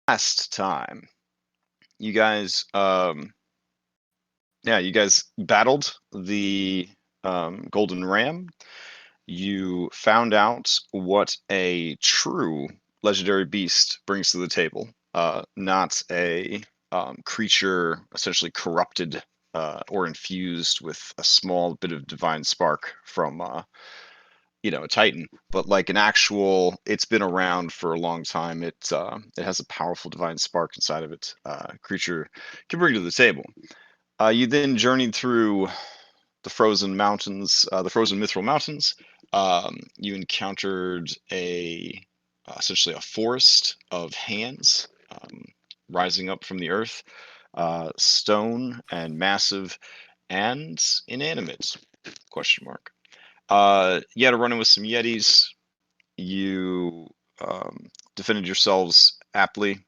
last time, you guys, you guys battled the Golden Ram. You found out what a true legendary beast brings to the table, not a creature essentially corrupted or infused with a small bit of divine spark from a Titan, but like an actual. It's been around for a long time. It has a powerful divine spark inside of it. Creature can bring to the table. You then journeyed through the frozen mountains, the frozen mithril mountains. You encountered essentially a forest of hands rising up from the earth, stone and massive and inanimate? Question mark. You had a run in with some yetis. You defended yourselves aptly,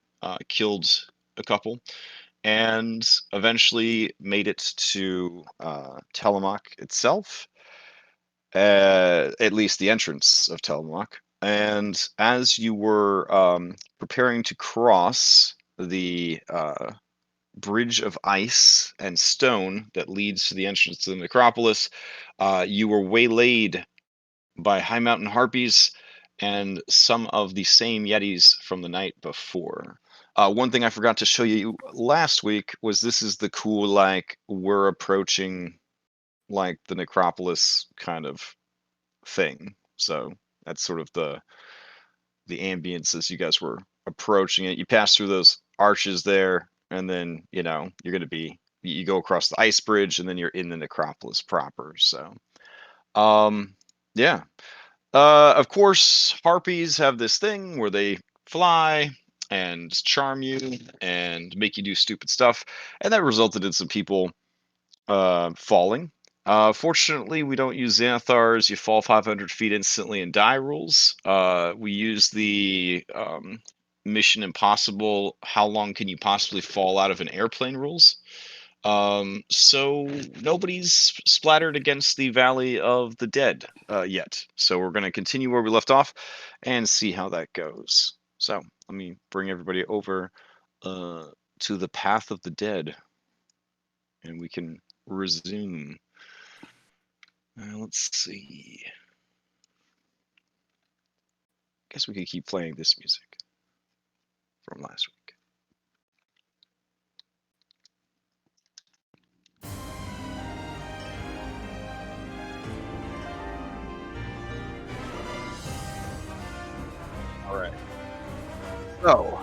killed a couple, and eventually made it to Telemark itself, at least the entrance of Telemark. And as you were preparing to cross the bridge of ice and stone that leads to the entrance to the necropolis, you were waylaid by high mountain harpies and some of the same yetis from the night before. One thing I forgot to show you last week was this is the cool, like, we're approaching like the necropolis kind of thing. So that's sort of the ambience as you guys were approaching it. You pass through those arches there, and then you're going to be, you go across the ice bridge, and then you're in the necropolis proper. So yeah. Of course, harpies have this thing where they fly and charm you and make you do stupid stuff, and that resulted in some people falling. Fortunately, we don't use Xanathar's you fall 500 feet instantly and die rules. We use the Mission Impossible, how long can you possibly fall out of an airplane rules. So nobody's splattered against the Valley of the Dead yet. So we're going to continue where we left off and see how that goes. So let me bring everybody over to the Path of the Dead, and we can resume. Let's see. Guess we could keep playing this music from last week. All right. So,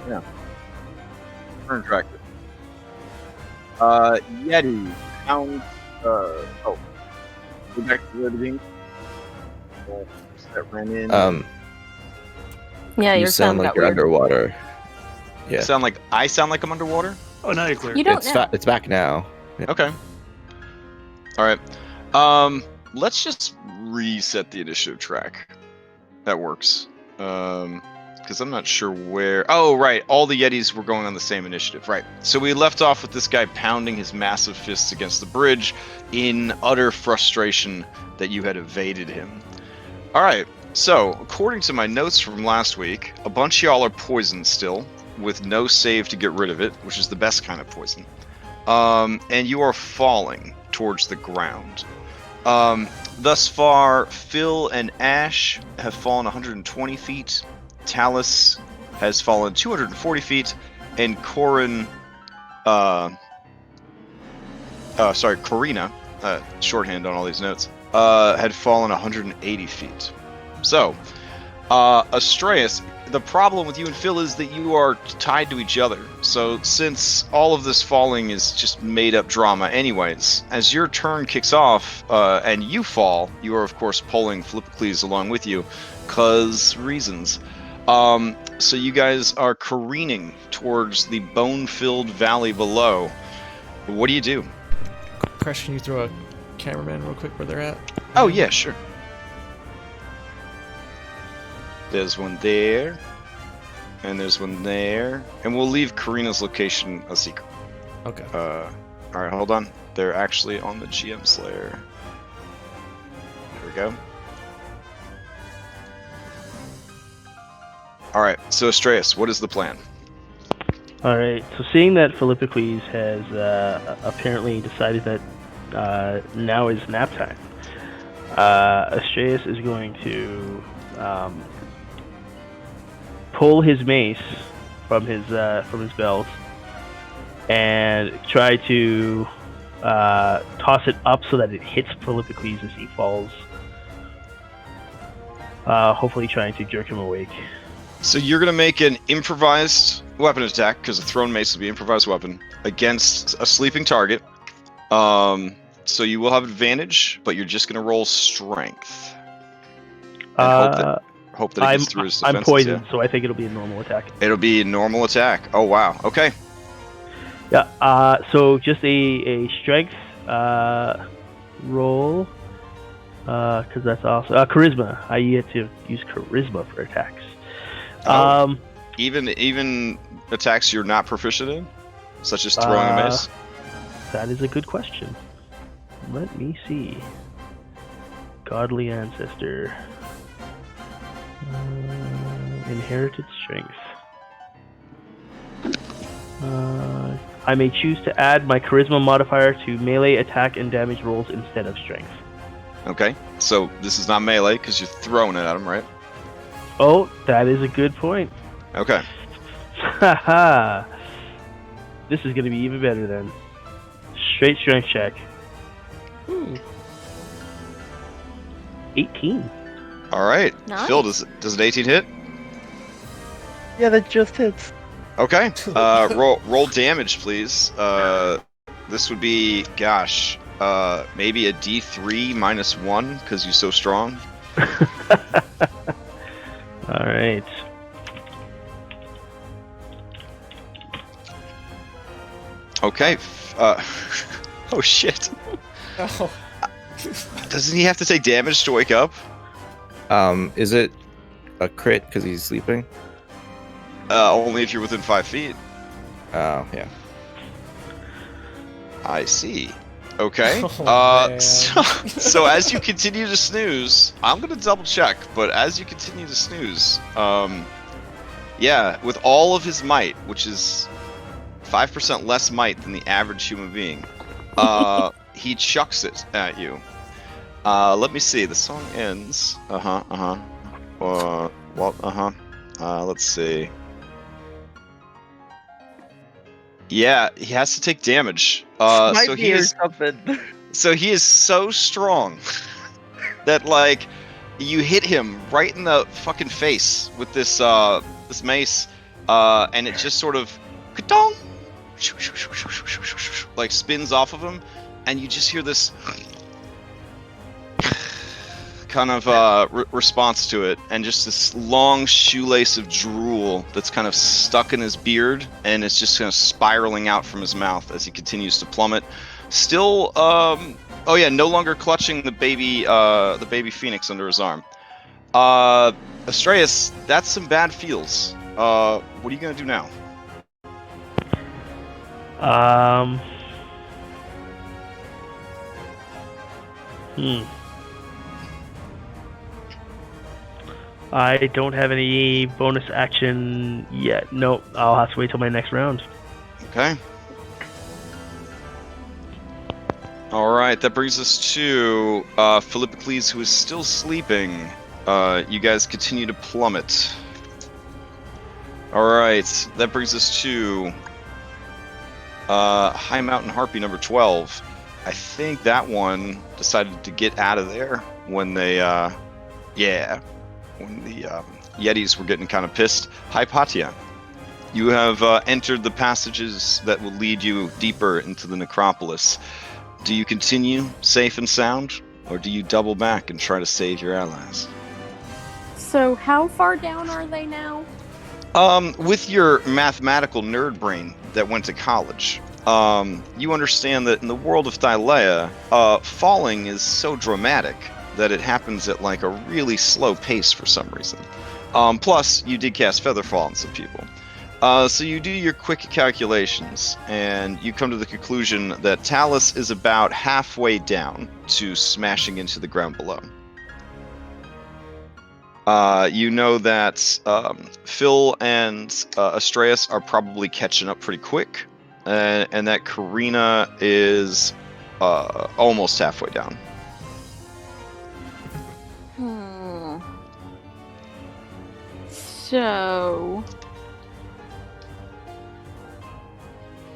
yeah. Turn tractor. Yeti, hound. Go back to the beginning. That ran in. Yeah, you sound like you're underwater. Yeah. I sound like I'm underwater? Oh, now you're clear. You don't know. It's back now. Yeah. Okay. All right. Let's just reset the initiative track. That works. Because I'm not sure where. Oh, right. All the Yetis were going on the same initiative. Right. So we left off with this guy pounding his massive fists against the bridge in utter frustration that you had evaded him. All right. So, according to my notes from last week, a bunch of y'all are poisoned still, with no save to get rid of it, which is the best kind of poison. And you are falling towards the ground. Thus far, Phil and Ash have fallen 120 feet. Talus has fallen 240 feet, and Corina, shorthand on all these notes, had fallen 180 feet. So, Astreus, the problem with you and Phil is that you are tied to each other. So since all of this falling is just made up drama anyways, as your turn kicks off and you fall, you are of course pulling Philippocles along with you, cause reasons. So you guys are careening towards the bone-filled valley below. What do you do? Crash, can you throw a cameraman real quick where they're at? Oh yeah, sure. There's one there, and there's one there, and we'll leave Karina's location a secret. Okay. All right, hold on. They're actually on the GM Slayer. There we go. All right. So Astraeus, what is the plan? All right. So seeing that Philippocles has apparently decided that now is nap time, Astraeus is going to pull his mace from his belt and try to toss it up so that it hits Philippocles as he falls. Hopefully trying to jerk him awake. So you're going to make an improvised weapon attack, because a thrown mace will be an improvised weapon, against a sleeping target. So you will have advantage, but you're just going to roll strength. And hope that it gets through his defenses. I'm poisoned, so I think it'll be a normal attack. It'll be a normal attack. Oh, wow. Okay. Yeah, so just a strength roll, because that's also charisma. I get to use charisma for attacks. Even attacks you're not proficient in, such as throwing a mace. That is a good question. Let me see. Godly ancestor, inherited strength. I may choose to add my charisma modifier to melee attack and damage rolls instead of strength. Okay, so this is not melee because you're throwing it at him, right? Oh, that is a good point. Okay. Haha. This is going to be even better then. Straight strength check. 18. All right. Nice. Phil, does an 18 hit? Yeah, that just hits. Okay. Roll damage, please. This would be, gosh, maybe a D3 minus 1 because you're so strong. All right. Okay. Oh shit. Oh. Doesn't he have to take damage to wake up? Is it a crit because he's sleeping? Only if you're within 5 feet. Oh, yeah. I see. Okay. Oh, man. So as you continue to snooze, I'm gonna double check, but as you continue to snooze, yeah, with all of his might, which is 5% less might than the average human being, he chucks it at you. Let me see. The song ends. Let's see. Yeah, he has to take damage. So he is so strong that like you hit him right in the fucking face with this this mace, and it just sort of ka-dong, like spins off of him, and you just hear this kind of response to it, and just this long shoelace of drool that's kind of stuck in his beard, and it's just kind of spiraling out from his mouth as he continues to plummet. Still, oh yeah, no longer clutching the baby phoenix under his arm. Astraeus, that's some bad feels. What are you gonna do now? I don't have any bonus action yet. Nope, I'll have to wait till my next round. Okay. Alright, that brings us to Philippocles, who is still sleeping. You guys continue to plummet. Alright, that brings us to High Mountain Harpy number 12. I think that one decided to get out of there when they, when the Yetis were getting kind of pissed. Hypatia, you have entered the passages that will lead you deeper into the necropolis. Do you continue safe and sound, or do you double back and try to save your allies? So how far down are they now? With your mathematical nerd brain that went to college, you understand that in the world of Thylea, falling is so dramatic that it happens at like a really slow pace for some reason. Plus, you did cast Featherfall on some people. So you do your quick calculations, and you come to the conclusion that Talus is about halfway down to smashing into the ground below. You know that Phil and Astraeus are probably catching up pretty quick, and that Karina is almost halfway down. So,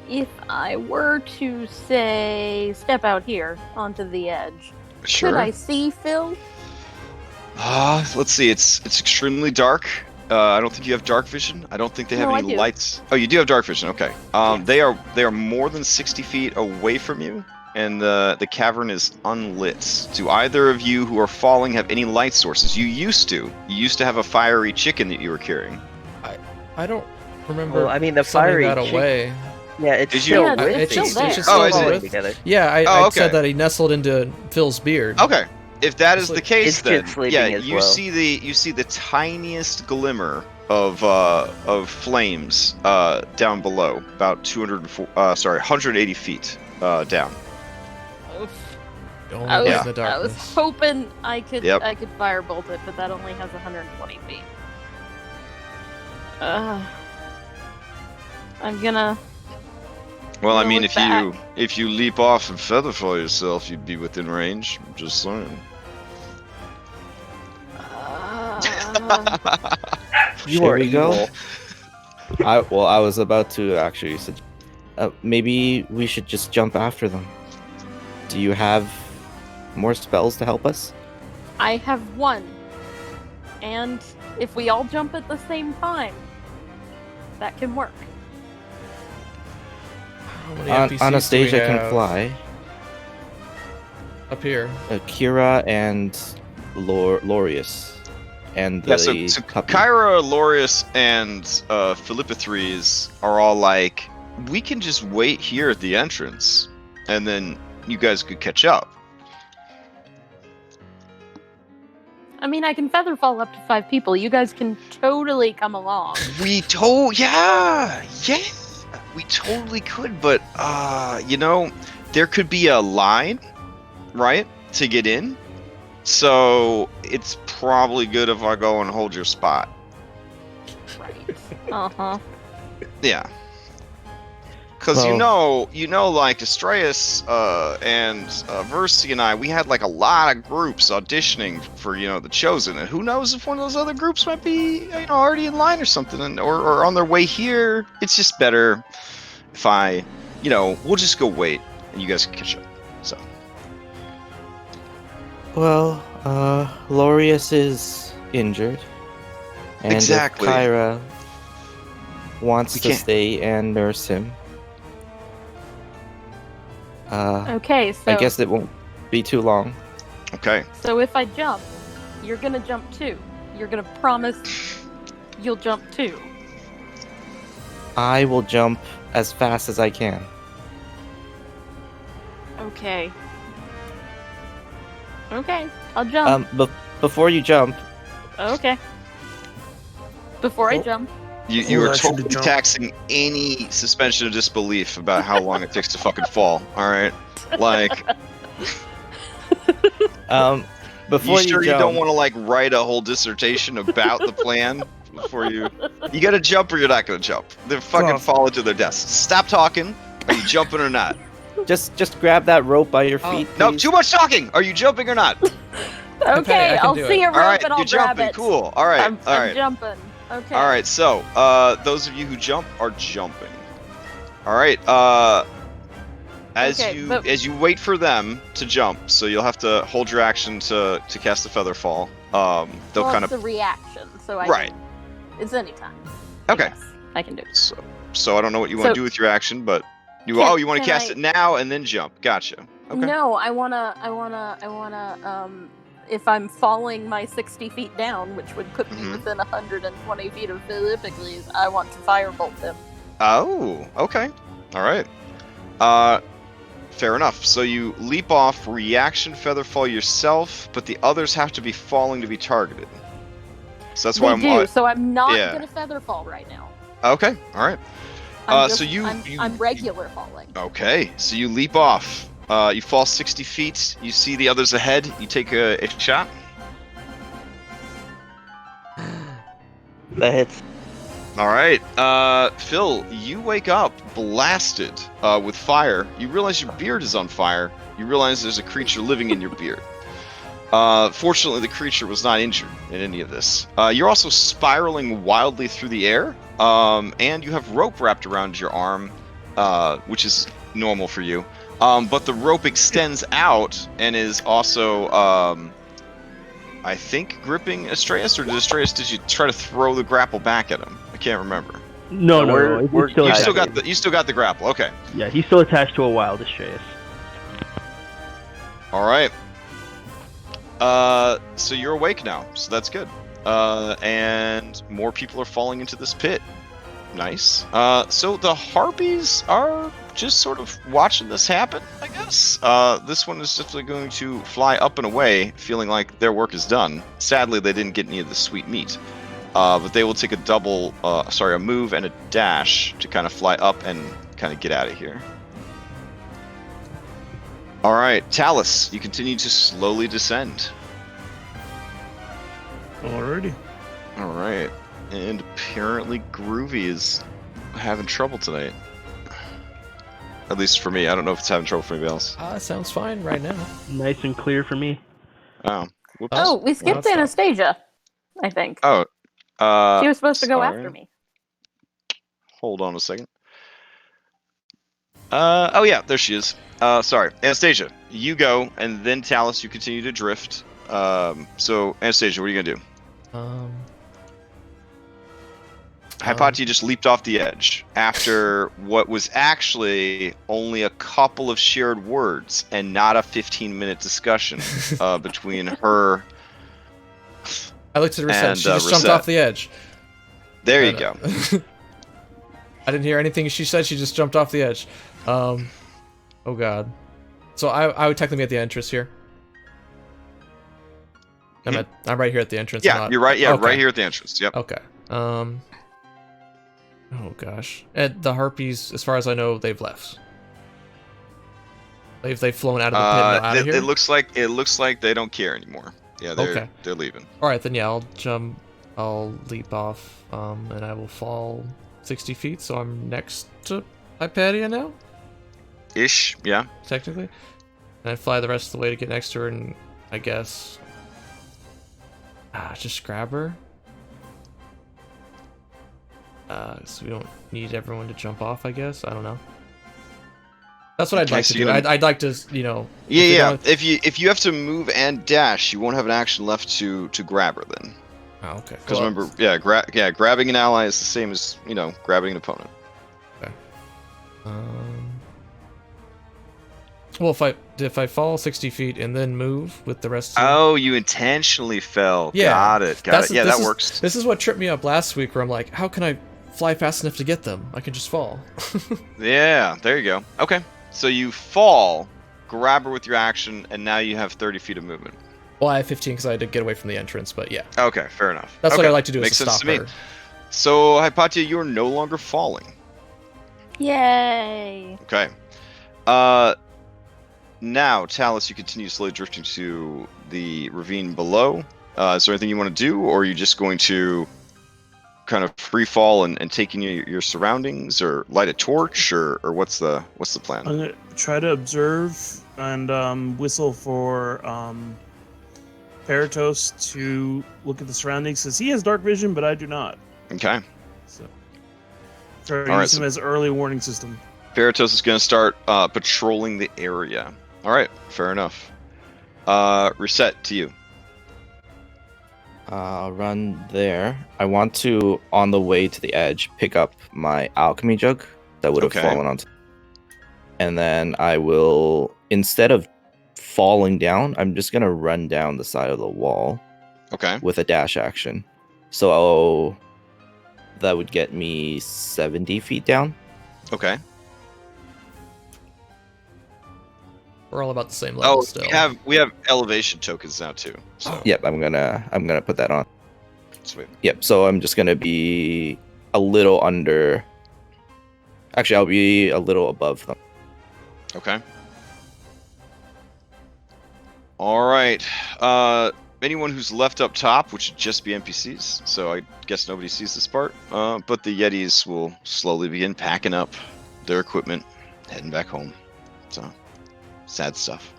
if I were to say step out here onto the edge, Sure. could I see Phil? Let's see. It's extremely dark. I don't think you have dark vision. I don't think they have No, I any do. lights. Oh, you do have dark vision. Okay. Yes. They are more than 60 feet away from you, and the cavern is unlit. Do either of you who are falling have any light sources? You used to. You used to have a fiery chicken that you were carrying. I don't remember. Well, I mean, the sending fiery that chick- away. Yeah, it's Did still you- with it's me. still there. just Oh, is still it? with- Together. Yeah, I Oh, said okay. that he nestled into Phil's beard. Okay. If that is It's the case, It's then just sleeping yeah, as you well. see the tiniest glimmer of flames down below, about 180 feet down. Only I was, in Yeah. the I was darkness. hoping I could Yep. I could firebolt it, but that only has 120 feet. I'm gonna. Well, I Gonna mean, look if you leap off and featherfall yourself, you'd be within range. I'm just saying. You Here are we go. evil. I was about to actually suggest. Maybe we should just jump after them. Do you have more spells to help us? I have one, and if we all jump at the same time, that can work. How many On NPCs do we Anastasia can have fly. up here. Kira and Lorius. And the Yeah, so puppy. Kyra, Lorius, and Philippithres are all like, we can just wait here at the entrance, and then you guys could catch up. I mean, I can featherfall up to 5 people. You guys can totally come along. We totally could, but there could be a line, right, to get in. So it's probably good if I go and hold your spot. Right. Uh-huh. Yeah. Because Well- like Astraeus and Versi and I, we had like a lot of groups auditioning for the Chosen, and who knows if one of those other groups might be already in line or something, or on their way here. It's just better if I, we'll just go wait and you guys can catch up. So Well, Lorius is injured. And Exactly. if Kyra wants We to can't- stay and nurse him, Okay, so I guess it won't be too long. okay, so if I jump, you're gonna jump too. You're gonna promise you'll jump too. I will jump as fast as I can. Okay. Okay, I'll jump. Before you jump, Okay. Before I Oh. jump. you Full are action to totally jump. taxing any suspension of disbelief about how long it takes to fucking fall. All right, like. before You sure you you jump, don't want to like write a whole dissertation about the plan before you gotta jump or you're not gonna jump? They fucking Well- fall into their desks. Stop talking. Are you jumping or not? just grab that rope by your Oh. feet. No, please. too much talking. Are you jumping or not? Okay, I can I'll do see it. a All rope right, and I'll you're grab jumping. it. Cool. All right, I'm all right, jumping. Okay. all right. So, those of you who jump are jumping. All right. As Okay, but- you wait for them to jump, so you'll have to hold your action to cast a feather fall. They'll Well, kind it's of a reaction, so I Right. can, it's anytime. I Okay. guess. I can do it. So I don't know what you want So- to do with your action, but you Can- you want to can cast I- it now and then jump. Gotcha. Okay. No, I wanna, if I'm falling my 60 feet down, which would put me Mhm. within 120 feet of Philippicles, I want to firebolt them. Oh, okay. All right. Fair enough. So you leap off, reaction feather fall yourself, but the others have to be falling to be targeted. So that's why They I'm do, so I'm not yeah. gonna feather fall right now. okay. All right. I'm so you- I'm regular falling. Okay. So you leap off. You fall 60 feet. You see the others ahead. You take a shot. That hits. All right, Phil, you wake up blasted with fire. You realize your beard is on fire. You realize there's a creature living in your beard. Fortunately, the creature was not injured in any of this. You're also spiraling wildly through the air, and you have rope wrapped around your arm, which is normal for you. But the rope extends out and is also, I think, gripping Astraeus, or did you try to throw the grapple back at him? I can't remember. No, we're- he's we're- still You attached. still got the grapple. Okay. Yeah, he's still attached to a wild Astraeus. All right. So you're awake now, so that's good. And more people are falling into this pit. Nice. So the harpies are just sort of watching this happen, I guess. This one is simply going to fly up and away, feeling like their work is done. Sadly, they didn't get any of the sweet meat. But they will take a move and a dash to kind of fly up and kind of get out of here. All right, Talus, you continue to slowly descend. Alrighty. All right, and apparently Groovy is having trouble tonight. At least for me. I don't know if it's having trouble for anybody else. Sounds fine right now. Nice and clear for me. Oh, whoops. Oh, we skipped that's fine. Anastasia, I think. Oh, She was supposed to go sorry. after me. Hold on a second. Oh yeah, there she is. Sorry, Anastasia, you go, and then Talus, you continue to drift. So Anastasia, what are you gonna do? Hypatia just leaped off the edge after what was actually only a couple of shared words and not a 15-minute discussion between her. I looked at Reset. And, She just jumped Reset. off the edge. There you And, go. I didn't hear anything she said. She just jumped off the edge. Oh god. So I would technically be at the entrance here. I'm right here at the entrance. I'm Yeah, not- you're right. Yeah, okay. right here at the entrance. Yep. Okay. Oh gosh. And the harpies, as far as I know, they've left. They've flown out of the pit and out of here. It looks like they don't care anymore. Yeah, they're leaving. All right, then yeah, I'll leap off, and I will fall 60 feet. So I'm next to Hypatia now, Ish. Yeah. technically. And I fly the rest of the way to get next to her, and I guess just grab her. So we don't need everyone to jump off, I guess. I don't know. That's what I'd Okay, like so to you do. don't- I'd like to, you know. Yeah, if they yeah. don't- If you have to move and dash, you won't have an action left to grab her then. Oh, okay. Because Well, remember, grabbing an ally is the same as grabbing an opponent. Well, if I fall 60 feet and then move with the rest. Oh, you intentionally fell. Yeah, Got it. Yeah, that works. This is what tripped me up last week, where I'm like, how can I fly fast enough to get them? I can just fall. Yeah, there you go. Okay, so you fall, grab her with your action, and now you have 30 feet of movement. Well, I have 15 because I had to get away from the entrance, but yeah. Okay, fair enough. That's what Okay, I like to do, is makes to sense stop to me. her. So, Hypatia, you are no longer falling. Yay! Okay. Now, Talus, you continue slowly drifting to the ravine below. Is there anything you want to do, or are you just going to kind of free fall and take in your surroundings, or light a torch, or what's the plan? I'm gonna try to observe and whistle for Paratos to look at the surroundings, since he has dark vision, but I do not. Okay. So try to All right, use him so- as early warning system. Paratos is going to start patrolling the area. All right, fair enough. Reset to you. I'll run there. I want to, on the way to the edge, pick up my alchemy jug that would have Okay. fallen onto. And then I will, instead of falling down, I'm just going to run down the side of the wall Okay. with a dash action. So that would get me 70 feet down. Okay. We're all about the same level Oh, still. we have elevation tokens now too. So Yep, I'm gonna put that on. sweet. Yep, so I'm just gonna be a little under. Actually, I'll be a little above them. Okay. All right. anyone who's left up top, which would just be NPCs, so I guess nobody sees this part. But the Yetis will slowly begin packing up their equipment, heading back home. So, sad stuff.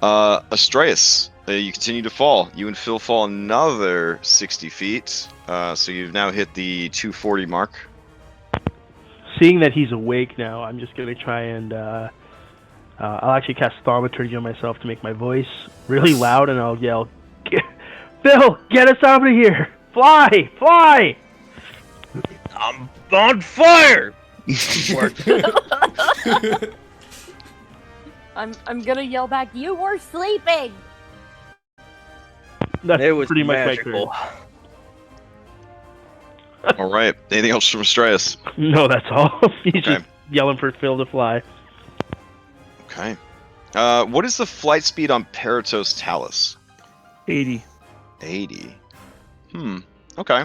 Astraeus, you continue to fall. You and Phil fall another 60 feet. So you've now hit the 240 mark. Seeing that he's awake now, I'm just gonna try and I'll actually cast Thaumaturgy on myself to make my voice really loud, and I'll yell, "Phil, get us out of here! Fly! Fly!" I'm on fire! I'm gonna yell back, "You were sleeping!" That's It was pretty magical. much All right. Anything else from Astraeus? my turn. No, that's all. He's Okay. just yelling for Phil to fly. Okay. What is the flight speed on Paratos Talus? 80. 80. Okay.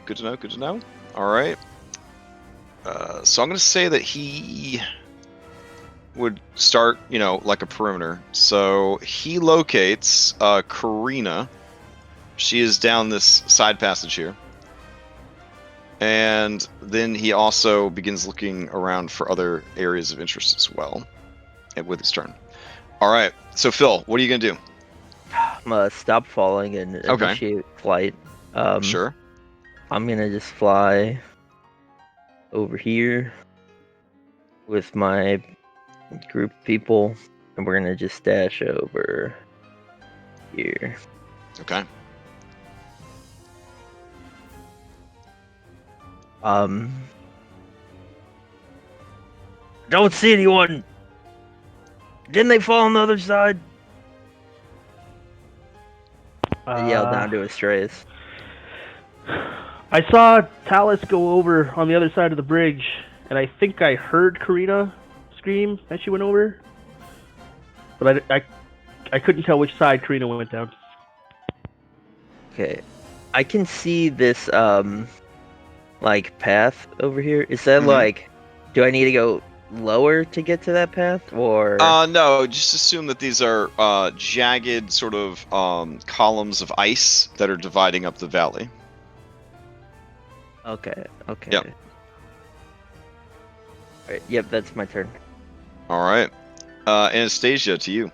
Good to know, good to know. Alright. So I'm going to say that he would start, like a perimeter. So he locates Karina. She is down this side passage here. And then he also begins looking around for other areas of interest as well with his turn. Alright, so Phil, what are you going to do? I'm gonna stop falling and initiate flight. Sure. I'm gonna just fly over here with my group of people, and we're gonna just dash over here. Okay. Don't see anyone. Didn't they fall on the other side? I yelled down to Astraeus. I saw Talus go over on the other side of the bridge, and I think I heard Karina scream as she went over. But I couldn't tell which side Karina went down. Okay, I can see this like path over here. Is that like? Do I need to go lower to get to that path, or? No, just assume that these are jagged sort of columns of ice that are dividing up the valley. Okay. Okay. Yep. Alright, yep, that's my turn. All right. Anastasia, to you.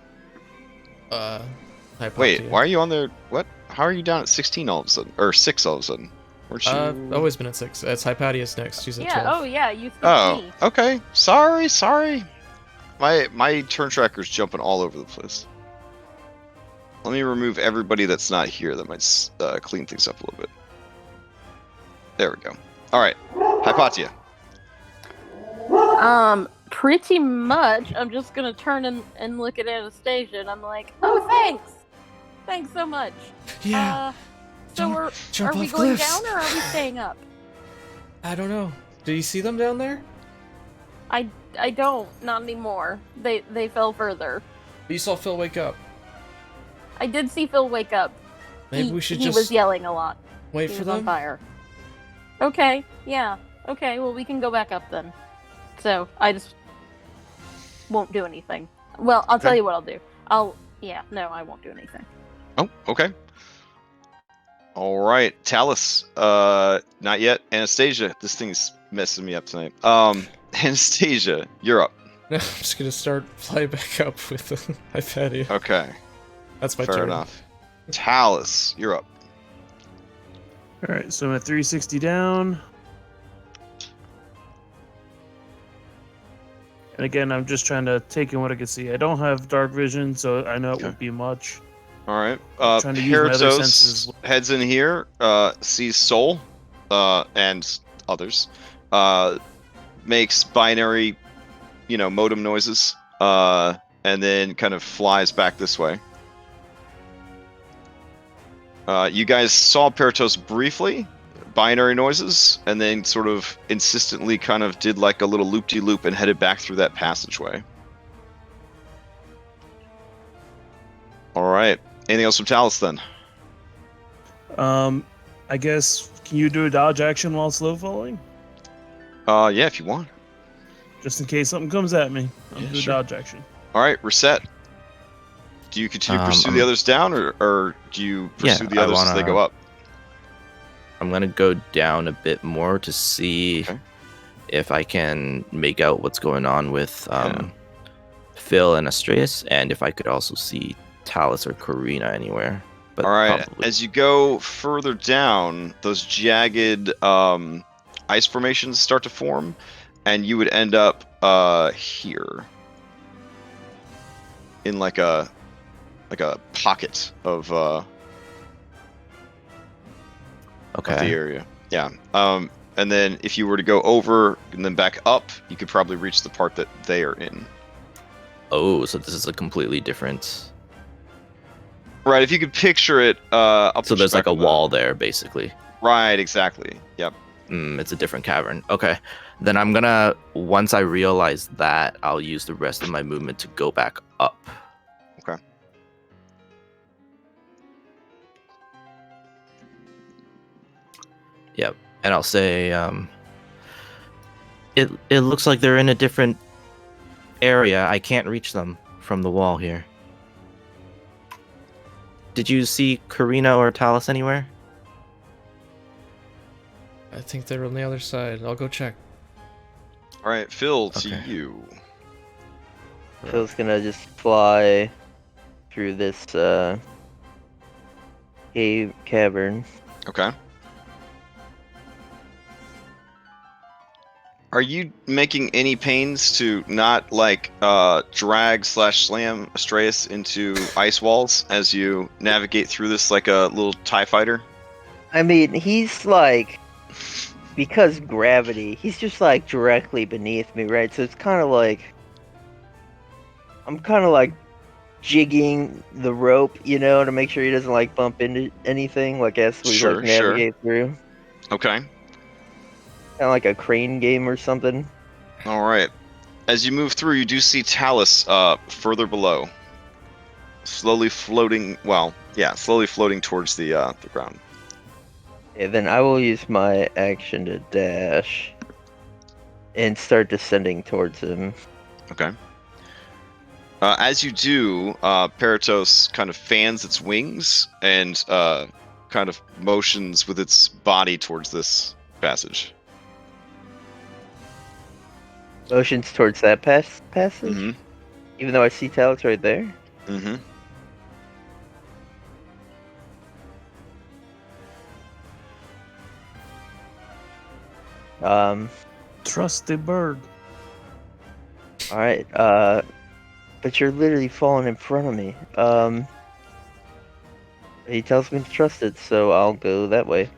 Hypatia. Wait, why are you on there? What? How are you down at 16 all of a sudden? Or 6 all of a sudden? Weren't you? I've always been at 6. It's Hypatia's next. She's at Yeah, 12. oh yeah, you skipped Oh, me. okay. Sorry. My turn tracker's jumping all over the place. Let me remove everybody that's not here. That might clean things up a little bit. There we go. All right, Hypatia. Pretty much. I'm just gonna turn and look at Anastasia, and I'm like, "Oh, thanks, thanks so much." Yeah. So are we off going cliffs. down or are we staying up? I don't know. Do you see them down there? I don't. Not anymore. They fell further. You saw Phil wake up. I did see Phil wake up. Maybe we should he just was yelling a lot. wait He for was on them. fire. Okay. Yeah. Okay. Well, we can go back up then. So I just won't do anything. Well, I'll tell Okay. you what I'll do. No, I won't do anything. Oh, okay. All right, Talus. Not yet. Anastasia. This thing's messing me up tonight. Anastasia, you're up. I'm just gonna start fly back up with Hypatia. Okay, That's my fair turn. enough. Talus, you're up. Alright, so I'm at 360 down. And again, I'm just trying to take in what I can see. I don't have dark vision, so I know it Okay. won't be much. All right. Trying to use my other senses. Paratos heads in here, sees Soul, and others. Makes binary, modem noises, and then kind of flies back this way. You guys saw Paratos briefly, binary noises, and then sort of insistently kind of did like a little loop-de-loop and headed back through that passageway. All right. Anything else from Talus then? I guess, can you do a dodge action while slow falling? Yeah, if you want. Just in case something comes at me. I'll Yeah, do a sure. dodge action. All right, reset. Do you continue to pursue the I'm- others down, or do you pursue the I others as they go up? I'm gonna go down a bit more to see Okay. if I can make out what's going on with Yeah. Phil and Astreus, and if I could also see Talus or Karina anywhere. But All right. probably. As you go further down, those jagged ice formations start to form, and you would end up here in like a pocket of Okay. the area. Yeah. And then if you were to go over and then back up, you could probably reach the part that they are in. Oh, so this is a completely different. Right. If you could picture it. So there's like a wall there, basically. Right. Exactly. Yep. It's a different cavern. Okay. Then I'm gonna, once I realize that, I'll use the rest of my movement to go back up. Okay. Yep. And I'll say, it looks like they're in a different area. I can't reach them from the wall here. Did you see Karina or Talus anywhere? I think they're on the other side. I'll go check. All right, Phil, to Okay. you. Phil's gonna just fly through this cave cavern. Okay. Are you making any pains to not like drag/slam Astreus into ice walls as you navigate through this like a little TIE fighter? I mean, he's like, because gravity, he's just like directly beneath me, right? So it's kind of like, I'm kind of like jigging the rope, you know, to make sure he doesn't like bump into anything, like as we Sure, like navigate through. Okay. Kind of like a crane game or something. All right. As you move through, you do see Talus further below, slowly floating. Well, yeah, slowly floating towards the ground. Yeah, then I will use my action to dash and start descending towards him. Okay. As you do, Paratos kind of fans its wings and kind of motions with its body towards this passage. Motions towards that passage? Mm-hmm. Even though I see Talus right there? Mm-hmm. Trusty bird. Alright, but you're literally falling in front of me. He tells me to trust it, so I'll go that way.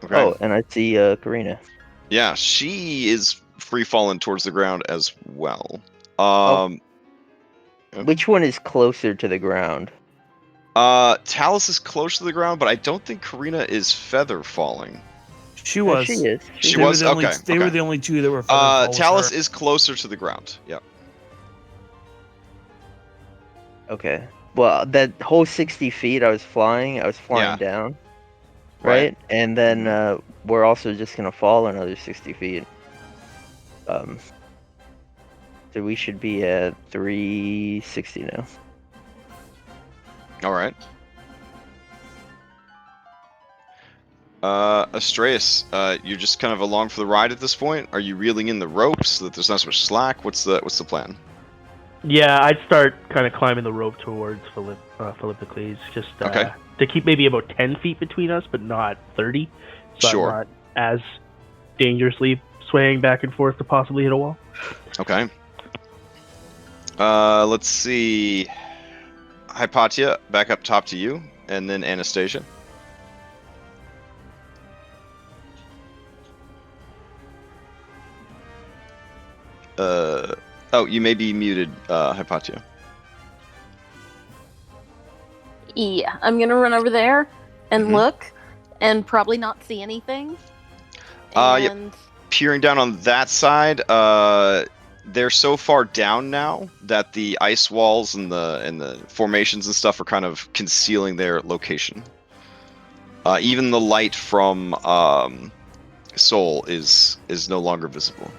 Okay. Oh, and I see, Karina. Yeah, she is free falling towards the ground as well. Which one is closer to the ground? Talus is close to the ground, but I don't think Karina is feather falling. She Oh, was. she is. She They were was? the only, Okay, They okay. were the only two that were. feather fall Talus with her. is closer to the ground. Yep. Okay. Well, that whole 60 feet I was flying Yeah. down. Right. Right? And then we're also just gonna fall another 60 feet. So we should be at 360 now. All right. Astreus, you're just kind of along for the ride at this point. Are you reeling in the ropes so that there's not so much slack? What's the plan? Yeah, I'd start kind of climbing the rope towards Philippocles, just Okay. to keep maybe about 10 feet between us, but not 30. So Sure. I'm not as dangerously swaying back and forth to possibly hit a wall. Okay. Let's see. Hypatia, back up top to you, and then Anastasia. Oh, you may be muted, Hypatia. Yeah, I'm gonna run over there and Mhm. look, and probably not see anything. Yep. And Peering down on that side, they're so far down now that the ice walls and the formations and stuff are kind of concealing their location. Even the light from Soul is no longer visible.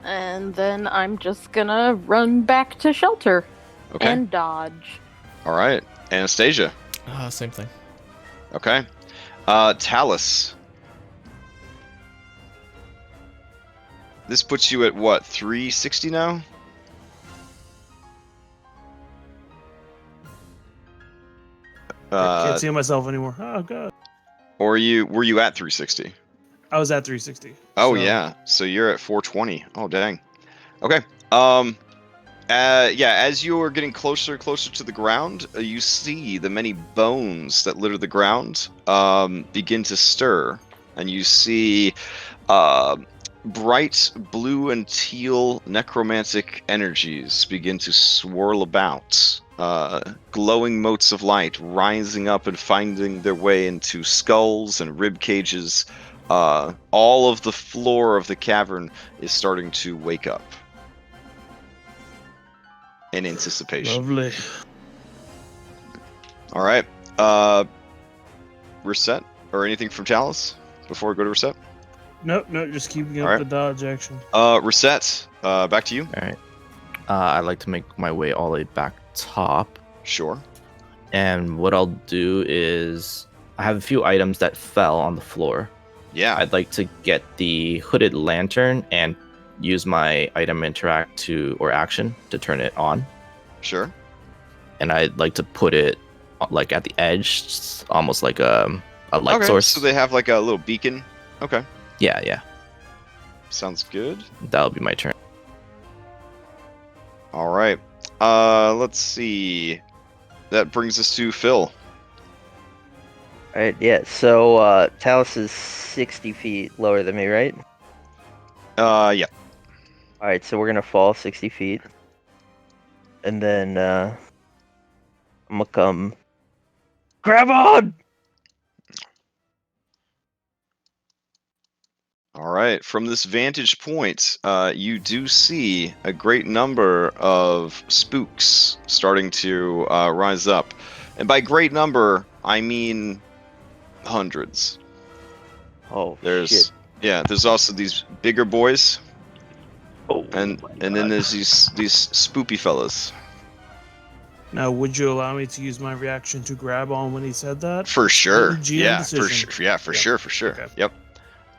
and then I'm just gonna run back to shelter. Okay. And dodge. All right. Anastasia. Same thing. Okay. Talus. This puts you at what, 360 now? Can't see myself anymore. Oh god. Or were you at 360? I was at 360. Oh so- yeah. So you're at 420. Oh dang. Okay. Yeah, as you are getting closer and closer to the ground, you see the many bones that litter the ground begin to stir, and you see bright blue and teal necromantic energies begin to swirl about, glowing motes of light rising up and finding their way into skulls and rib cages. All of the floor of the cavern is starting to wake up in anticipation. Lovely. All right. Reset or anything from Talus before we go to reset? Nope, just keeping up Alright. the dodge action. Reset. Back to you. All right. I'd like to make my way all the way back top. Sure. And what I'll do is I have a few items that fell on the floor. Yeah. I'd like to get the hooded lantern and use my item interact or action to turn it on. Sure. And I'd like to put it like at the edge, almost like a light Okay. source. So they have like a little beacon. Okay. Yeah. Sounds good. That'll be my turn. All right. Let's see. That brings us to Phil. Alright, yeah, so Talus is 60 feet lower than me, right? Yeah. Alright, so we're gonna fall 60 feet. And then I'm gonna come. Grab on! All right. From this vantage point, you do see a great number of spooks starting to rise up, and by great number, I mean hundreds. Oh, There's shit. yeah. There's also these bigger boys, Oh, and my then God. there's these spoopy fellas. Now, would you allow me to use my reaction to grab on when he said that? For sure. GM Yeah. decision. For sure. For sure. Okay. Yep.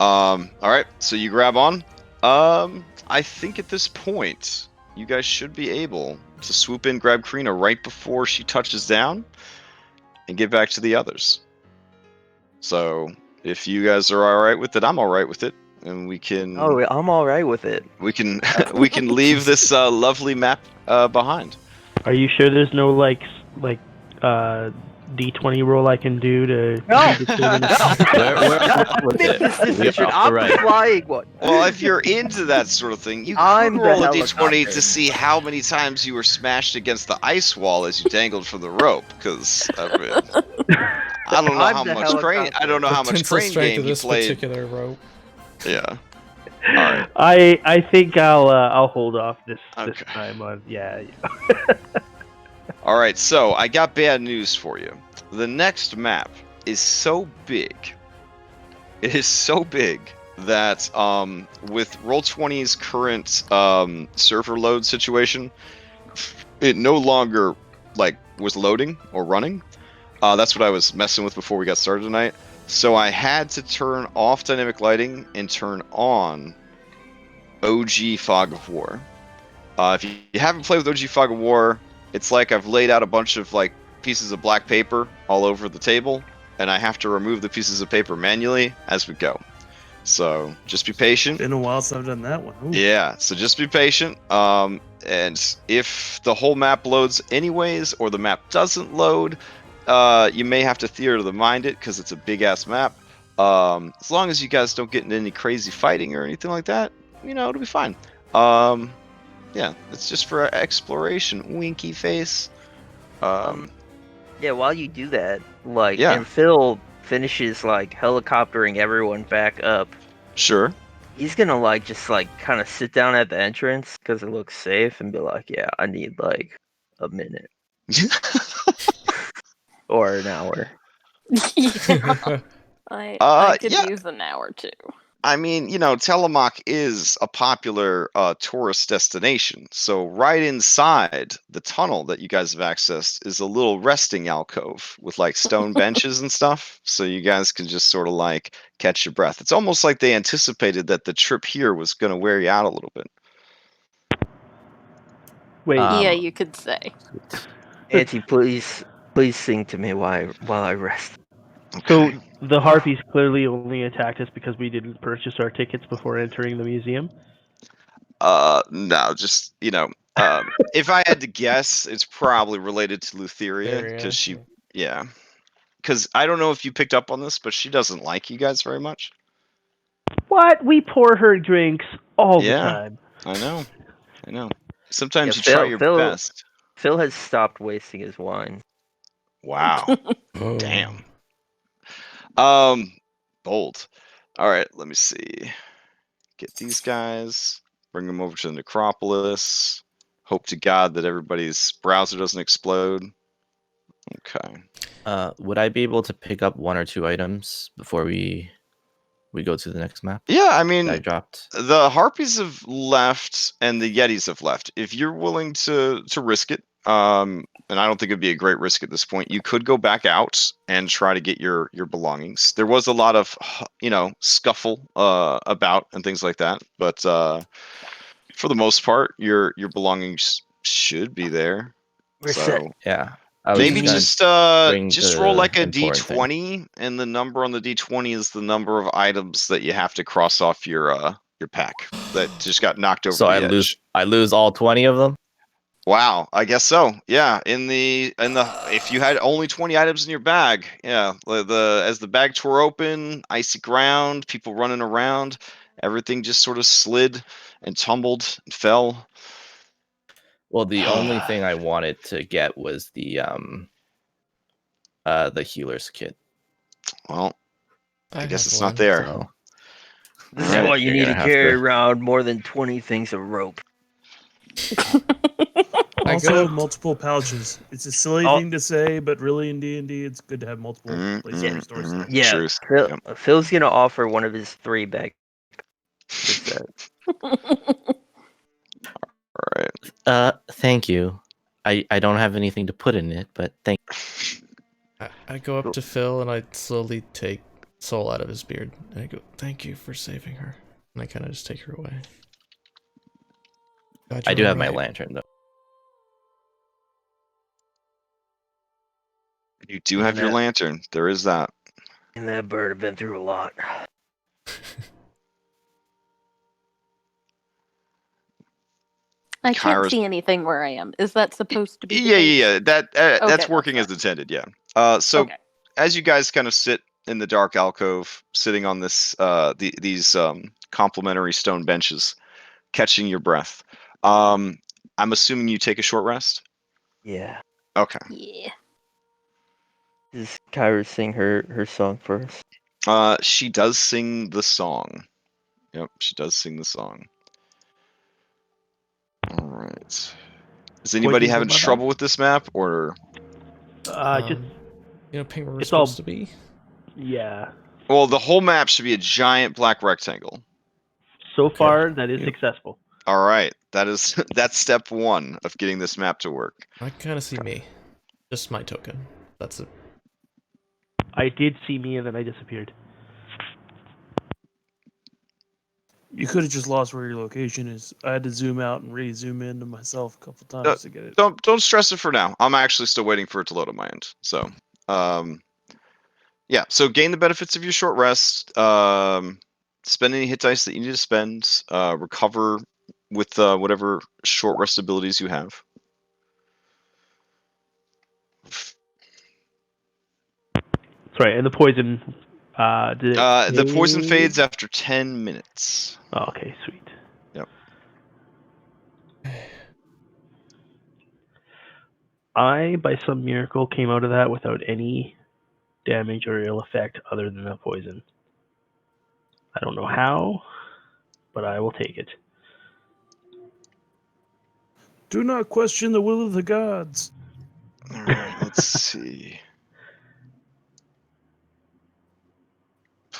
All right. So you grab on. I think at this point, you guys should be able to swoop in, grab Karina right before she touches down, and get back to the others. So if you guys are all right with it, I'm all right with it, and we can. Oh, I'm alright with it. We can we can leave this lovely map behind. Are you sure there's no D20 roll I can do to? No! We're with Make it. this We decision. are I'm right. flying one. Well, if you're into that sort of thing, you I'm could the roll a d20 helicopter. to see how many times you were smashed against the ice wall as you dangled from the rope. Because I don't know I'm how the much crane. I don't know how much Tensile crane strength game of you this played. particular rope. Yeah. All right. I think I'll hold off this Okay. time on yeah. All right. So I got bad news for you. The next map is so big. It is so big that with Roll20's current server load situation, it no longer was loading or running. That's what I was messing with before we got started tonight. So I had to turn off dynamic lighting and turn on OG Fog of War. If you haven't played with OG Fog of War, it's like I've laid out a bunch of pieces of black paper all over the table, and I have to remove the pieces of paper manually as we go. So just be patient. Been a while since I've done that one. Ooh. Yeah, so just be patient. And if the whole map loads anyways, or the map doesn't load, you may have to theater the mind it because it's a big ass map. As long as you guys don't get into any crazy fighting or anything like that, it'll be fine. Yeah, it's just for exploration. Winky face. Yeah, while you do that, Yeah. and Phil finishes helicoptering everyone back up. Sure. He's gonna just kind of sit down at the entrance because it looks safe and be like, yeah, I need a minute or an hour. Yeah, I could yeah. use an hour too. I mean, Tillamook is a popular tourist destination. So right inside the tunnel that you guys have accessed is a little resting alcove with like stone benches and stuff. So you guys can just sort of like catch your breath. It's almost like they anticipated that the trip here was going to wear you out a little bit. Wait, Yeah, you could say. Auntie, please sing to me while I rest. so Okay. the harpies clearly only attacked us because we didn't purchase our tickets before entering the museum. No, just if I had to guess, it's probably related to Lutheria because yeah, because I don't know if you picked up on this, but she doesn't like you guys very much. What? We pour her drinks all the Yeah, time. I know. Yeah, Sometimes you try your best. Phil has stopped wasting his wine. Wow. Damn. Bold. All right, let me see. Get these guys, bring them over to the necropolis. Hope to God that everybody's browser doesn't explode. Okay. Would I be able to pick up 1 or 2 items before we go to the next map Yeah, I that I mean, dropped? the harpies have left and the yetis have left. If you're willing to risk it, and I don't think it'd be a great risk at this point, you could go back out and try to get your belongings. There was a lot of scuffle about and things like that, but for the most part, your belongings should be there. We're set. So Yeah. I was maybe just gonna bring just roll the like a important thing. d20, and the number on the d20 is the number of items that you have to cross off your pack that just got knocked over So the I edge. lose all 20 of them? Wow, I guess so. Yeah, in the if you had only 20 items in your bag, yeah, as the bag tore open, icy ground, people running around, everything just sort of slid and tumbled and fell. Well, the only thing I wanted to get was the healer's kit. Well, I guess have it's not one. there. So This Alright, is why you you're need to gonna have carry to- around more than 20 things of rope. I Also, go- multiple pouches. It's a silly Oh. thing to say, but really in D&D, it's good to have multiple places to store stuff. Yeah, Truth. Phil's gonna offer one of his 3 back. Alright. Thank you. I don't have anything to put in it, but thank I go up to Phil and I slowly take Soul out of his beard. And I go, thank you for saving her. And I kind of just take her away. God, I do you're have my right. lantern though. You do have your Yeah. lantern. There is that. And that bird have been through a lot. I can't Kyra's- see anything where I am. Is that supposed to be? the Yeah, case? yeah, yeah. That's that's working as fine. intended. Yeah. So Okay. as you guys kind of sit in the dark alcove, sitting on this these complimentary stone benches, catching your breath. I'm assuming you take a short rest. Yeah. Okay. Yeah. Does Kyra sing her song first? She does sing the song. Yep, she does sing the song. All right. Is anybody Poison's having in my trouble bag? with this map, or? Just Pink River's it's all- supposed to be? yeah. Well, the whole map should be a giant black rectangle. So Okay. far, that is Yeah. successful. All right, that's step 1 of getting this map to work. I kind of see me. Just my token. That's it. I did see me and then I disappeared. You could have just lost where your location is. I had to zoom out and re-zoom into myself a couple times to get it. Don't stress it for now. I'm actually still waiting for it to load on my end. So, yeah. So gain the benefits of your short rest. Spend any hit dice that you need to spend. Recover with whatever short rest abilities you have. That's right. And the poison. Did it The poison fade? fades after 10 minutes. Oh, okay, sweet. Yep. I, by some miracle, came out of that without any damage or ill effect other than the poison. I don't know how, but I will take it. Do not question the will of the gods. All right. Let's see.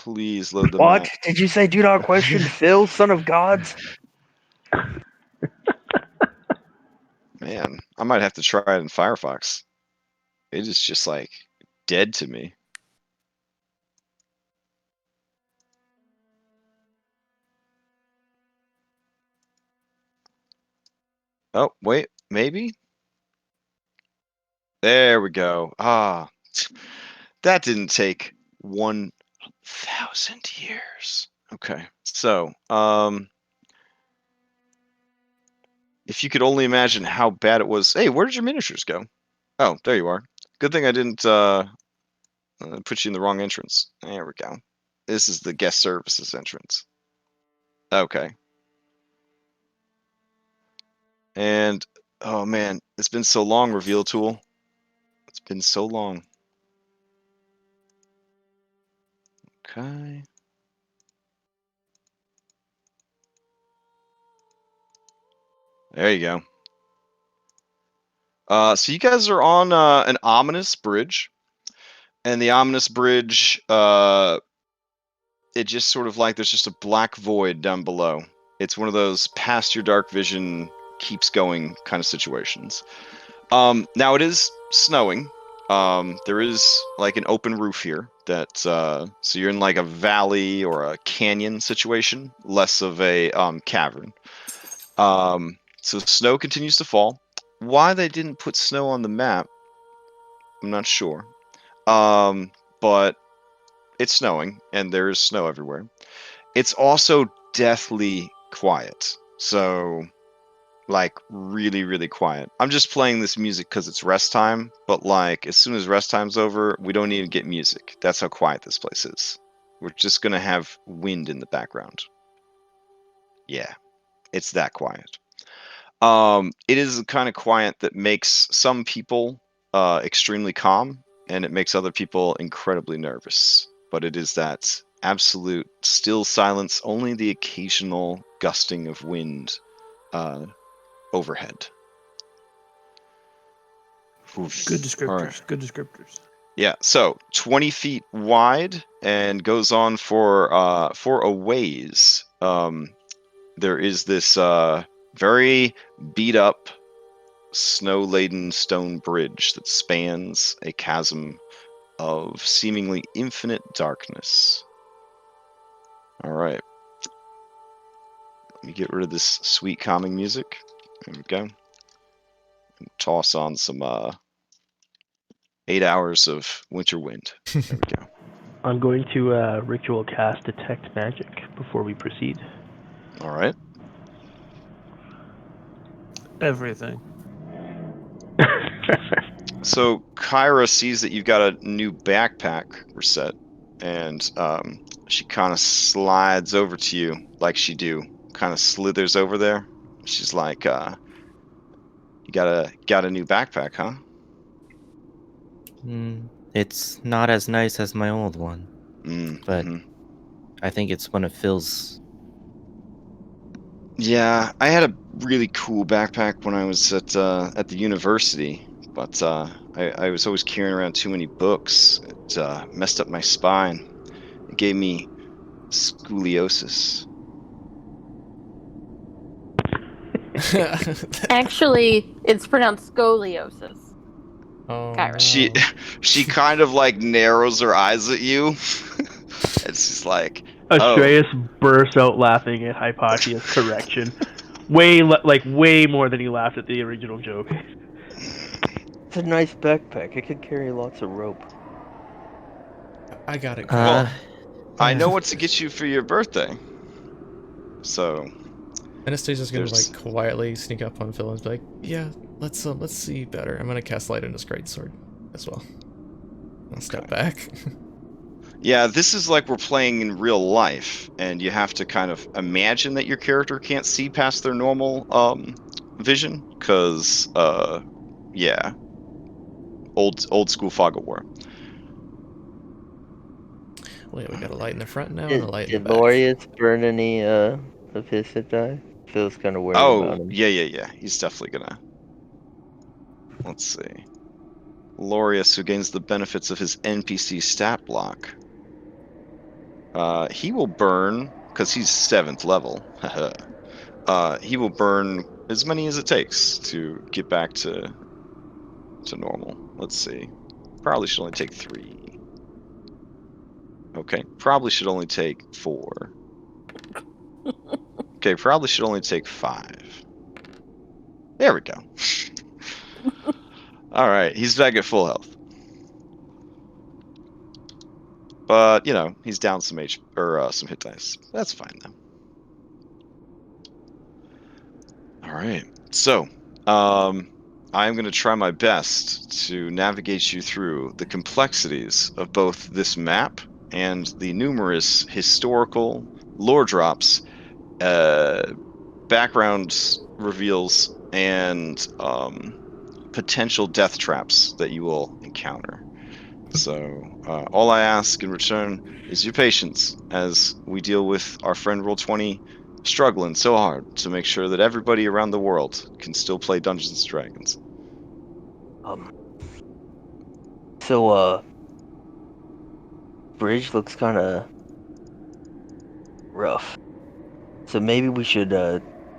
Please load the What? map. Did you say do not question Phil, son of gods? Man, I might have to try it in Firefox. It is just like dead to me. Oh, wait, maybe? There we go. Ah, that didn't take 1,000 years. Okay, so, if you could only imagine how bad it was. Hey, where did your miniatures go? Oh, there you are. Good thing I didn't put you in the wrong entrance. There we go. This is the guest services entrance. Okay. And, oh man, it's been so long, reveal tool. It's been so long. Okay. There you go. So you guys are on an ominous bridge. And the ominous bridge, it just sort of like there's just a black void down below. It's one of those past your dark vision keeps going kind of situations. Now it is snowing. There is like an open roof here that so you're in like a valley or a canyon situation, less of a cavern. So snow continues to fall. Why they didn't put snow on the map, I'm not sure. But it's snowing and there is snow everywhere. It's also deathly quiet. So like really, really quiet. I'm just playing this music because it's rest time, but like as soon as rest time's over, we don't even get music. That's how quiet this place is. We're just gonna have wind in the background. Yeah, it's that quiet. It is the kind of quiet that makes some people extremely calm, and it makes other people incredibly nervous. But it is that absolute still silence, only the occasional gusting of wind overhead. Oof. Good descriptors. All right. Good descriptors. Yeah, so 20 feet wide and goes on for a ways. There is this very beat up, snow-laden stone bridge that spans a chasm of seemingly infinite darkness. All right. Let me get rid of this sweet calming music. There we go. And toss on some 8 hours of winter wind. There we go. I'm going to ritual cast detect magic before we proceed. All right. Everything. So Kyra sees that you've got a new backpack reset, and she kind of slides over to you like she do. Kind of slithers over there. She's like, "You got a new backpack, huh?" It's not as nice as my old one, but I think it's one of Phil's. Yeah, I had a really cool backpack when I was at the university, but I was always carrying around too many books. It messed up my spine. It gave me scoliosis. Actually, it's pronounced scoliosis. Oh, Kyra. She kind of like narrows her eyes at you. It's just like, Astreus bursts out laughing at Hypatia's correction. Way more than he laughed at the original joke. It's a nice backpack. It could carry lots of rope. I got it. Well, Kyra. I know what to get you for your birthday. So Anastasia's gonna there's- like quietly sneak up on Phil and be like, "Yeah, let's see better." I'm gonna cast light in his greatsword as well. I'll step back. Yeah, this is like we're playing in real life, and you have to kind of imagine that your character can't see past their normal vision, because yeah, old school fog of war. Well, yeah, we got a light in the front now and a light in Did the back. Laureus burn any of his to die? Phil's kind of worried about him. Yeah. He's definitely gonna. Let's see. Laureus, who gains the benefits of his NPC stat block. He will burn, because he's 7th level. He will burn as many as it takes to get back to normal. Let's see. Probably should only take 3. Okay, probably should only take 4. Okay, probably should only take 5. There we go. All right, he's back at full health. But, you know, he's down some some hit dice. That's fine though. All right. So, I'm going to try my best to navigate you through the complexities of both this map and the numerous historical lore drops, background reveals, and potential death traps that you will encounter. So, all I ask in return is your patience as we deal with our friend Roll20 struggling so hard to make sure that everybody around the world can still play Dungeons & Dragons. So, bridge looks kind of rough. So maybe we should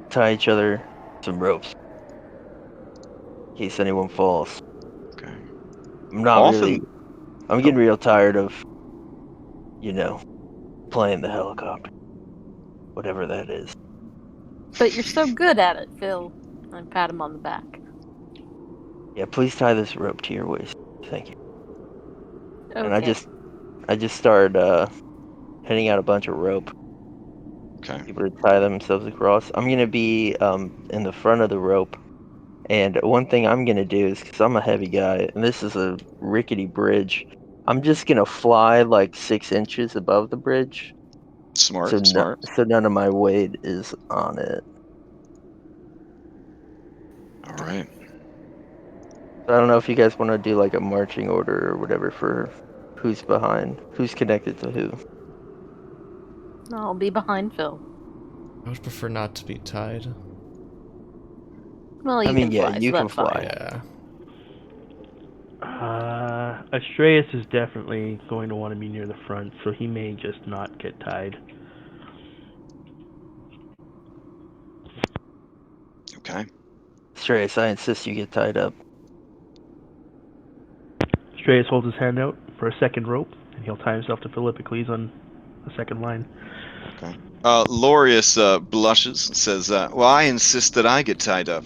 tie each other some ropes in case anyone falls. Okay. I'm getting real tired of, playing the helicopter. Whatever that is. But you're so good at it, Phil. I pat him on the back. Yeah, please tie this rope to your waist. Thank you. Okay. And I just started heading out a bunch of rope. Okay. People to tie themselves across. I'm gonna be in the front of the rope. And one thing I'm gonna do is, because I'm a heavy guy, and this is a rickety bridge, I'm just gonna fly like 6 inches above the bridge. Smart. So none of my weight is on it. All right. So I don't know if you guys want to do like a marching order or whatever for who's connected to who. I'll be behind Phil. I would prefer not to be tied. Well, you can fly. You so can that's fine. fly. Yeah. Astreus is definitely going to want to be near the front, so he may just not get tied. Okay. Astreus, I insist you get tied up. Astreus holds his hand out for a second rope, and he'll tie himself to Philippocles on the second line. Okay. Lorius blushes and says, well, I insist that I get tied up.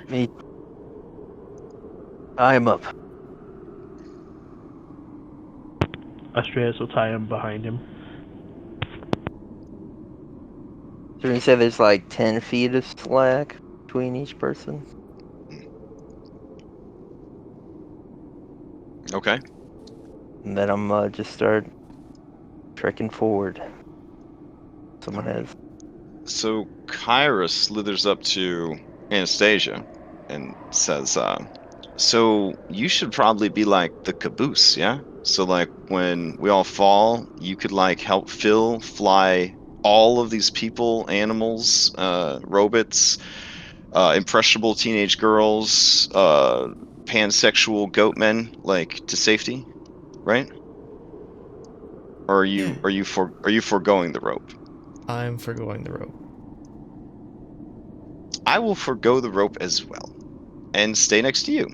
Me. Tie him up. Astreus will tie him behind him. So you say there's like 10 feet of slack between each person? Okay. And then I'm just start trekking forward. Someone has. So Kyra slithers up to Anastasia and says, so you should probably be like the caboose, yeah? So like when we all fall, you could like help Phil fly all of these people, animals, robots, impressionable teenage girls, pansexual goat men, like to safety, right? Or are you foregoing the rope? I'm forgoing the rope. I will forgo the rope as well, and stay next to you.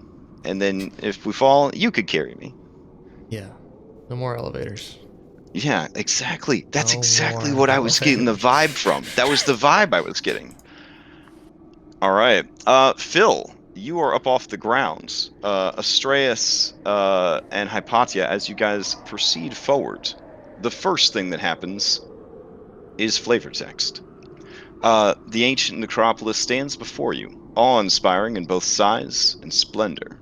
And then if we fall, you could carry me. Yeah. No more elevators. Yeah, exactly. That's No exactly more what I was getting the vibe elevators. from. That was the vibe I was getting. All right. Phil, you are up off the ground. Astreus and Hypatia, as you guys proceed forward, the first thing that happens is flavor text. The ancient necropolis stands before you, awe-inspiring in both size and splendor.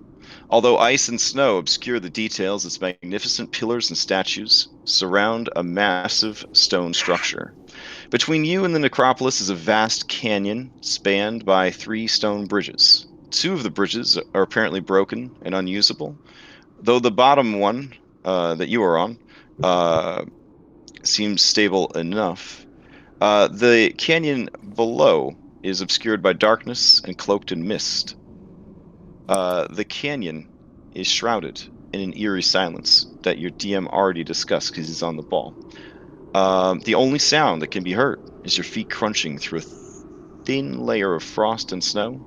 Although ice and snow obscure the details, its magnificent pillars and statues surround a massive stone structure. Between you and the necropolis is a vast canyon spanned by 3 stone bridges. 2 of the bridges are apparently broken and unusable, though the bottom one that you are on seems stable enough. The canyon below is obscured by darkness and cloaked in mist. The canyon is shrouded in an eerie silence that your DM already discussed because he's on the ball. The only sound that can be heard is your feet crunching through a thin layer of frost and snow,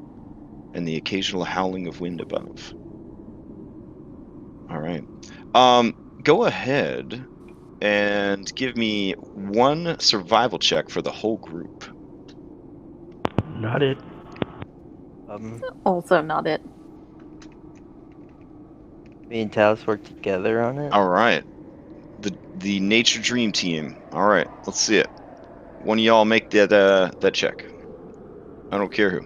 and the occasional howling of wind above. All right. Go ahead and give me one survival check for the whole group. Not it. Also not it. Me and Taos work together on it. All right. The Nature Dream Team. All right. Let's see it. One of y'all make that check. I don't care who.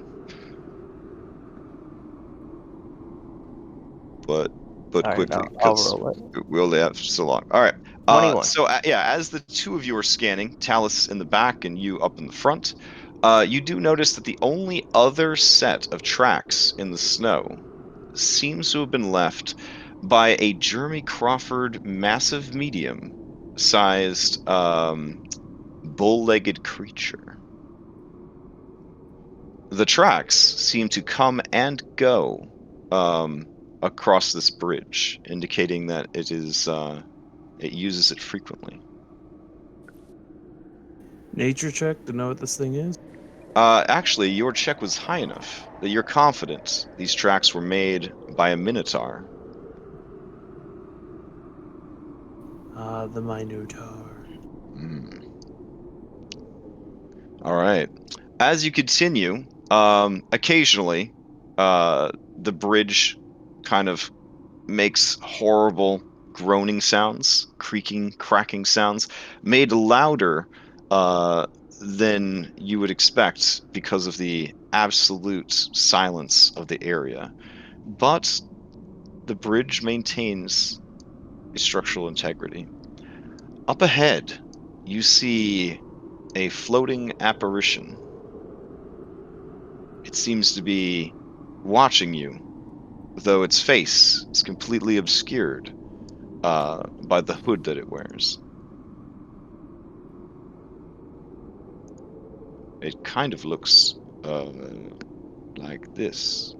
But All right, quickly, I'll because roll it. we only have so long. All right. 21. So yeah, as the two of you are scanning, Talus in the back and you up in the front, you do notice that the only other set of tracks in the snow seems to have been left by a Jeremy Crawford massive medium-sized bull-legged creature. The tracks seem to come and go across this bridge, indicating that it uses it frequently. Nature check to know what this thing is. Actually, your check was high enough that you're confident these tracks were made by a minotaur. The Minotaur. All right. As you continue, occasionally, the bridge kind of makes horrible groaning sounds, creaking, cracking sounds, made louder than you would expect because of the absolute silence of the area. But the bridge maintains its structural integrity. Up ahead, you see a floating apparition. It seems to be watching you, though its face is completely obscured by the hood that it wears. It kind of looks like this.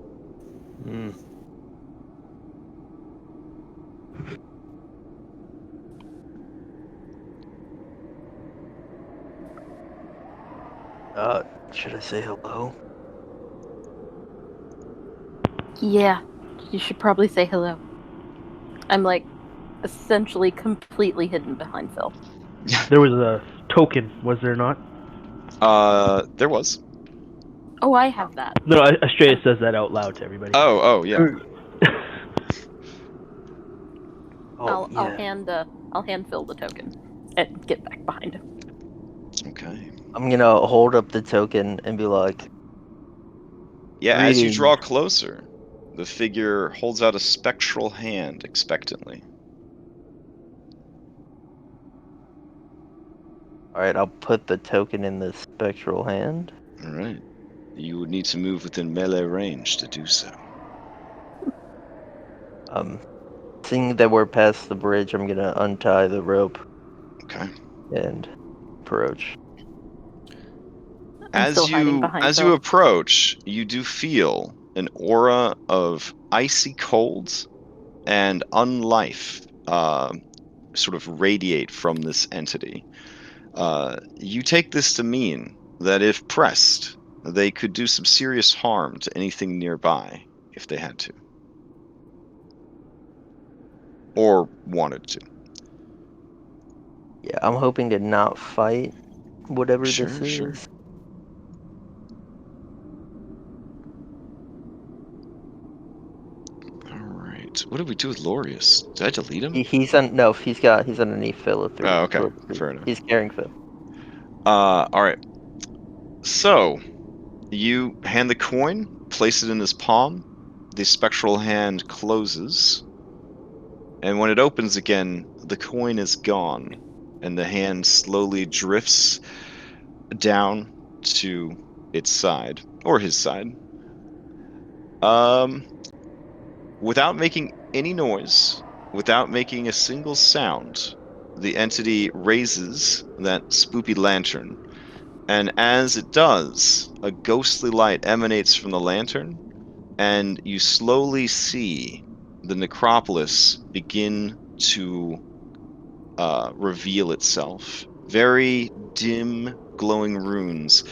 Should I say hello? Yeah, you should probably say hello. I'm like essentially completely hidden behind Phil. There was a token, was there not? There was. Oh, I have that. No, Estrella says that out loud to everybody. Oh, yeah. Oh, I'll hand Phil the token and get back behind him. Okay. I'm gonna hold up the token and be like, Yeah, as you "Greetings." draw closer, the figure holds out a spectral hand expectantly. Alright, I'll put the token in the spectral hand. All right. You would need to move within melee range to do so. Seeing that we're past the bridge, I'm gonna untie the rope Okay. and approach. I'm still hiding behind As Phil. you approach, you do feel an aura of icy cold and unlife sort of radiate from this entity. You take this to mean that if pressed, they could do some serious harm to anything nearby if they had to. Or wanted to. Yeah, I'm hoping to not fight whatever this Sure. is. Alright. What did we do with Lorius? Did I delete him? He's underneath Phil. Oh, okay. Fair enough. He's carrying Phil. Alright. So, you hand the coin, place it in his palm, the spectral hand closes, and when it opens again, the coin is gone, and the hand slowly drifts down to its side, or his side. Without making any noise, without making a single sound, the entity raises that spoopy lantern, and as it does, a ghostly light emanates from the lantern, and you slowly see the necropolis begin to reveal itself. Very dim, glowing runes,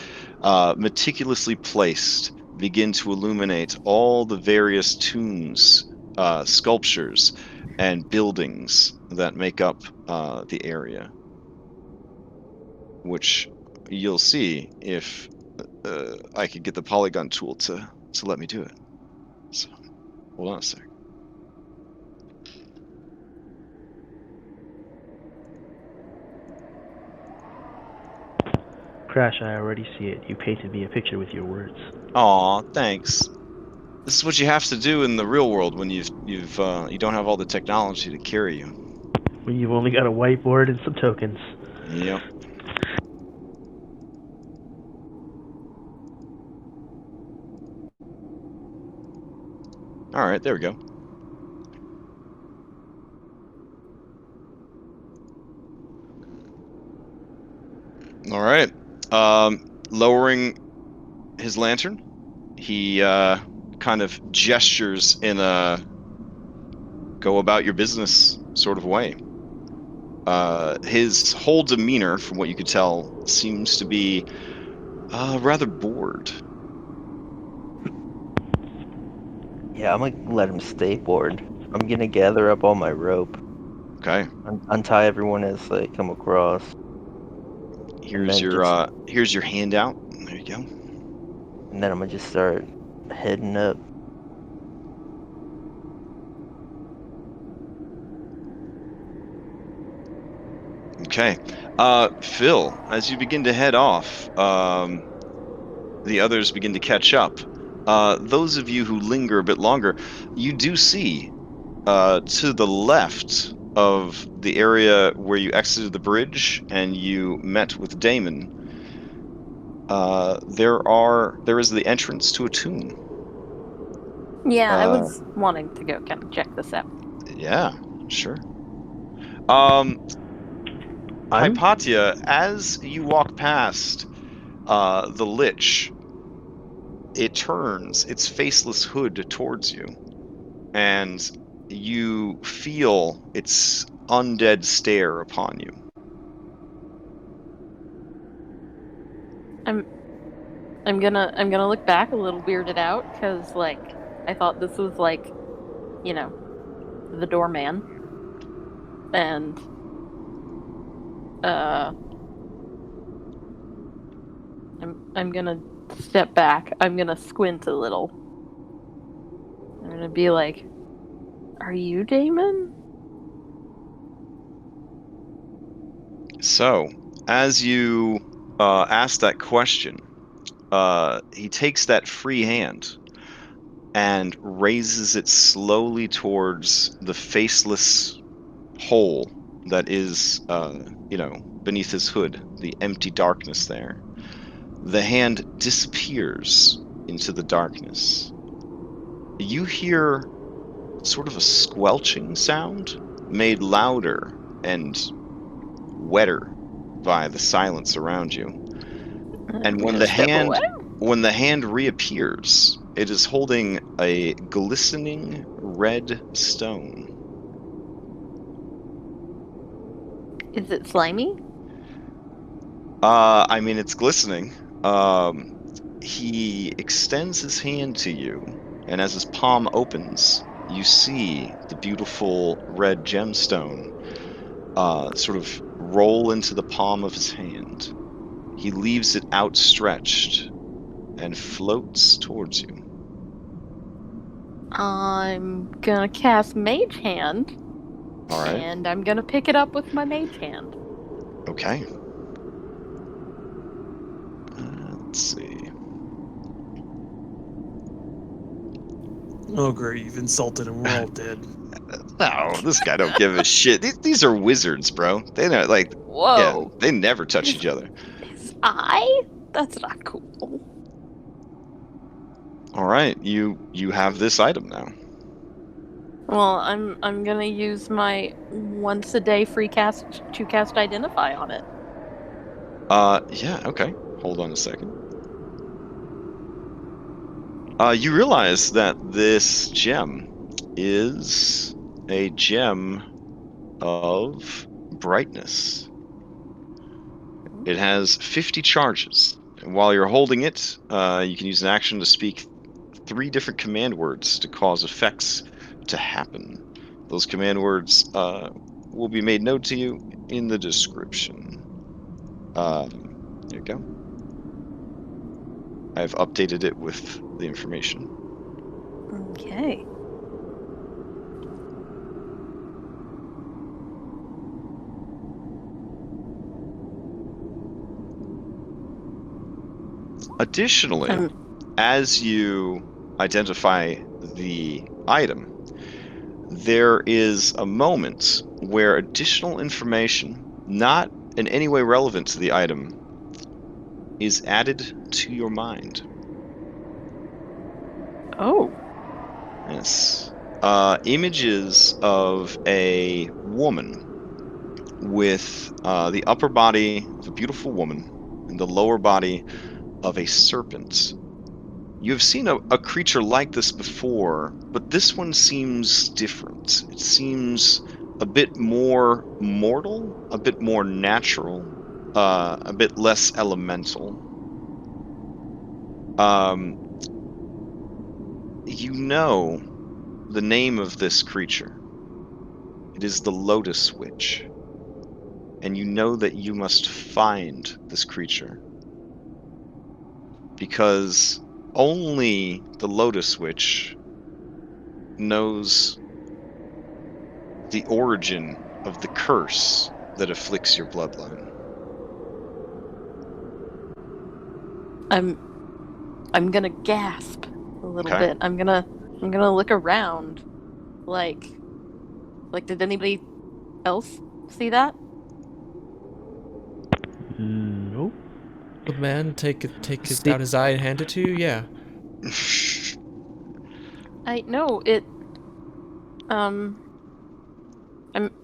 meticulously placed, begin to illuminate all the various tombs, sculptures, and buildings that make up the area, which you'll see if I could get the polygon tool to let me do it. So, hold on a sec. Crash, I already see it. You painted me a picture with your words. Aw, thanks. This is what you have to do in the real world when you don't have all the technology to carry you. When you've only got a whiteboard and some tokens. Yep. All right, there we go. All right. Lowering his lantern, he kind of gestures in a go about your business sort of way. His whole demeanor, from what you could tell, seems to be rather bored. Yeah, I'm gonna let him stay bored. I'm gonna gather up all my rope, Okay. untie everyone as they come across. Here's your handout. There you go. And then I'm gonna just start heading up. Okay. Phil, as you begin to head off, the others begin to catch up. Those of you who linger a bit longer, you do see to the left of the area where you exited the bridge and you met with Damon, there is the entrance to a tomb. Yeah, I was wanting to go kind of check this out. Yeah, sure. Hypatia, as you walk past the Lich, it turns its faceless hood towards you, and you feel its undead stare upon you. I'm gonna look back a little weirded out because like I thought this was like, you know, the doorman, and I'm gonna step back. I'm gonna squint a little. I'm gonna be like, "Are you Damon?" So, as you ask that question, he takes that free hand and raises it slowly towards the faceless hole that is, beneath his hood, the empty darkness there. The hand disappears into the darkness. You hear sort of a squelching sound made louder and wetter by the silence around you. And when the hand reappears, it is holding a glistening red stone. Is it slimy? I mean, it's glistening. He extends his hand to you, and as his palm opens, you see the beautiful red gemstone sort of roll into the palm of his hand. He leaves it outstretched and floats towards you. I'm gonna cast Mage Hand. All right. And I'm gonna pick it up with my Mage Hand. Okay. Let's see. Oh, great. You've insulted him. We're all dead. No, this guy don't give a shit. These are wizards, bro. They don't Whoa. Yeah, they never touch each other. His eye? That's not cool. All right, you have this item now. Well, I'm gonna use my once a day free cast to cast Identify on it. Yeah, okay. Hold on a second. You realize that this gem is a gem of brightness. It has 50 charges. And while you're holding it, you can use an action to speak 3 different command words to cause effects to happen. Those command words will be made known to you in the description. There you go. I've updated it with the information. Okay. Additionally, as you identify the item, there is a moment where additional information, not in any way relevant to the item, is added to your mind. Oh. Yes. Images of a woman with the upper body of a beautiful woman and the lower body of a serpent. You've seen a creature like this before, but this one seems different. It seems a bit more mortal, a bit more natural, a bit less elemental. You know the name of this creature. It is the Lotus Witch. And you know that you must find this creature. Because only the Lotus Witch knows the origin of the curse that afflicts your bloodline. I'm gonna gasp a little Okay. bit. I'm gonna look around. Like did anybody else see that? Nope. The man take out his eye and hand it to you? Yeah. I know it. I'm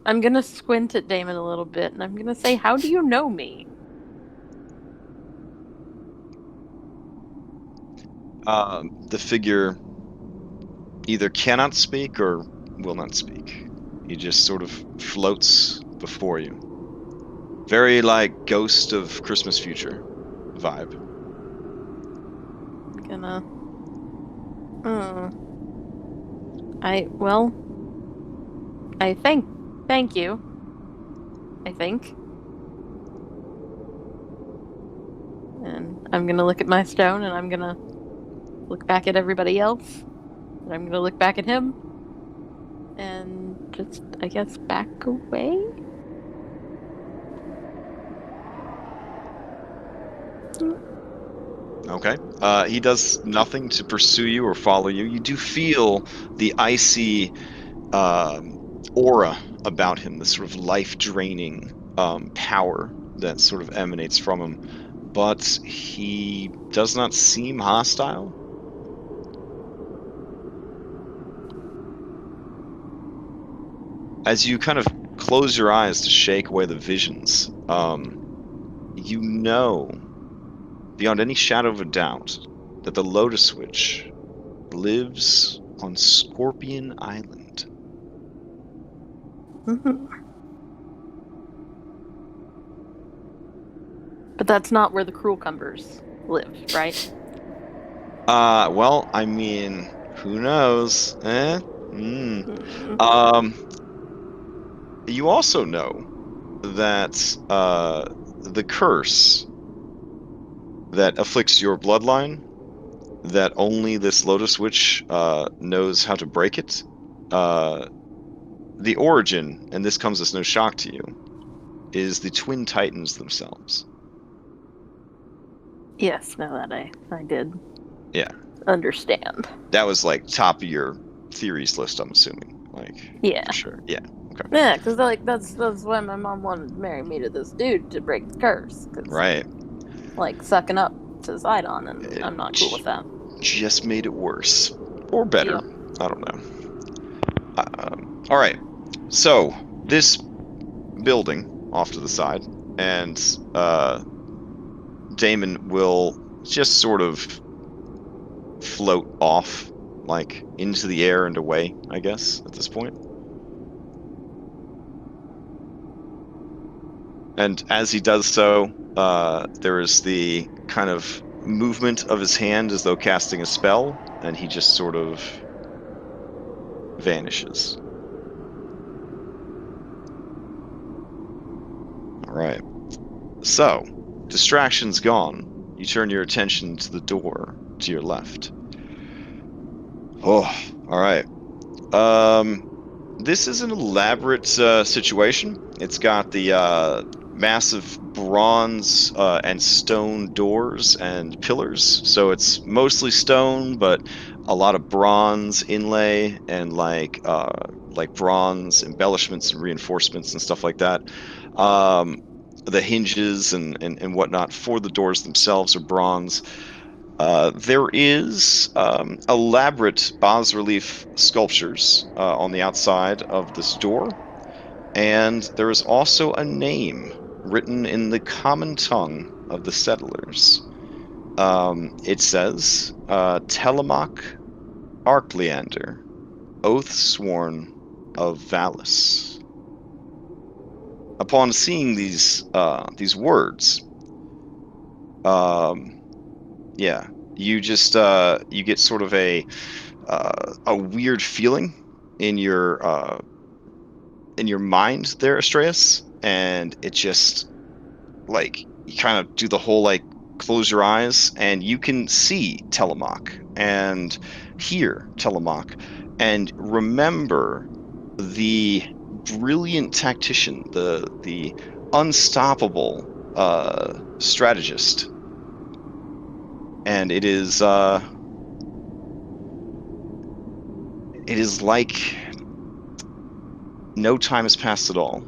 gonna squint at Damon a little bit, and I'm gonna say, "How do you know me?" The figure either cannot speak or will not speak. He just sort of floats before you. Very like Ghost of Christmas Future vibe. I'm gonna. I thank you. I think. And I'm gonna look at my stone, and I'm gonna look back at everybody else, and I'm gonna look back at him, and just, I guess, back away? Okay. He does nothing to pursue you or follow you. You do feel the icy aura about him, this sort of life-draining power that sort of emanates from him. But he does not seem hostile. As you kind of close your eyes to shake away the visions, you know, beyond any shadow of a doubt, that the Lotus Witch lives on Scorpion Island. But that's not where the Cruel Cumbers live, right? Well, I mean, who knows? You also know that the curse that afflicts your bloodline, that only this Lotus Witch knows how to break it. The origin, and this comes as no shock to you, is the Twin Titans themselves. Yes, no, that I did. Yeah. Understand. That was like top of your theories list, I'm assuming. Like, yeah, for sure. Yeah. Okay. Yeah, because like that's why my mom wanted to marry me to this dude to break the curse. Right. Like sucking up to Zidon, and I'm not cool with that. Just made it worse, or better. Yep. I don't know. All right. So this building off to the side, and Damon will just sort of float off, like into the air and away, I guess, at this point. And as he does so, there is the kind of movement of his hand as though casting a spell, and he just sort of vanishes. All right. So, distraction's gone. You turn your attention to the door to your left. Oh, all right. This is an elaborate situation. It's got the massive bronze and stone doors and pillars. So it's mostly stone, but a lot of bronze inlay and like bronze embellishments and reinforcements and stuff like that. The hinges and whatnot for the doors themselves are bronze. There is elaborate bas-relief sculptures on the outside of this door, and there is also a name written in the common tongue of the settlers. It says, Telemach Arkleander, oath sworn of Valis. Upon seeing these words, yeah, you just you get sort of a weird feeling in your mind there, Astreus, and it just like you kind of do the whole like close your eyes and you can see Telemach and hear Telemach and remember the brilliant tactician, the unstoppable strategist. And it is like no time has passed at all.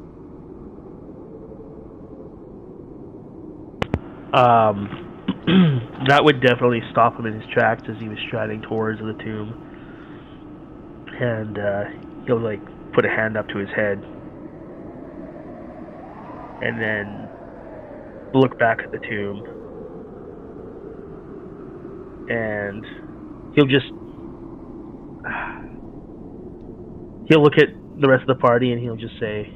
That would definitely stop him in his tracks as he was striding towards the tomb. And he'll like put a hand up to his head and then look back at the tomb. And he'll look at the rest of the party and he'll just say,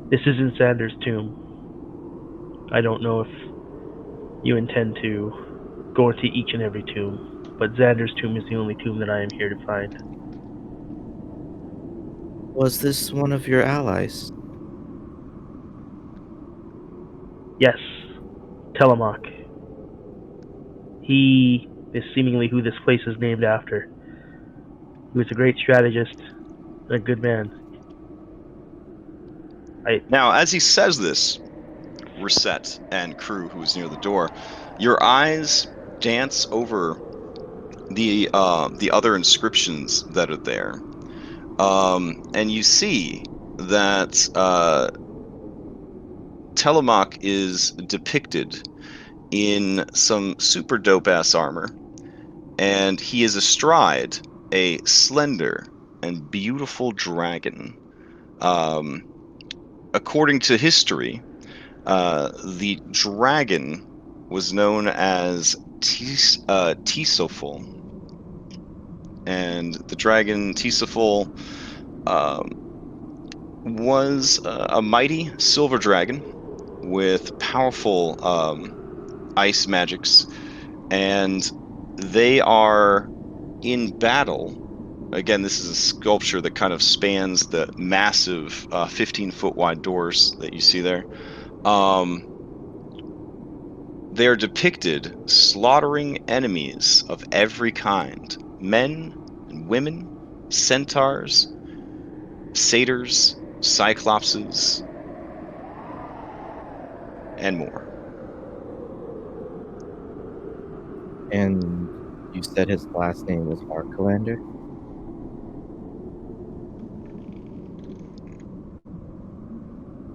this isn't Xander's tomb. I don't know if you intend to go into each and every tomb, but Xander's tomb is the only tomb that I am here to find. Was this one of your allies? Yes, Telemach. He is seemingly who this place is named after. He was a great strategist and a good man. Now, as he says this, Reset and crew who is near the door, your eyes dance over the other inscriptions that are there, and you see that Telemach is depicted in some super dope ass armor, and he is astride a slender and beautiful dragon. According to history, the dragon was known as Tisoful, and the dragon Tisoful was a mighty silver dragon with powerful ice magics, and they are in battle. Again, this is a sculpture that kind of spans the massive 15-foot wide doors that you see there. They're depicted slaughtering enemies of every kind, men and women, centaurs, satyrs, cyclopses, and more. And you said his last name was Arkelander?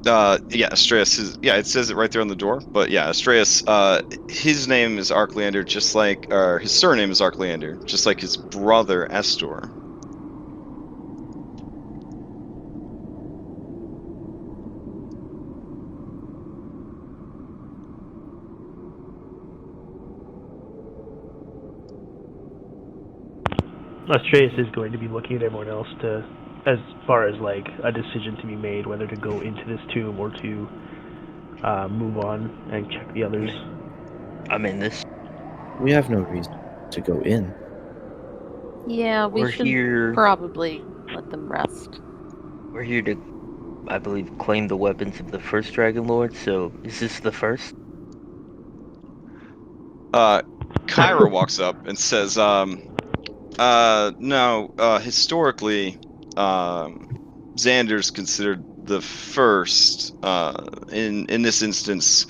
Yeah, Astreus is, yeah, it says it right there on the door, but yeah, Astreus, his name is Arkleander, just like, or his surname is Arkleander, just like his brother Estor. Astreus is going to be looking at everyone else to, as far as like a decision to be made, whether to go into this tomb or to move on and check the others. I'm in this. We have no reason to go in. Yeah, we We're should here. probably let them rest. We're here to, I believe, claim the weapons of the first Dragonlord. So, is this the first? Kyra walks up and says, no, historically, Xander's considered the first, in this instance,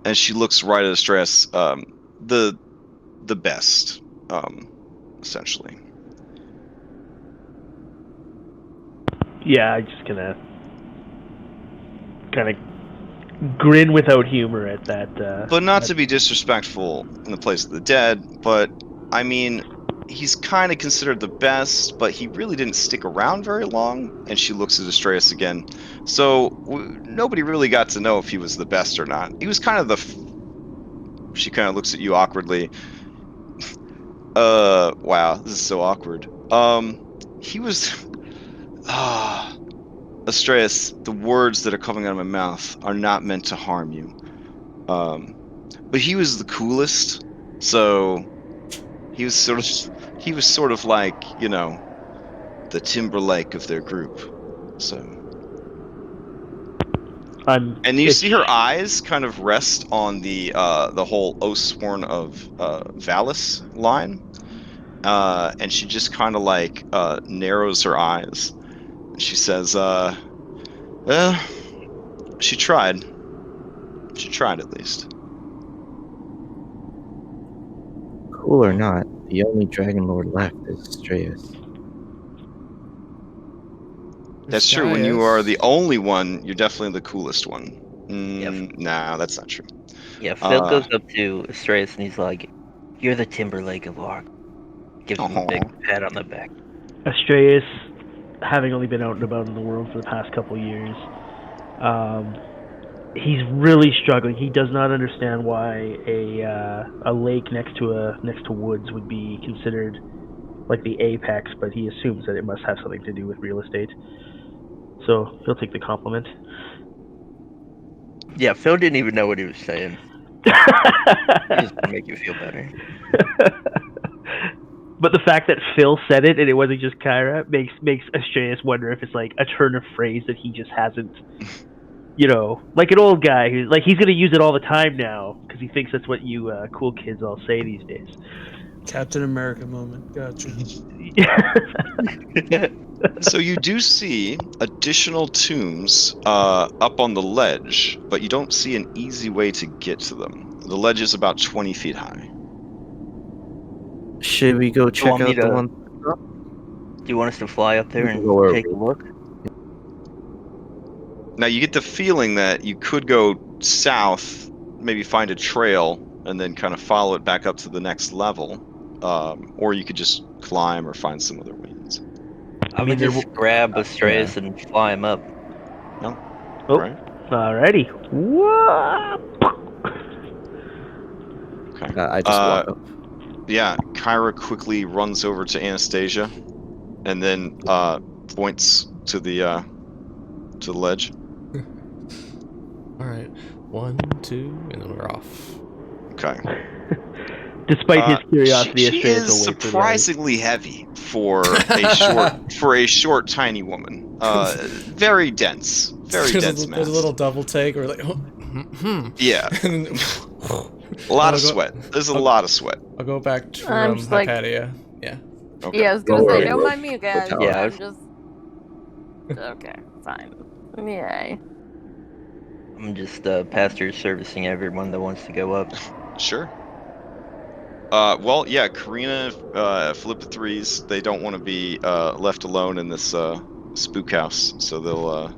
and she looks right at Stress, the best, essentially. Yeah, I'm just gonna kind of grin without humor at that. But not to be disrespectful in the place of the dead, but I mean, he's kind of considered the best, but he really didn't stick around very long. And she looks at Astreus again. So nobody really got to know if he was the best or not. He was kind of she kind of looks at you awkwardly. Wow, this is so awkward. He was. Astreus, the words that are coming out of my mouth are not meant to harm you. But he was the coolest, so he was sort of like, the Timberlake of their group. So, and you see her eyes kind of rest on the whole Oathsworn of Valis line, and she just kind of like narrows her eyes. And she says, "Well, she tried. She tried at least." Cool or not, the only Dragonlord left is Astreus. That's true. When you are the only one, you're definitely the coolest one. Nah, that's not true. Yeah, Phil goes up to Astreus and he's like, "You're the Timberlake of Ark." Gives him a big pat on the back. Astreus, having only been out and about in the world for the past couple years, he's really struggling. He does not understand why a lake next to woods would be considered like the apex, but he assumes that it must have something to do with real estate. So he'll take the compliment. Yeah, Phil didn't even know what he was saying. Just to make you feel better. But the fact that Phil said it and it wasn't just Kyra makes Astreus wonder if it's like a turn of phrase that he just hasn't, like an old guy who's like he's gonna use it all the time now because he thinks that's what you cool kids all say these days. Captain America moment. Gotcha. So you do see additional tombs up on the ledge, but you don't see an easy way to get to them. The ledge is about 20 feet high. Should we go check out the one? Do you want us to fly up there and take a look? Now you get the feeling that you could go south, maybe find a trail, and then kind of follow it back up to the next level. Or you could just climb or find some other means. I mean, just grab Astreus and fly him up. No. Oh, right. Alrighty. Whoop. Okay. I just walk up. Yeah, Kyra quickly runs over to Anastasia, and then points to the ledge. All right, 1, 2, and then we're off. Okay. Despite his curiosity, she is surprisingly heavy for a short, tiny woman. Very dense, very dense mass. There's a little double take, or like, yeah. A lot of sweat. There's a lot of sweat. I'll go back to Hypatia. Yeah. Okay. Yeah, I was gonna say, don't mind me, guys. Yeah. I'm just. Okay, fine. Yay. I'm just pastor servicing everyone that wants to go up. Sure. Well, yeah, Karina, Philippa Threes, they don't want to be left alone in this spook house, so they'll.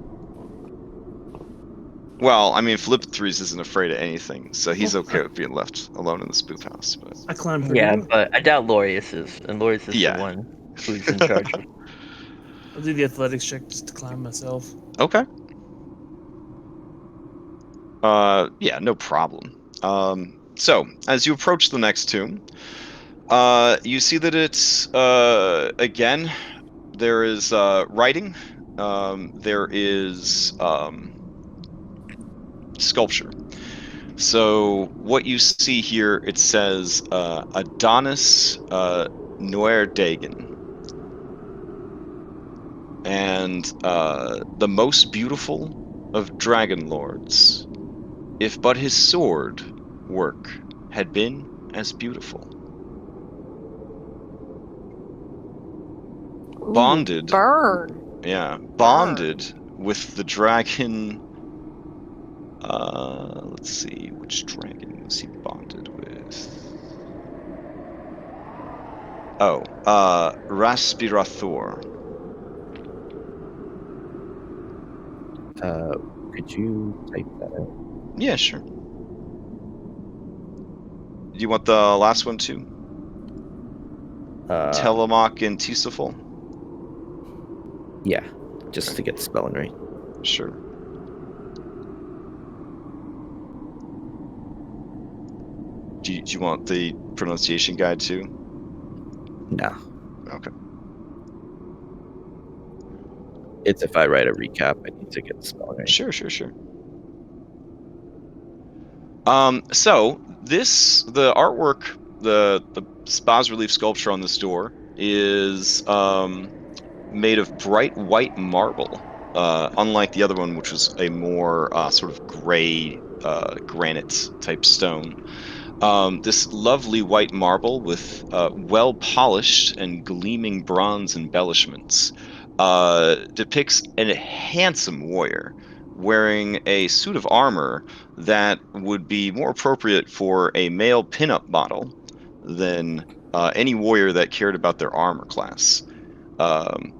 Well, I mean, Philippa Threes isn't afraid of anything, so he's okay with being left alone in the spook house. But I climbed. But I doubt Lorius is, and Lorius is the one who's in charge. I'll do the athletics check just to climb myself. Okay. Yeah, no problem. So, as you approach the next tomb, You see that it's again. There is writing. There is sculpture. So what you see here, it says Adonis Noer Dagon. And the most beautiful of Dragonlords, if but his sword work had been as beautiful. Ooh, Bonded, burn. bonded with the dragon. Let's see, which dragon was he bonded with? Oh, Raspirathor. Could you type that out? Yeah, sure. Do you want the last one too? Telemach and Tisafel? Yeah, just to get the spelling right. Sure. Do you want the pronunciation guide too? No, Okay. it's if I write a recap, I need to get the spelling right. Sure. So the artwork, the bas relief sculpture on this door is made of bright white marble. Unlike the other one, which was a more sort of gray granite type stone. This lovely white marble with well polished and gleaming bronze embellishments depicts a handsome warrior wearing a suit of armor that would be more appropriate for a male pinup model than any warrior that cared about their armor class.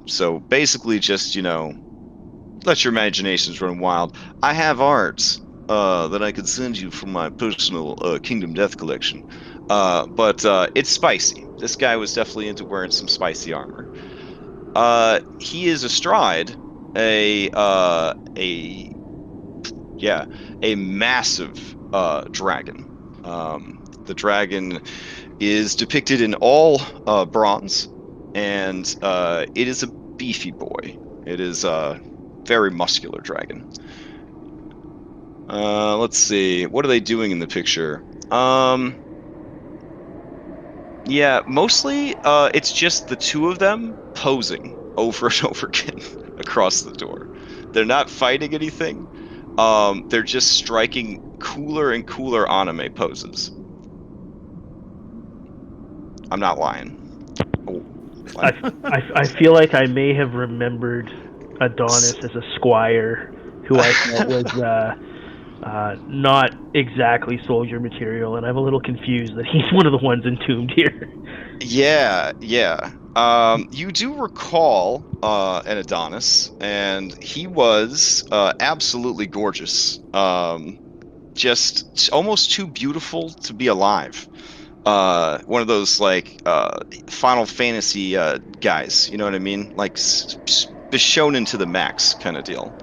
So basically, just let your imaginations run wild. I have art that I could send you from my personal Kingdom Death collection, but it's spicy. This guy was definitely into wearing some spicy armor. He is astride a massive dragon. The dragon is depicted in all bronze, and it is a beefy boy. It is a very muscular dragon. Let's see. What are they doing in the picture? Yeah, mostly it's just the two of them posing over and over again across the door. They're not fighting anything. They're just striking cooler and cooler anime poses. I'm not lying. Oh, I feel like I may have remembered Adonis as a squire who I felt was not exactly soldier material, and I'm a little confused that he's one of the ones entombed here. Yeah. You do recall an Adonis, and he was absolutely gorgeous. Just almost too beautiful to be alive. One of those like Final Fantasy guys, you know what I mean? Like shonen to the max kind of deal.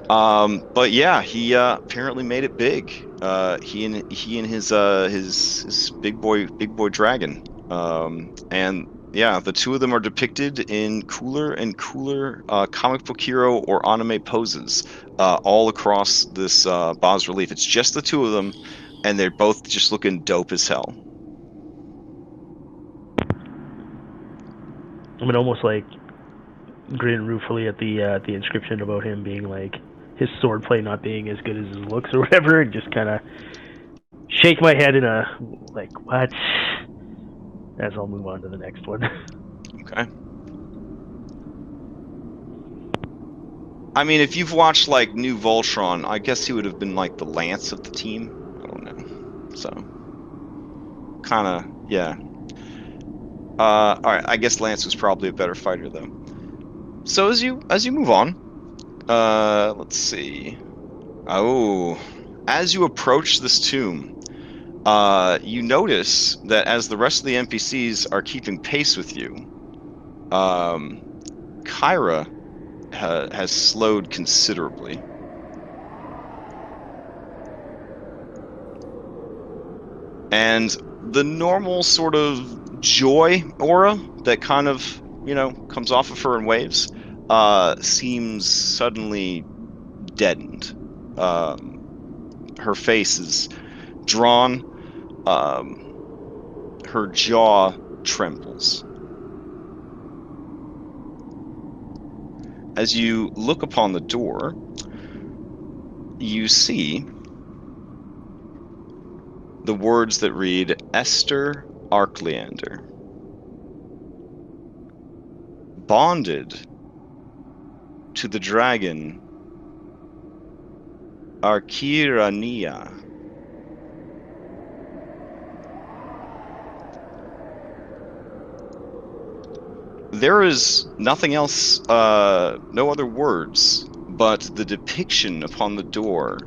But yeah, he apparently made it big. He and his big boy dragon. And yeah, the two of them are depicted in cooler and cooler comic book hero or anime poses all across this bas relief. It's just the two of them, and they're both just looking dope as hell. I mean, almost like grin ruefully at the inscription about him being like his swordplay not being as good as his looks or whatever, and just kind of shake my head in a like what? As I'll move on to the next one. Okay. I mean, if you've watched like New Voltron, I guess he would have been like the Lance of the team. I don't know. So, kind of, yeah. All right. I guess Lance was probably a better fighter though. So as you move on, let's see. Oh, as you approach this tomb, you notice that as the rest of the NPCs are keeping pace with you, Kyra has slowed considerably. And the normal sort of joy aura that kind of, comes off of her in waves, seems suddenly deadened. Her face is drawn. Her jaw trembles. As you look upon the door, you see the words that read Esther Arkleander, bonded to the dragon Arkirania. There is nothing else, no other words, but the depiction upon the door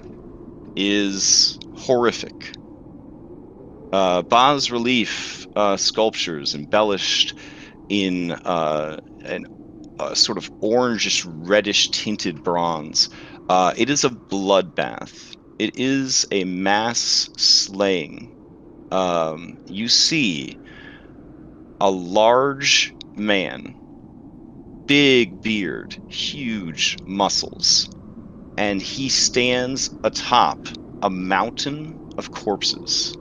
is horrific. Bas-relief sculptures embellished in an sort of orangish, reddish tinted bronze. It is a bloodbath. It is a mass slaying. You see a large man, big beard, huge muscles, and he stands atop a mountain of corpses.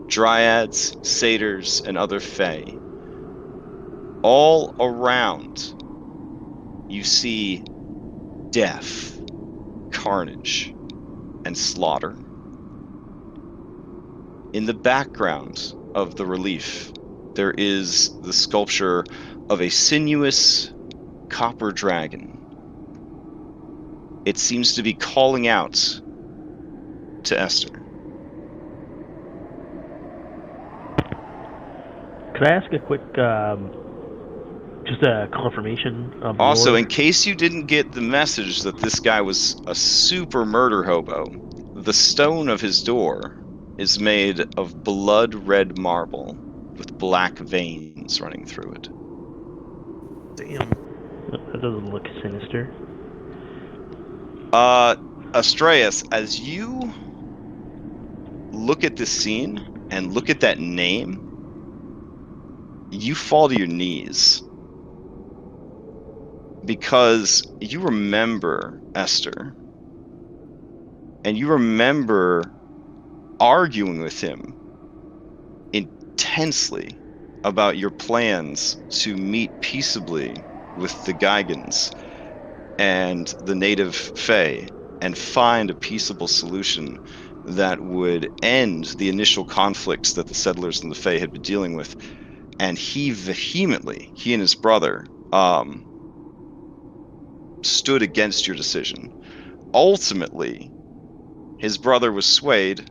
Dryads, satyrs, and other fae. All around, you see death, carnage, and slaughter. In the background of the relief, there is the sculpture of a sinuous copper dragon. It seems to be calling out to Esther. Could I ask a quick, just a confirmation of the Also, lore? in case you didn't get the message that this guy was a super murder hobo, the stone of his door is made of blood red marble with black veins running through it. Damn. That doesn't look sinister. Astreus, as you look at this scene and look at that name, you fall to your knees. Because you remember Esther. And you remember arguing with him intensely about your plans to meet peaceably with the Gigans and the native Fae and find a peaceable solution that would end the initial conflicts that the settlers and the Fae had been dealing with. And he vehemently, he and his brother, stood against your decision. Ultimately, his brother was swayed,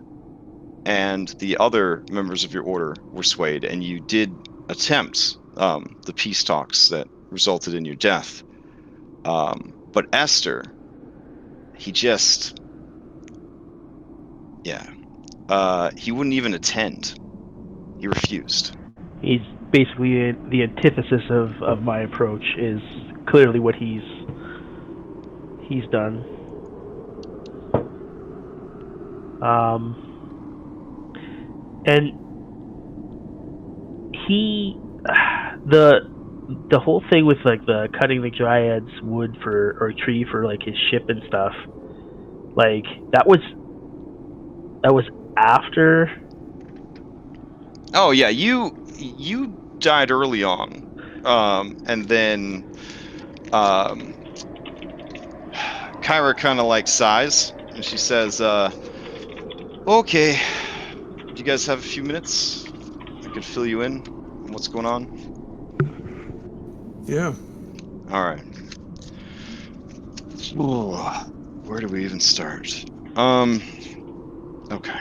and the other members of your order were swayed, and you did attempt the peace talks that resulted in your death. But Esther, he just, he wouldn't even attend. He refused. He's basically the antithesis of my approach. Is clearly what he's done. And he, the whole thing with like the cutting the Dryad's wood or tree for like his ship and stuff, like that was after. Oh yeah, you died early on, and then Kyra kind of like sighs, and she says, "Okay, do you guys have a few minutes? I could fill you in on what's going on." Yeah. All right. Ooh, where do we even start? Okay.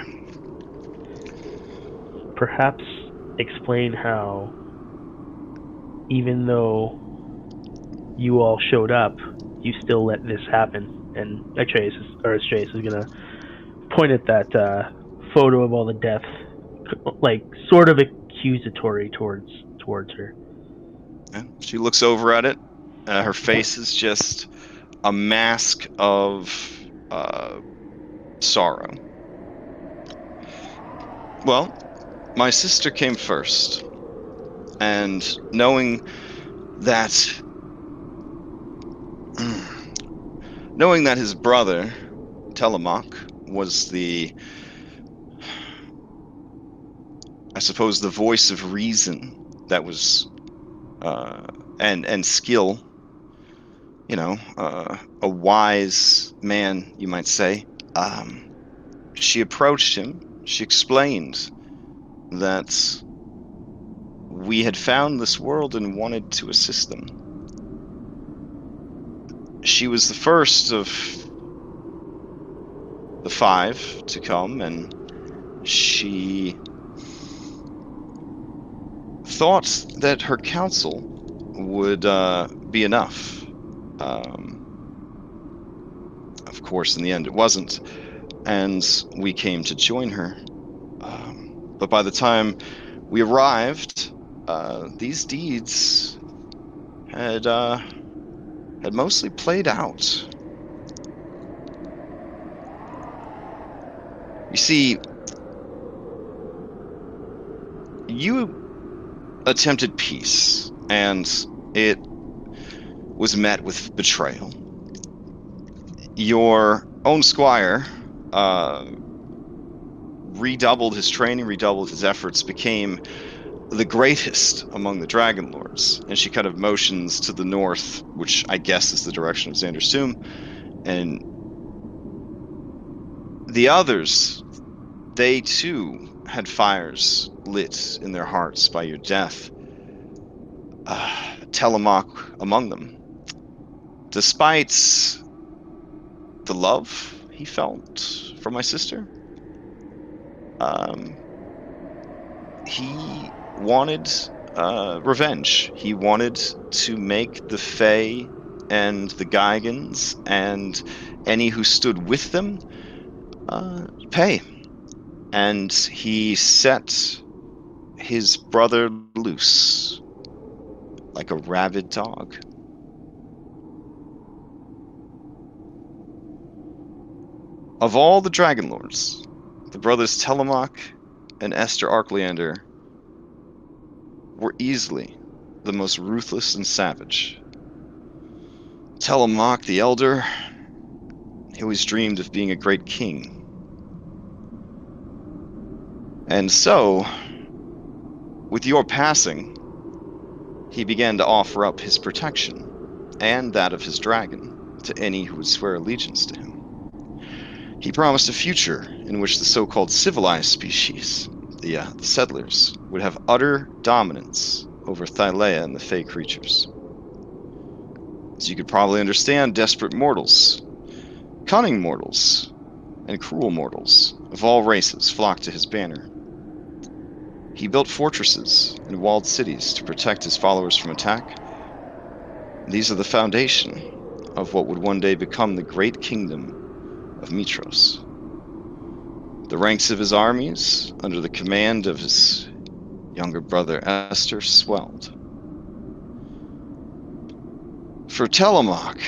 Perhaps explain how, even though you all showed up, you still let this happen. And Astreus is gonna point at that photo of all the death, like sort of accusatory towards her. Yeah. She looks over at it. Her face is just a mask of sorrow. Well, My sister came first, and knowing that his brother Telemach was the voice of reason that was and skill, a wise man, you might say. She approached him. She explained that we had found this world and wanted to assist them. She was the first of the 5 to come, and she thought that her counsel would be enough. Of course, in the end, it wasn't, and we came to join her. But by the time we arrived, these deeds had mostly played out. You see, you attempted peace, and it was met with betrayal. Your own squire redoubled his training, redoubled his efforts, became the greatest among the Dragonlords, and she kind of motions to the north, which I guess is the direction of Xander's tomb, and the others, they too had fires lit in their hearts by your death. Telemach among them. Despite the love he felt for my sister, he wanted revenge. He wanted to make the Fae and the Geigans and any who stood with them pay. And he set his brother loose like a rabid dog. Of all the Dragonlords, the brothers Telemach and Esther Arkleander were easily the most ruthless and savage. Telemach the Elder, he always dreamed of being a great king. And so, with your passing, he began to offer up his protection, and that of his dragon, to any who would swear allegiance to him. He promised a future in which the so-called civilized species, the settlers, would have utter dominance over Thylea and the Fae creatures. As you could probably understand, desperate mortals, cunning mortals, and cruel mortals of all races flocked to his banner. He built fortresses and walled cities to protect his followers from attack. These are the foundation of what would one day become the great kingdom of Mitros. The ranks of his armies, under the command of his younger brother Esther, swelled. For Telemach,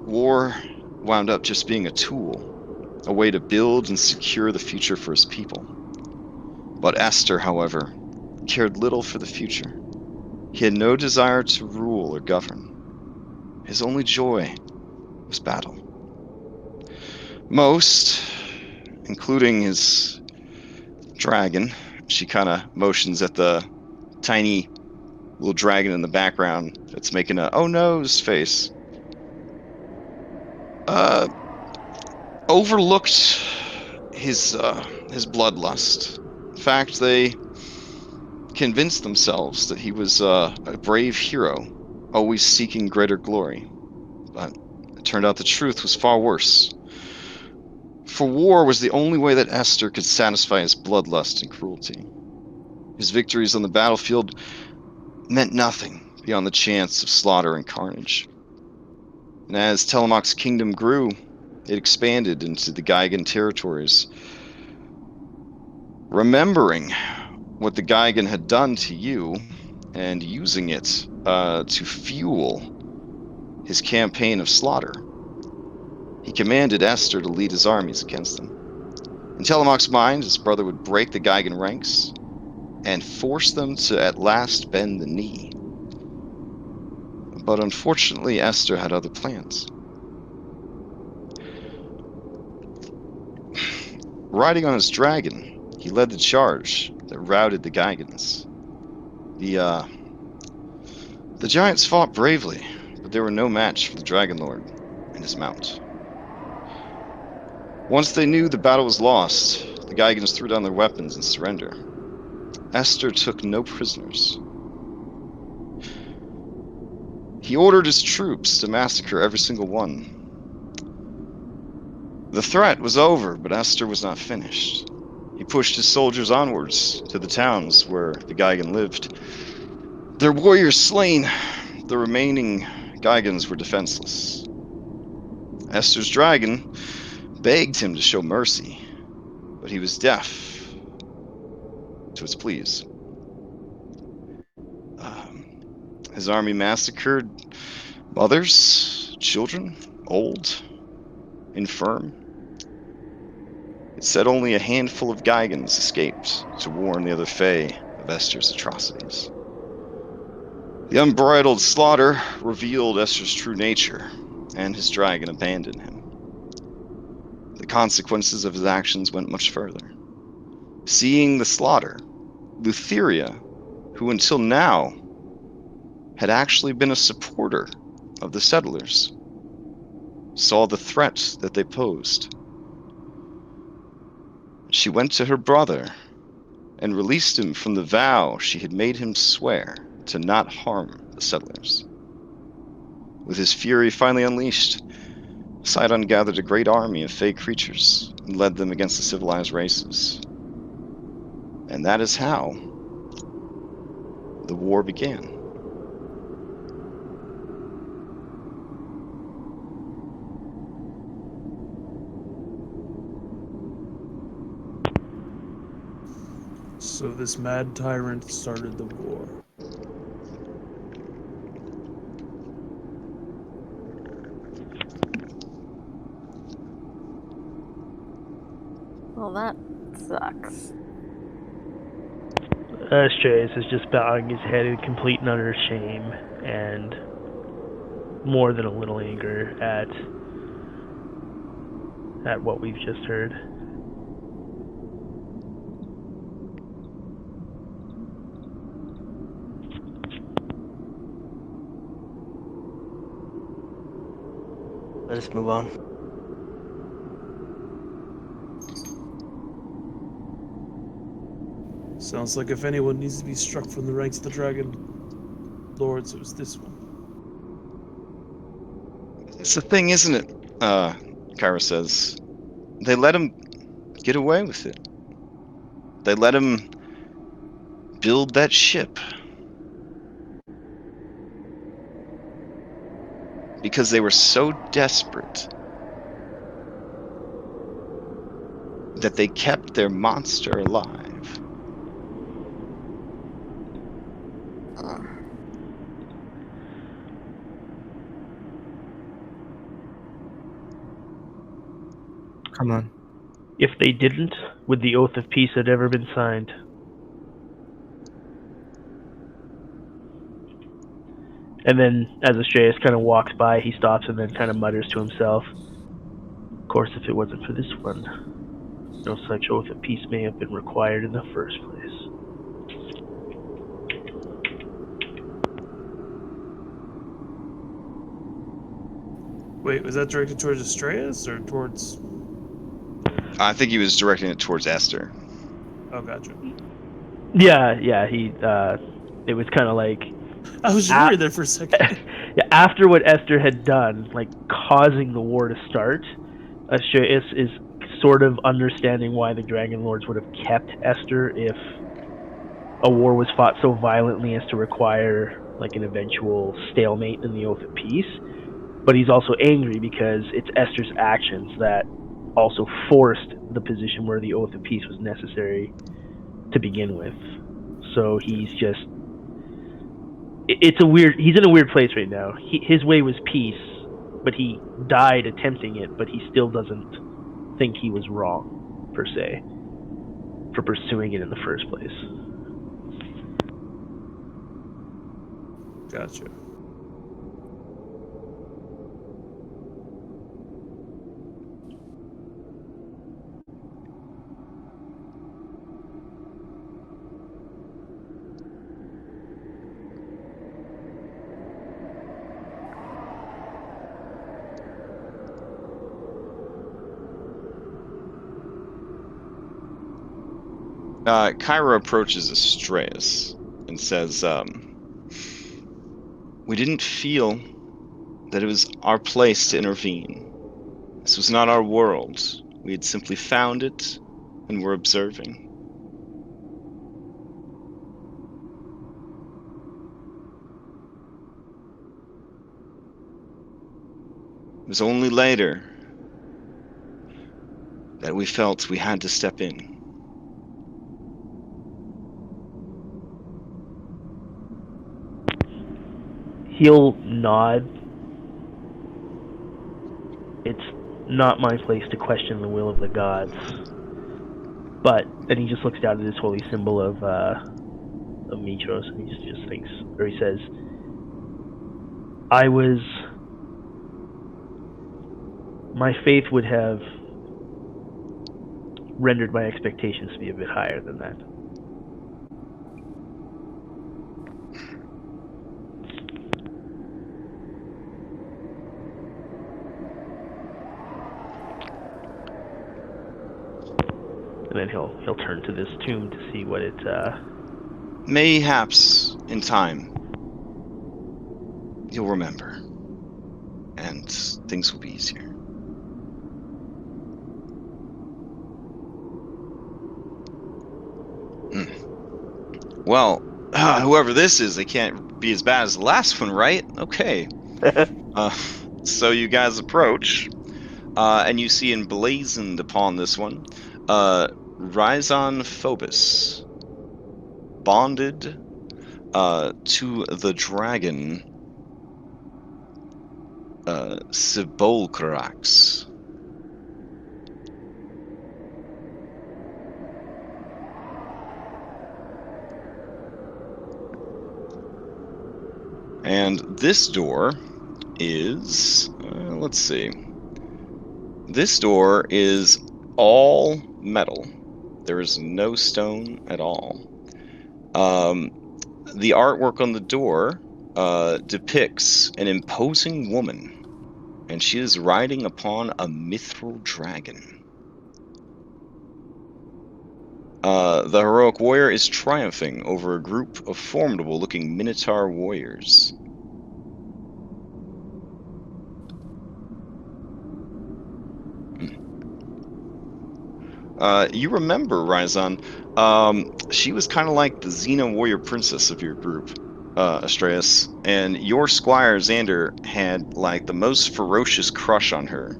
war wound up just being a tool, a way to build and secure the future for his people. But Esther, however, cared little for the future. He had no desire to rule or govern. His only joy was battle. Most, including his dragon, she kind of motions at the tiny little dragon in the background that's making a oh no's face, overlooked his bloodlust. In fact, they convinced themselves that he was a brave hero, always seeking greater glory. But it turned out the truth was far worse. For war was the only way that Esther could satisfy his bloodlust and cruelty. His victories on the battlefield meant nothing beyond the chance of slaughter and carnage. And as Telemach's kingdom grew, it expanded into the Geigan territories. Remembering what the Geigan had done to you, and using it to fuel his campaign of slaughter, he commanded Esther to lead his armies against them. In Telemach's mind, his brother would break the Geigan ranks and force them to at last bend the knee. But unfortunately, Esther had other plans. Riding on his dragon, he led the charge that routed the Gigans. The giants fought bravely, but they were no match for the Dragonlord and his mount. Once they knew the battle was lost, the Gigans threw down their weapons and surrendered. Esther took no prisoners. He ordered his troops to massacre every single one. The threat was over, but Esther was not finished. He pushed his soldiers onwards to the towns where the Gigan lived. Their warriors slain, the remaining Gigans were defenseless. Esther's dragon begged him to show mercy, but he was deaf to its pleas. His army massacred mothers, children, old, infirm. It said only a handful of Gigans escaped to warn the other Fae of Esther's atrocities. The unbridled slaughter revealed Esther's true nature, and his dragon abandoned him. The consequences of his actions went much further. Seeing the slaughter, Thylea, who until now had actually been a supporter of the settlers, saw the threat that they posed. She went to her brother and released him from the vow she had made him swear to not harm the settlers. With his fury finally unleashed, Sidon gathered a great army of fey creatures and led them against the civilized races. And that is how the war began. So this mad tyrant started the war. Well, that sucks. Strays is just bowing his head in complete and utter shame and more than a little anger at what we've just heard. Let us move on. Sounds like if anyone needs to be struck from the ranks of the Dragonlords, it was this one. It's the thing, isn't it? Kyra says. They let him get away with it. They let him build that ship. Because they were so desperate that they kept their monster alive. Come on. If they didn't, would the Oath of Peace have ever been signed? And then, as Astraeus kind of walks by, he stops and then kind of mutters to himself, "Of course, if it wasn't for this one, no such Oath of Peace may have been required in the first place." Wait, was that directed towards Astraeus or towards... I think he was directing it towards Esther. Oh, gotcha. Yeah, he, it was kind of like... I was just worried there for a second. After what Esther had done, like causing the war to start, Astraeus is sort of understanding why the Dragonlords would have kept Esther if a war was fought so violently as to require like an eventual stalemate in the Oath of Peace. But he's also angry because it's Esther's actions that also forced the position where the Oath of Peace was necessary to begin with. So he's just... he's in a weird place right now. His way was peace, but he died attempting it, but he still doesn't think he was wrong, per se, for pursuing it in the first place. Gotcha. Kyra approaches Astreus and says, "We didn't feel that it was our place to intervene. This was not our world. We had simply found it and were observing." It was only later that we felt we had to step in. He'll nod. It's not my place to question the will of the gods. But then he just looks down at this holy symbol of Mitros, and he just thinks, or he says, my faith would have rendered my expectations to be a bit higher than that. And then he'll turn to this tomb to see what it. Mayhaps in time, you'll remember, and things will be easier. Well, whoever this is, they can't be as bad as the last one, right? Okay. So you guys approach, and you see emblazoned upon this one, Rhizon Phobos, bonded to the dragon Sibolkrax. And this door is, let's see. This door is all metal. There is no stone at all. The artwork on the door depicts an imposing woman, and she is riding upon a mithril dragon. The heroic warrior is triumphing over a group of formidable-looking Minotaur warriors. You remember, Rhizon, she was kind of like the Xena warrior princess of your group, Astreus, and your squire, Xander, had like the most ferocious crush on her.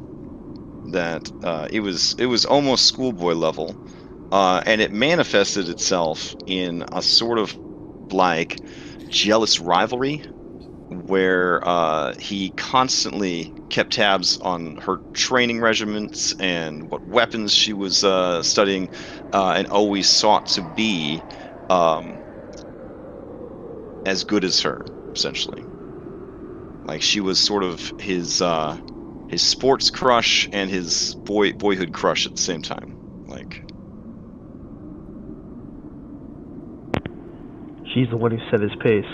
That it was almost schoolboy level, and it manifested itself in a sort of like jealous rivalry where he constantly kept tabs on her training regiments and what weapons she was studying, and always sought to be as good as her, essentially. Like she was sort of his sports crush and his boyhood crush at the same time. Like, She's the one who set his pace.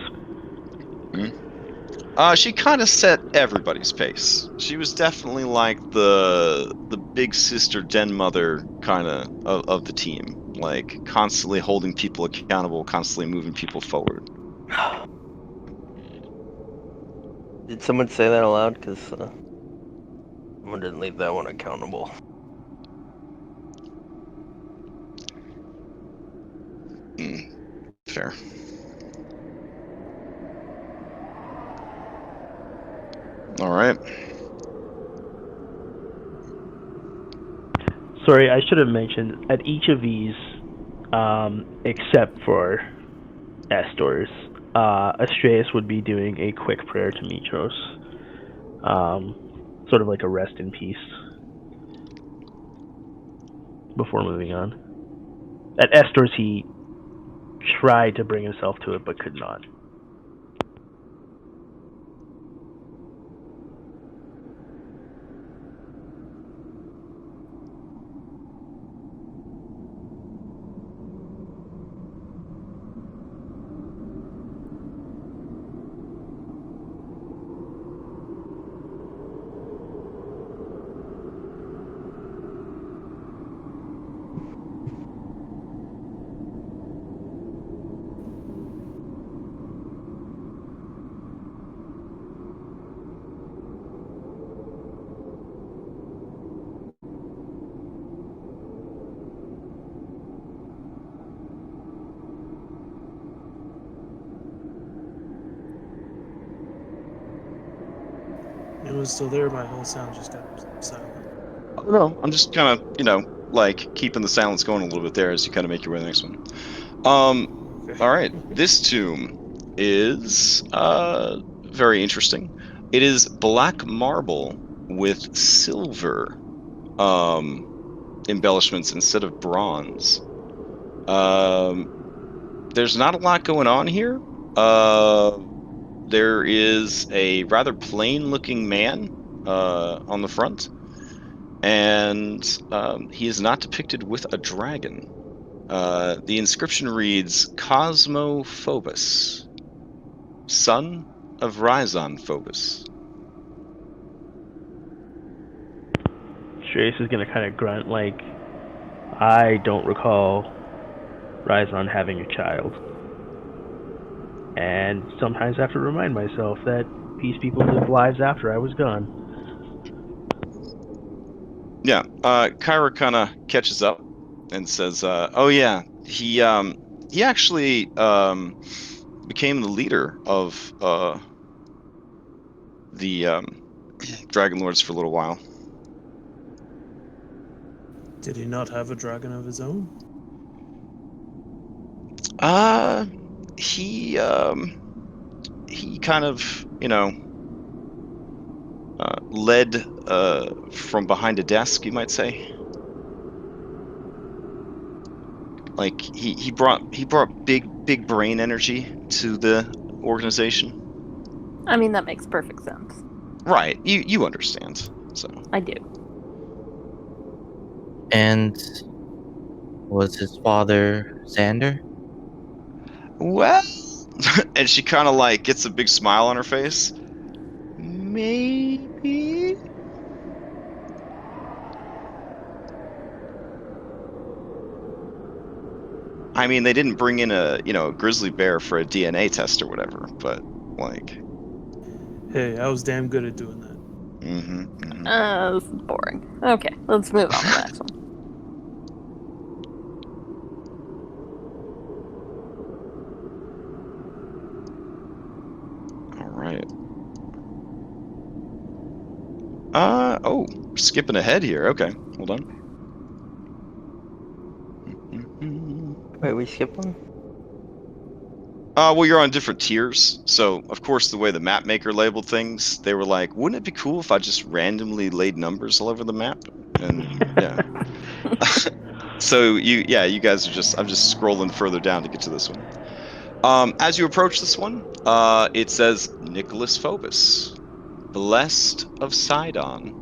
she kind of set everybody's pace. She was definitely like the big sister den mother kind of the team, like constantly holding people accountable, constantly moving people forward. Did someone say that aloud? Because someone didn't leave that one accountable. Fair. All right. Sorry, I should have mentioned, at each of these, except for Astor's, Astreus would be doing a quick prayer to Mitros. Sort of like a rest in peace before moving on. At Astor's, he tried to bring himself to it, but could not. Dan was still there, my whole sound just got silent. Oh, no, I'm just kind of, like keeping the silence going a little bit there as you kind of make your way to the next one. Okay. All right, this tomb is very interesting. It is black marble with silver embellishments instead of bronze. There's not a lot going on here. There is a rather plain-looking man on the front, and he is not depicted with a dragon. The inscription reads Cosmophobos, son of Rhizon Phobos. Trace is gonna kind of grunt like, I don't recall Rhizon having a child. And sometimes I have to remind myself that these people lived lives after I was gone. Yeah, Kyra kind of catches up and says, "Oh yeah, he actually became the leader of the Dragonlords for a little while." Did he not have a dragon of his own? He kind of, led from behind a desk, you might say. Like he brought big brain energy to the organization. I mean, that makes perfect sense. Right. You understand. So I do. And was his father Xander? well, and she kind of like gets a big smile on her face. Maybe. I mean, they didn't bring in a grizzly bear for a DNA test or whatever, but like. Hey, I was damn good at doing that. This is boring. Okay, let's move on to the next one. All right. Oh, skipping ahead here. Okay, hold on. Wait, we skip one? Well, you're on different tiers, so of course the way the map maker labeled things, they were like, wouldn't it be cool if I just randomly laid numbers all over the map? And yeah. So you guys are I'm just scrolling further down to get to this one. As you approach this one, it says Nicholas Phobos, blessed of Sidon.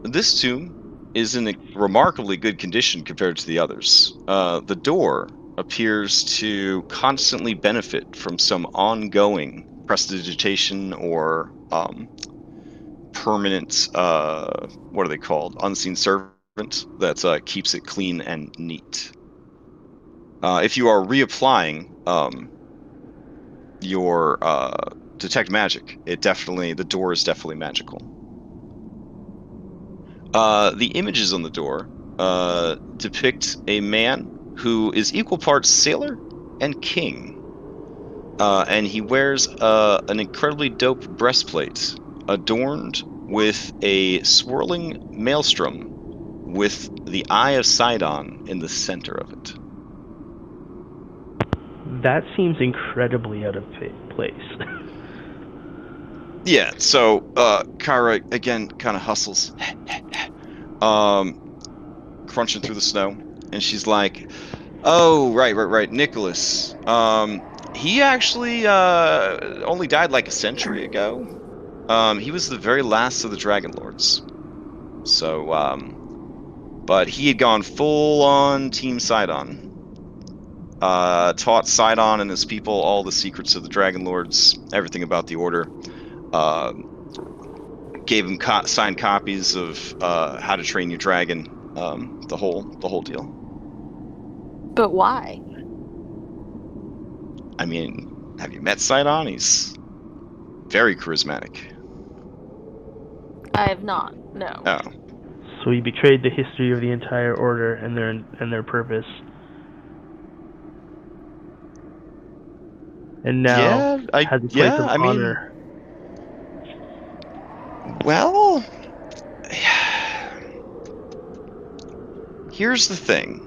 This tomb is in a remarkably good condition compared to the others. The door appears to constantly benefit from some ongoing prestidigitation or permanent, what are they called? Unseen servant that keeps it clean and neat. If you are reapplying your detect magic, the door is definitely magical. The images on the door depict a man who is equal parts sailor and king. And he wears an incredibly dope breastplate adorned with a swirling maelstrom with the Eye of Sidon in the center of it. That seems incredibly out of place. Yeah, so Kyra again kind of hustles, crunching through the snow, and she's like, "Oh, right, Nicholas. He actually only died like a century ago. He was the very last of the Dragonlords. So, but he had gone full on Team Sidon. Taught Sidon and his people all the secrets of the Dragonlords, everything about the Order. Gave him signed copies of How to Train Your Dragon. The whole deal. But why? I mean, have you met Sidon? He's very charismatic. I have not. No. Oh. So he betrayed the history of the entire order and their purpose. And now has a place of honor. Well, here's the thing.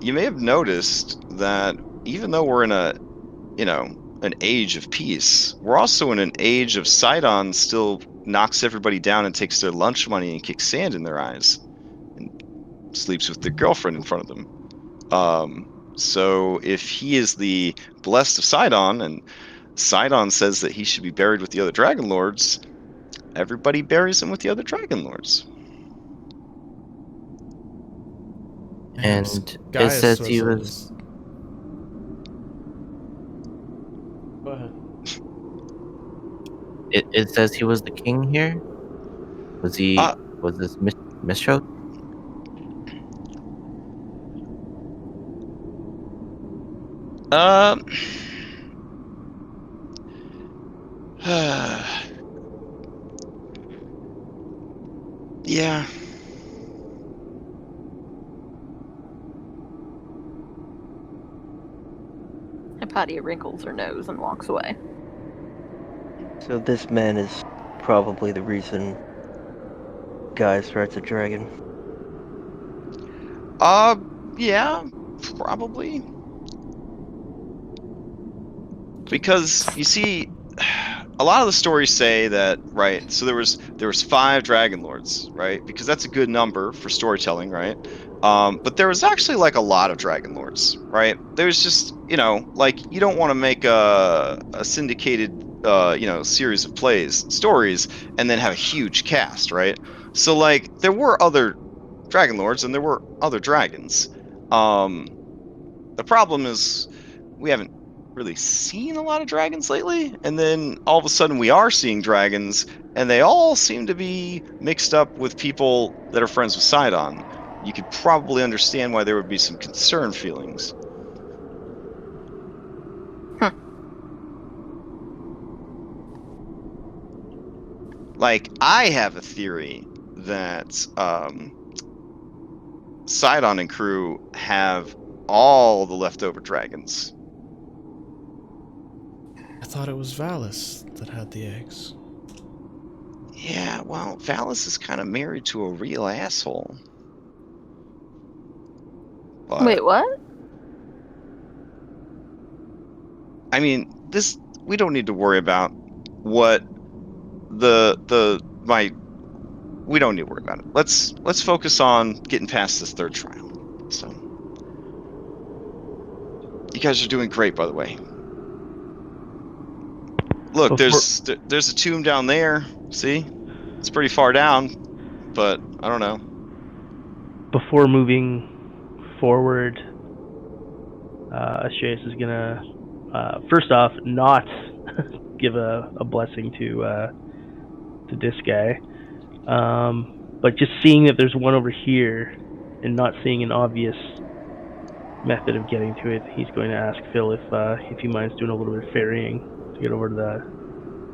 You may have noticed that even though we're in an age of peace, we're also in an age of Sidon still knocks everybody down and takes their lunch money and kicks sand in their eyes and sleeps with their girlfriend in front of them. So if he is the blessed of Sidon and Sidon says that he should be buried with the other Dragonlords, everybody buries him with the other Dragonlords. Perhaps And it Gaius says was he in was. this- Go ahead. It says he was the king here. Was he? Was this Mistral? Um. Yeah. Hypatia wrinkles her nose and walks away. So this man is probably the reason Guy starts a dragon. Yeah, probably. Because you see, a lot of the stories say that, right? So there was 5 Dragonlords, right? Because that's a good number for storytelling, right? But there was actually like a lot of Dragonlords, right? There's just like you don't want to make a syndicated series of stories, and then have a huge cast, right? So like there were other Dragonlords and there were other dragons. The problem is we haven't really seen a lot of dragons lately, and then all of a sudden we are seeing dragons, and they all seem to be mixed up with people that are friends with Sidon. You could probably understand why there would be some concern feelings. Like, I have a theory that Sidon and crew have all the leftover dragons. I thought it was Valis that had the eggs. Yeah, well, Valis is kind of married to a real asshole. But, Wait, what? I mean, we don't need to worry about what we don't need to worry about it. Let's focus on getting past this third trial. So, you guys are doing great, by the way. Look, there's a tomb down there. See, it's pretty far down, but I don't know. Before moving forward, Ashayas is gonna first off not give a blessing to this guy, but just seeing that there's one over here and not seeing an obvious method of getting to it, he's going to ask Phil if he minds doing a little bit of ferrying to get over to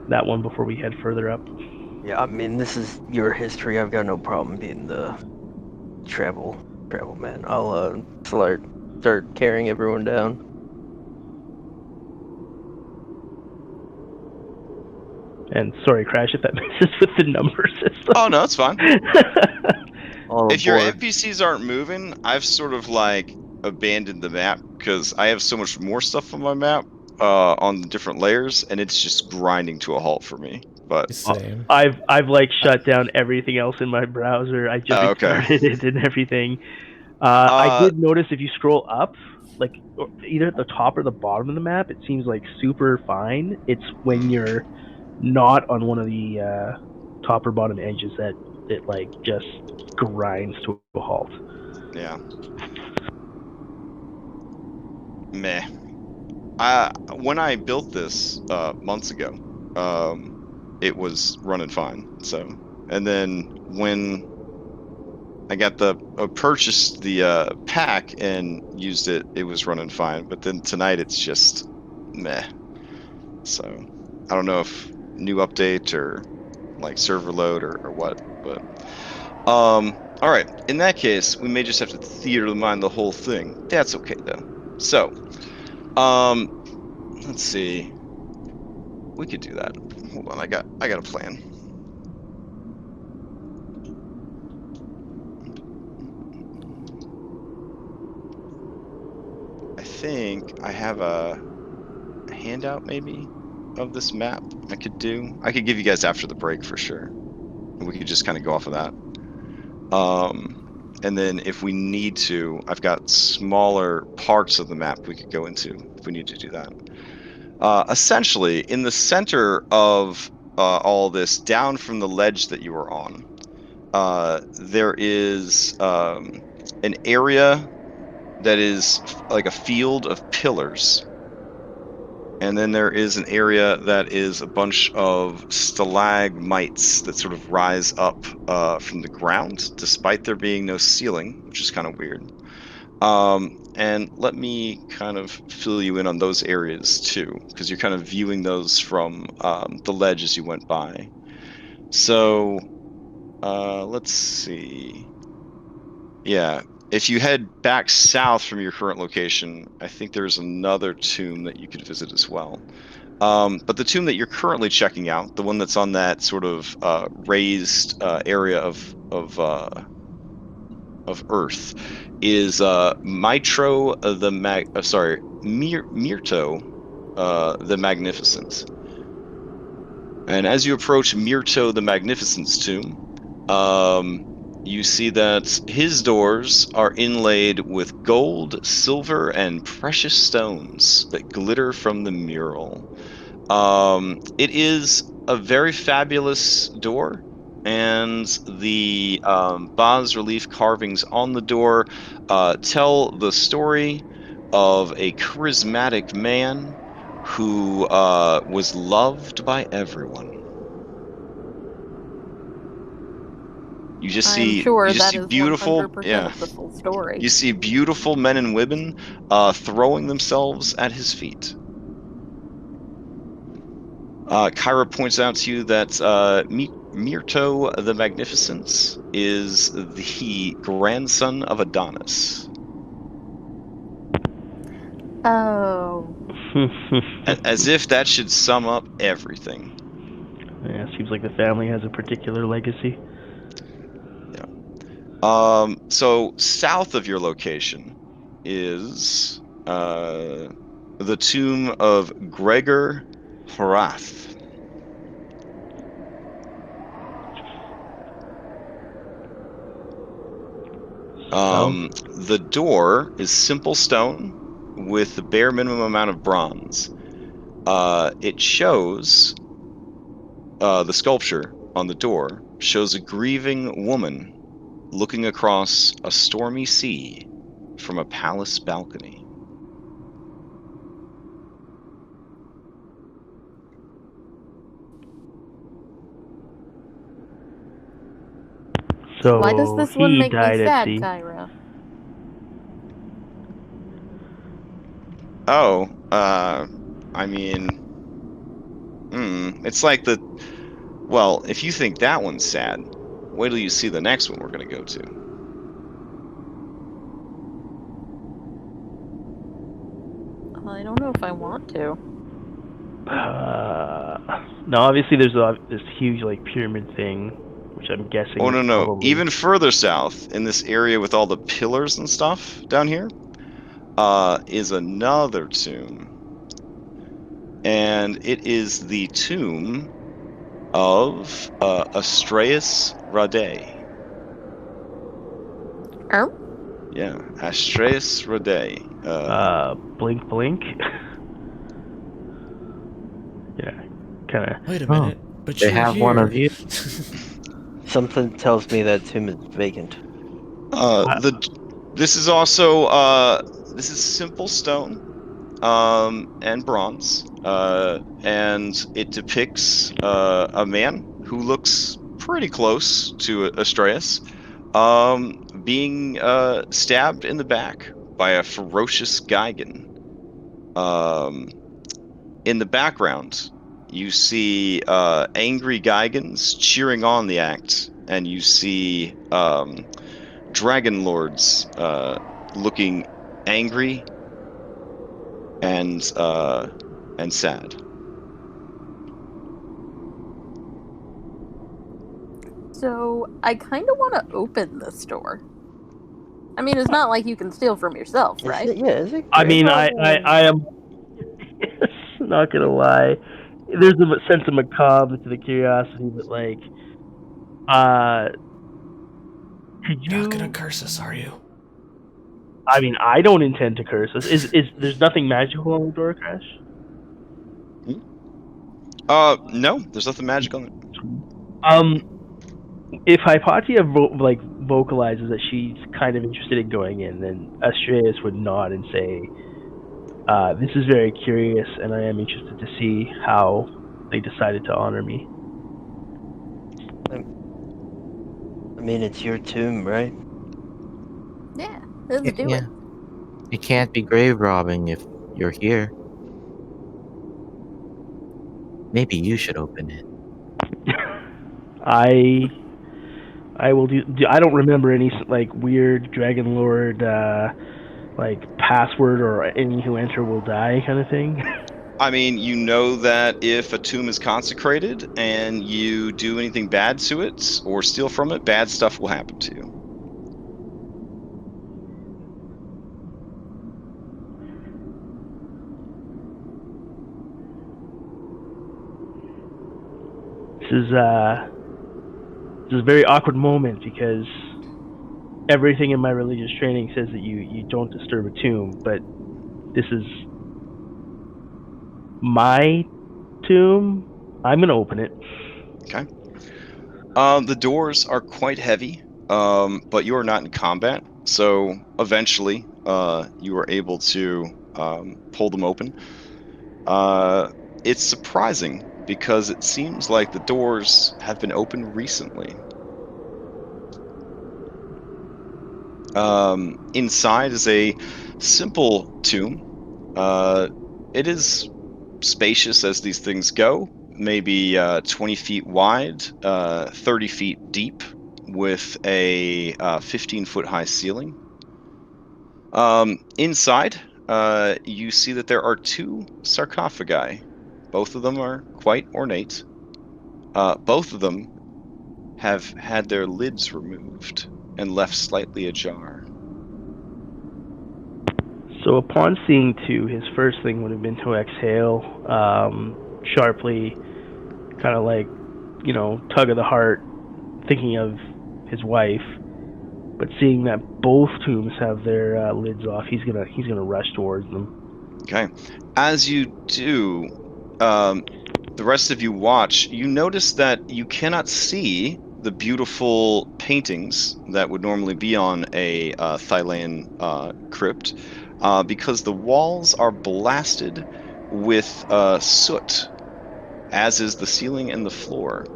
that one before we head further up. Yeah, I mean, this is your history. I've got no problem being the travel man. I'll start carrying everyone down. And sorry, Crash, if that messes with the number system. Oh no, it's fine. All If your aboard. NPCs aren't moving, I've sort of like abandoned the map because I have so much more stuff on my map on the different layers, and it's just grinding to a halt for me. But Same. I've like shut down everything else in my browser. I just restarted it and everything. I did notice if you scroll up, like either at the top or the bottom of the map, it seems like super fine. It's when you're not on one of the top or bottom edges that it like just grinds to a halt. yeah. Meh. When I built this months ago, it was running fine. So, and then when I got purchased the pack and used it, it was running fine. But then tonight it's just meh. So I don't know if new update or like server load or what, but all right. In that case, we may just have to theater of the mind the whole thing. That's okay though. So, let's see. we could do that. Hold on, I got a plan. I think I have a handout maybe of this map I could do. I could give you guys after the break for sure. And we could just kind of go off of that. And then if we need to, I've got smaller parts of the map we could go into if we need to do that. Essentially, in the center of all this, down from the ledge that you were on, there is an area that is like a field of pillars. And then there is an area that is a bunch of stalagmites that sort of rise up from the ground, despite there being no ceiling, which is kind of weird. And let me kind of fill you in on those areas too, because you're kind of viewing those from the ledge as you went by. So let's see. Yeah, if you head back south from your current location, I think there's another tomb that you could visit as well. But the tomb that you're currently checking out, the one that's on that sort of raised area of Earth, is Mitro Myrto the Magnificent. And as you approach Myrto the Magnificent's tomb, you see that his doors are inlaid with gold, silver, and precious stones that glitter from the mural. It is a very fabulous door, and the bas relief carvings on the door tell the story of a charismatic man who was loved by everyone. You just I'm see sure you just that see is beautiful, 100% yeah. of the full story. You see beautiful men and women throwing themselves at his feet. Kyra points out to you that Myrto the Magnificent is the grandson of Adonis. Oh. As if that should sum up everything. Yeah, seems like the family has a particular legacy. So south of your location is the tomb of Gregor Horath. The door is simple stone with the bare minimum amount of bronze. It shows the sculpture on the door shows a grieving woman looking across a stormy sea from a palace balcony. So Why does this he one make me died at sad, sea. Kyra? Oh, I mean, it's like well, if you think that one's sad, wait till you see the next one we're going to go to. I don't know if I want to. No, obviously there's this huge like pyramid thing, which I'm guessing. Oh, is no. probably... Even further south, in this area with all the pillars and stuff down here, is another tomb. And it is the tomb of Astraeus Rade. Oh? Yeah, Astraeus Rade. Blink, blink. Yeah, kind of. Wait a minute, but They you're have here. one of you. Something tells me that tomb is vacant. This is also this is simple stone and bronze, and it depicts a man who looks pretty close to Astraeus, being stabbed in the back by a ferocious Gigan. In the background, you see angry Gigans cheering on the act, and you see Dragonlords looking angry and sad. So I kind of want to open this door. I mean, it's not like you can steal from yourself, right? Is it I mean, grave I am not gonna lie. There's a sense of macabre to the curiosity, but like, could You're not gonna you? curse us, are you? I mean, I don't intend to curse us. Is there's nothing magical on the door, Crash? No, there's nothing magic on it. If Hypatia vocalizes that she's kind of interested in going in, then Astreus would nod and say, "This is very curious, and I am interested to see how they decided to honor me." I mean, it's your tomb, right? Yeah, let's do Yeah. it. You can't be grave robbing if you're here. Maybe you should open it. I will do. I don't remember any like weird Dragonlord like password or any who enter will die kind of thing. I mean, you know that if a tomb is consecrated and you do anything bad to it or steal from it, bad stuff will happen to you. This is a very awkward moment because everything in my religious training says that you don't disturb a tomb, but this is my tomb. I'm gonna open it. Okay. The doors are quite heavy, but you are not in combat, so eventually you are able to pull them open. It's surprising because it seems like the doors have been opened recently. Inside is a simple tomb. It is spacious as these things go, maybe 20 feet wide, 30 feet deep, with a 15-foot high ceiling. Inside, you see that there are two sarcophagi. Both of them are quite ornate. Both of them have had their lids removed and left slightly ajar. So upon seeing two, his first thing would have been to exhale sharply, kind of like, tug of the heart, thinking of his wife. But seeing that both tombs have their lids off, he's gonna rush towards them. Okay. As you do, the rest of you watch. You notice that you cannot see the beautiful paintings that would normally be on a Thylean crypt, because the walls are blasted with soot, as is the ceiling and the floor,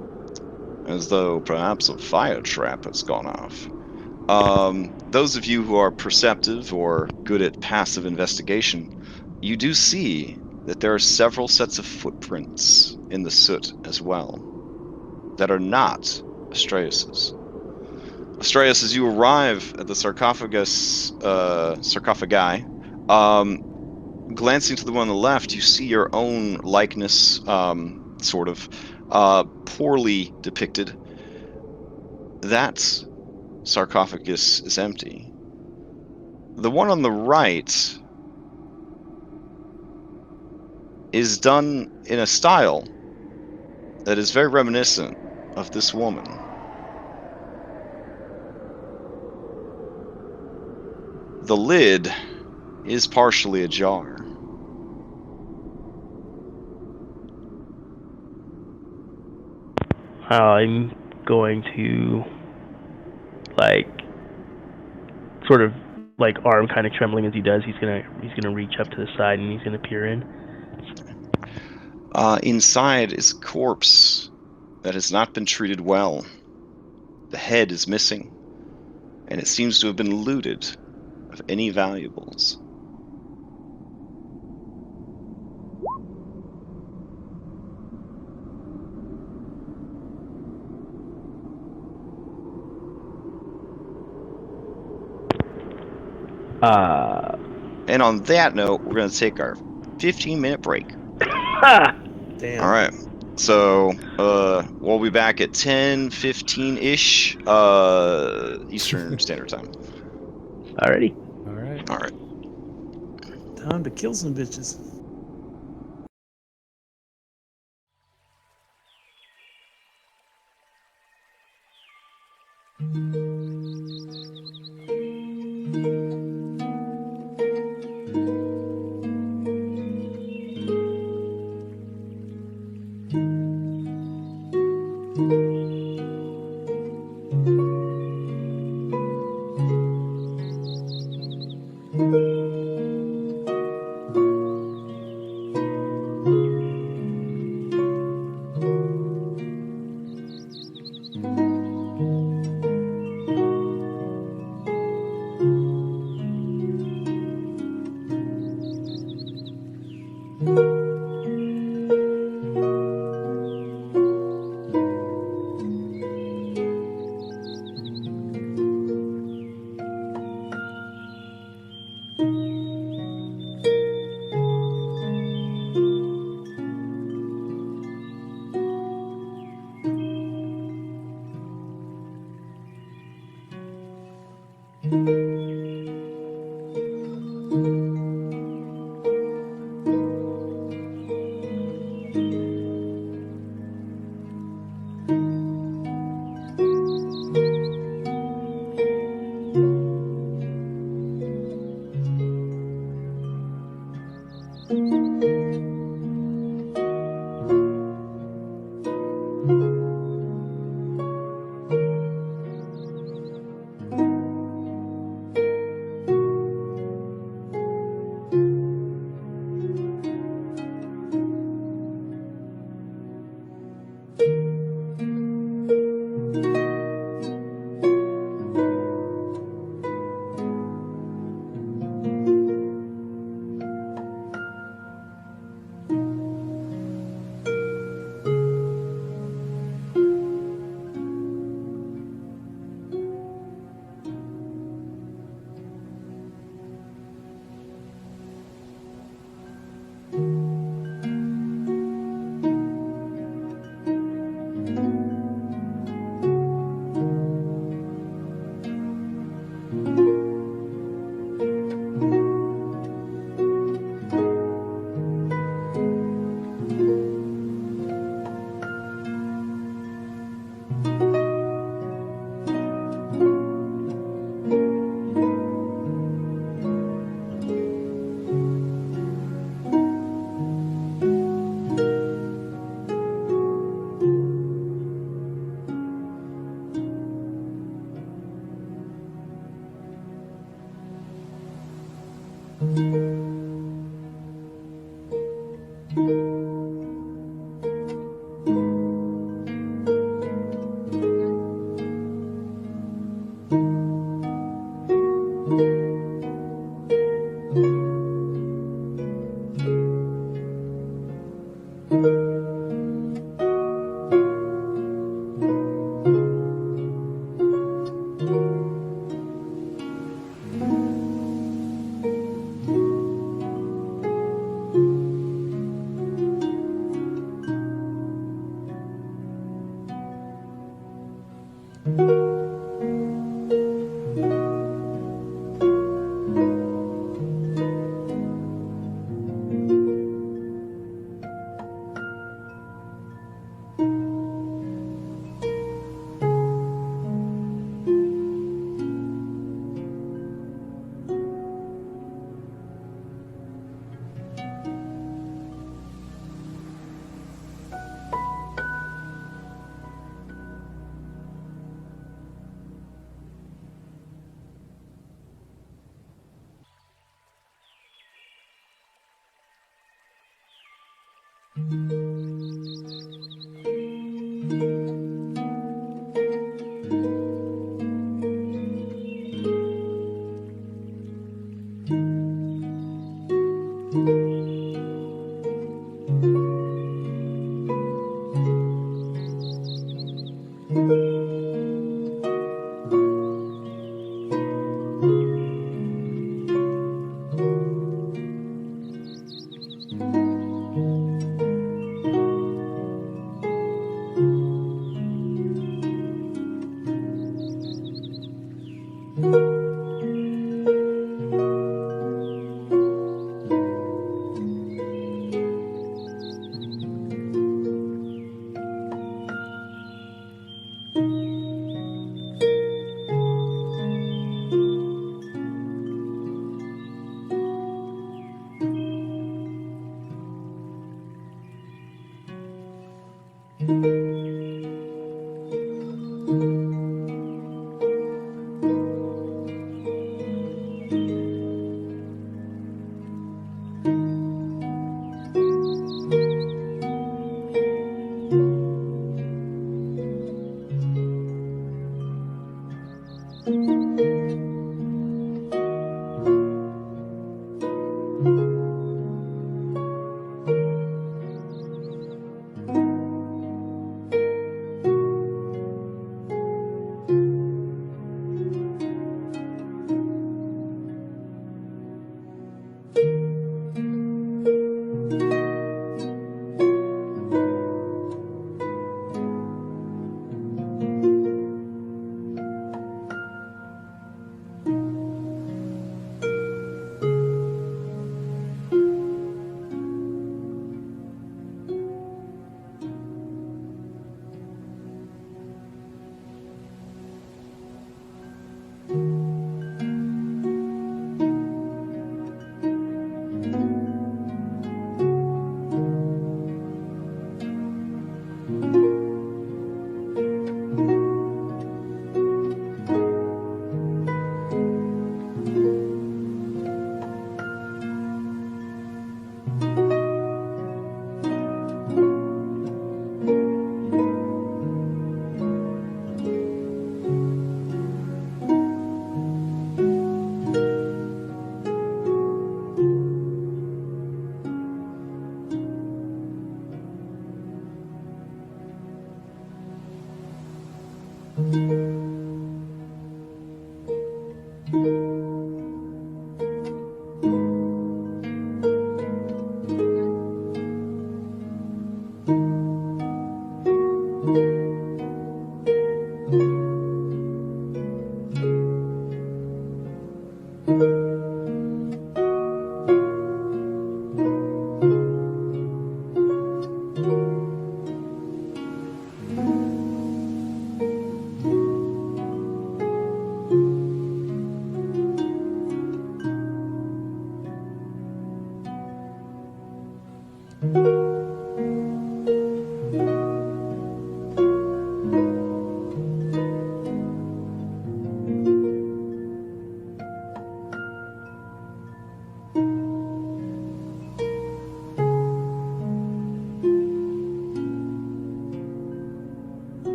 as though perhaps a fire trap has gone off. Those of you who are perceptive or good at passive investigation, you do see that there are several sets of footprints in the soot as well that are not Astreus's. Astreus, as you arrive at the sarcophagi, glancing to the one on the left, you see your own likeness, sort of poorly depicted. That sarcophagus is empty. The one on the right is done in a style that is very reminiscent of this woman. The lid is partially ajar. I'm going to, sort of arm kind of trembling as he does. He's gonna reach up to the side and he's gonna peer in. Inside is a corpse that has not been treated well. The head is missing, and it seems to have been looted of any valuables. And on that note, we're going to take our 15-minute break. Damn. All right. So we'll be back at 10:15-ish Eastern Standard Time. Alrighty. All right. All right. Time to kill some bitches.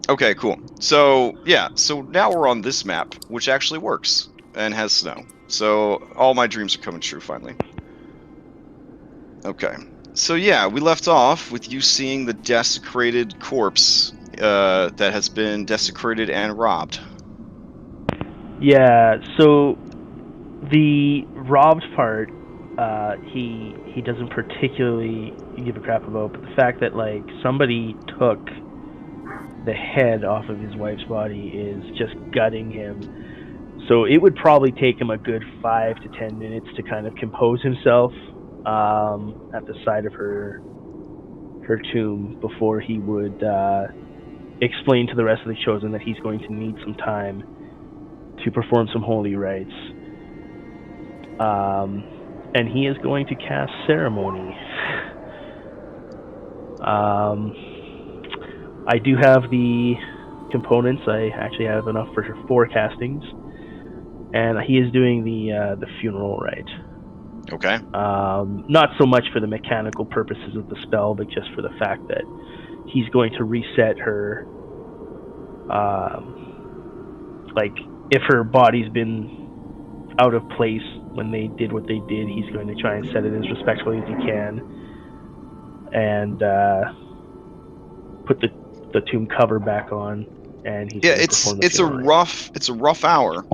Okay, cool. So yeah, so now we're on this map, which actually works and has snow. So all my dreams are coming true finally. Okay. So yeah, we left off with you seeing the desecrated corpse that has been desecrated and robbed. Yeah, so the robbed part, he doesn't particularly give a crap about, but the fact that like somebody took the head off of his wife's body is just gutting him. So it would probably take him a good 5 to 10 minutes to kind of compose himself at the side of her tomb before he would explain to the rest of the chosen that he's going to need some time to perform some holy rites. And he is going to cast ceremony. I do have the components. I actually have enough for 4 castings, and he is doing the funeral rite. Okay. Not so much for the mechanical purposes of the spell, but just for the fact that he's going to reset her. Like if her body's been out of place when they did what they did, he's going to try and set it as respectfully as he can, and put the tomb cover back on. And he's going to perform the funeral rite. It's a rough hour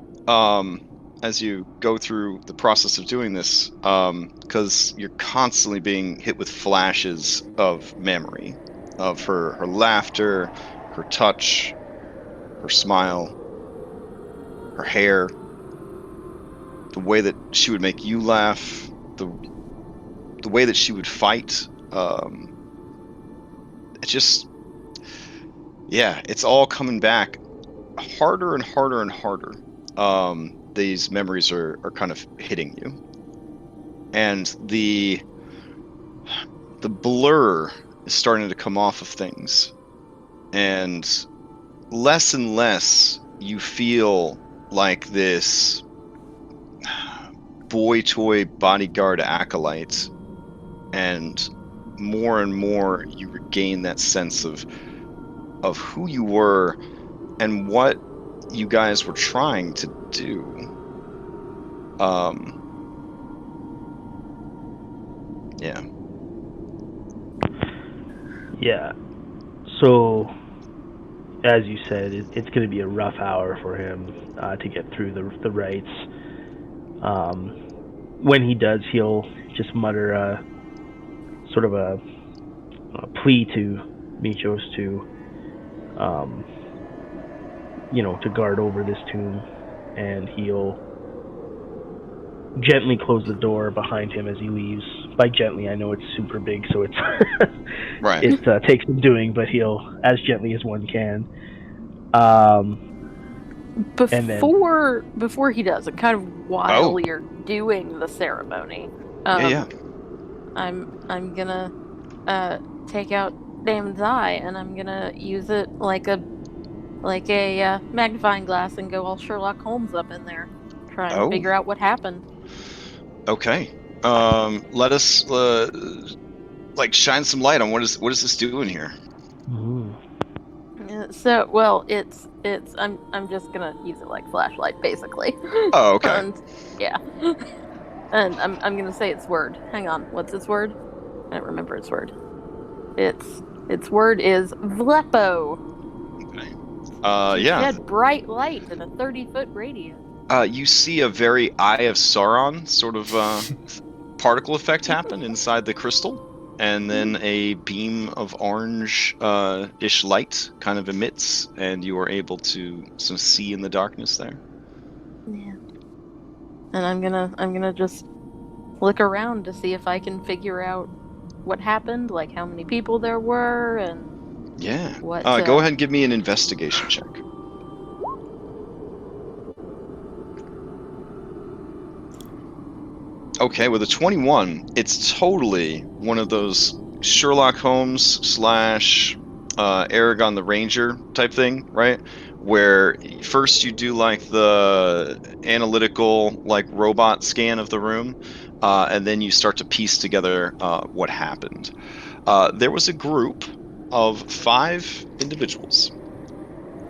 as you go through the process of doing this, because you're constantly being hit with flashes of memory of her laughter, her touch, her smile, her hair, the way that she would make you laugh, the way that she would fight. It's just, yeah, it's all coming back harder and harder and harder. These memories are kind of hitting you, and the blur is starting to come off of things, and less you feel like this boy toy bodyguard acolyte, and more you regain that sense of who you were and what you guys were trying to do. Yeah. Yeah. So, as you said, it's going to be a rough hour for him to get through the rites. When he does, he'll just mutter a sort of a plea to Michos to, to guard over this tomb, and he'll gently close the door behind him as he leaves. By gently, I know it's super big, so it's right. It takes some doing, but he'll as gently as one can. Before he does, and kind of while you're doing the ceremony, I'm gonna take out Damon's eye, and I'm gonna use it like a magnifying glass and go all Sherlock Holmes up in there, try and figure out what happened. Okay. Let us like shine some light on what is this doing here? Ooh. So, well, it's I'm just gonna use it like flashlight, basically. Oh, okay. And yeah, and I'm gonna say its word. Hang on, what's its word? I don't remember its word. Its word is Vlepo. Okay. To Yeah. shed bright light in a 30-foot radius. You see a very Eye of Sauron sort of particle effect happen inside the crystal, and then a beam of orange-ish light kind of emits, and you are able to see in the darkness there. Yeah. And I'm gonna just look around to see if I can figure out what happened, like how many people there were, and Yeah. what. Go ahead and give me an investigation check. Okay, with a 21, it's totally one of those Sherlock Holmes slash Aragon the Ranger type thing, right? Where first you do like the analytical, like robot scan of the room, and then you start to piece together what happened. There was a group of 5 individuals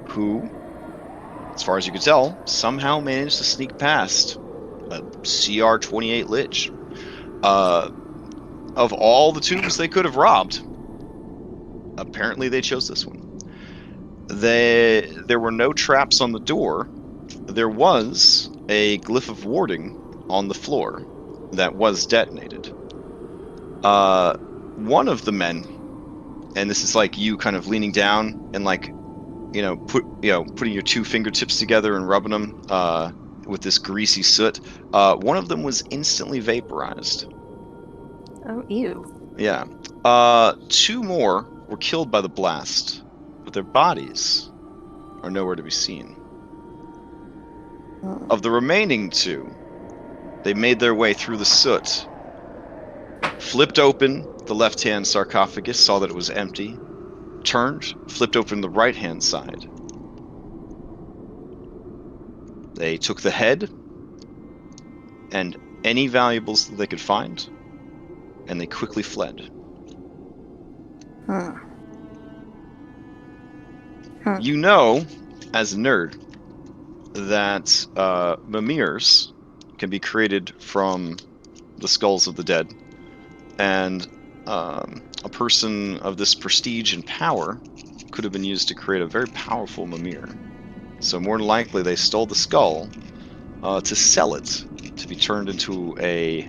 who, as far as you could tell, somehow managed to sneak past a CR-28 Lich. Of all the tombs they could have robbed, apparently they chose this one. There were no traps on the door. There was a glyph of warding on the floor that was detonated. One of the men, and this is like you kind of leaning down and like, putting your 2 fingertips together and rubbing them with this greasy soot. One of them was instantly vaporized. Oh, ew. Yeah. 2 more were killed by the blast, but their bodies are nowhere to be seen. Oh. Of the remaining 2, they made their way through the soot, flipped open the left-hand sarcophagus, saw that it was empty, turned, flipped open the right-hand side. They took the head and any valuables that they could find, and they quickly fled. Huh. Huh. You know, as a nerd, that mimirs can be created from the skulls of the dead, and a person of this prestige and power could have been used to create a very powerful mimir. So more than likely they stole the skull to sell it to be turned into a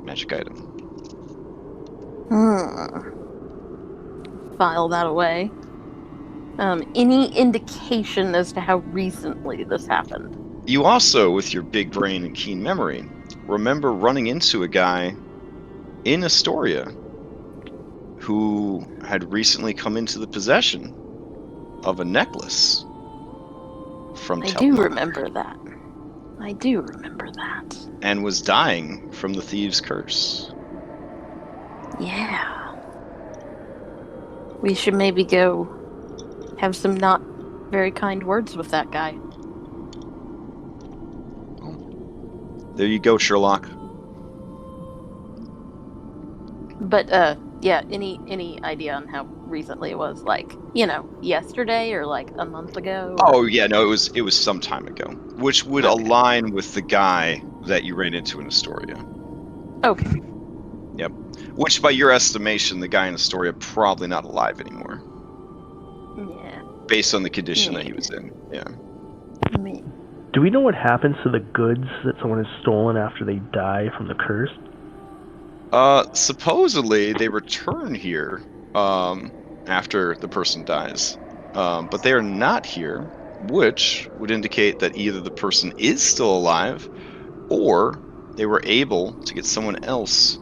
magic item. File that away. Any indication as to how recently this happened? You also, with your big brain and keen memory, remember running into a guy in Astoria who had recently come into the possession of a necklace from I Thylea, do remember that. I do remember that. and was dying from the thieves' curse. Yeah. We should maybe go have some not very kind words with that guy. There you go, Sherlock. But yeah, any idea on how recently it was? Like, yesterday or like a month ago? Or... Oh yeah, no, it was some time ago, which would Okay. align with the guy that you ran into in Astoria. Okay. Yep. Which, by your estimation, the guy in Astoria probably not alive anymore, Yeah. based on the condition that he was in. Yeah. Me. Do we know what happens to the goods that someone has stolen after they die from the curse? Supposedly they return here after the person dies, but they are not here, which would indicate that either the person is still alive, or they were able to get someone else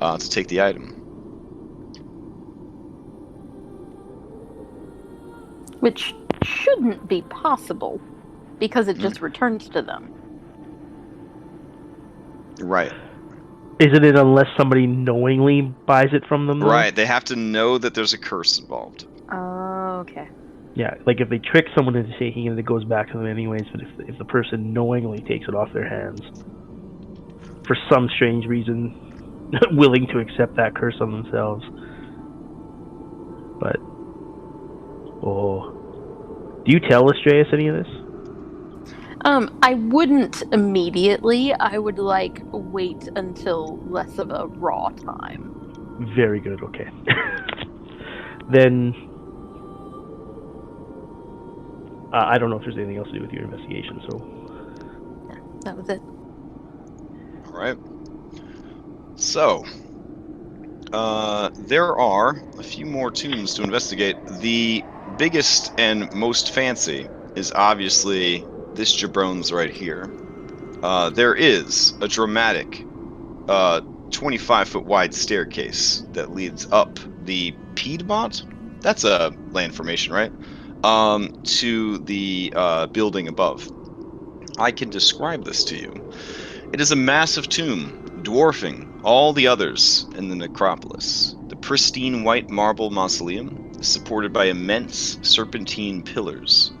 to take the item. Which shouldn't be possible, because it just returns to them. Right. Isn't it unless somebody knowingly buys it from them, though? Right. They have to know that there's a curse involved. Oh, okay. Yeah, like if they trick someone into taking it, it goes back to them anyways, but if the person knowingly takes it off their hands, for some strange reason, willing to accept that curse on themselves. But do you tell Estrellas any of this? I wouldn't immediately. I would wait until less of a raw time. Very good. Okay. Then I don't know if there's anything else to do with your investigation. So Yeah, that was it. All right. So, there are a few more tombs to investigate. The biggest and most fancy is obviously this jabrone's right here. There is a dramatic 25-foot wide staircase that leads up the Piedmont. That's a land formation, right? To the building above. I can describe this to you. It is a massive tomb, dwarfing all the others in the necropolis. The pristine white marble mausoleum is supported by immense serpentine pillars.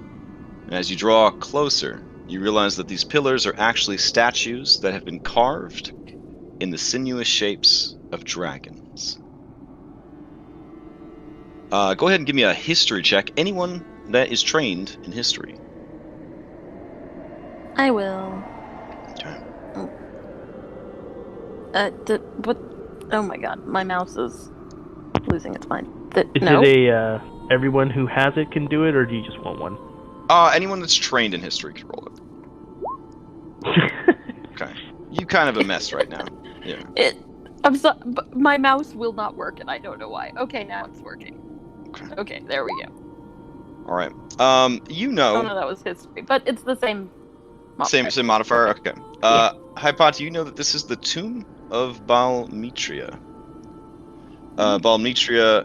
And as you draw closer, you realize that these pillars are actually statues that have been carved in the sinuous shapes of dragons. Go ahead and give me a history check. Anyone that is trained in history. I will. Okay. What? Oh my god, my mouse is losing its mind. is No. it a everyone who has it can do it, or do you just want one? Anyone that's trained in history can roll it. Okay. You kind of a mess right now. Yeah. I'm sorry, but my mouse will not work, and I don't know why. Okay, now it's working. Okay, there we go. All right. Oh no, that was history, but it's the same. Modifier. Same modifier. Okay. Hypot, you know that this is the tomb of Balmetria. Balmetria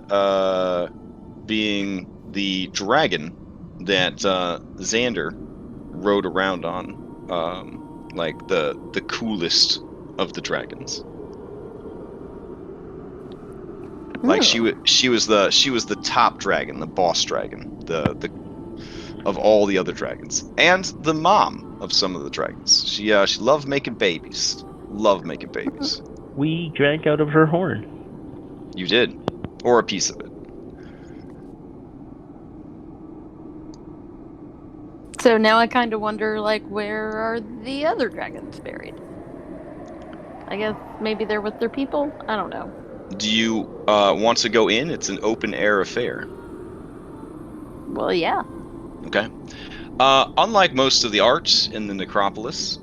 being the dragon that Xander rode around on, like the coolest of the dragons. Like she was the top dragon, the boss dragon, the of all the other dragons, and the mom of some of the dragons. She loved making babies. We drank out of her horn. You did, or a piece of it. So now I kind of wonder, where are the other dragons buried? I guess maybe they're with their people? I don't know. Do you want to go in? It's an open air affair. Well, yeah. Okay. Unlike most of the art in the necropolis,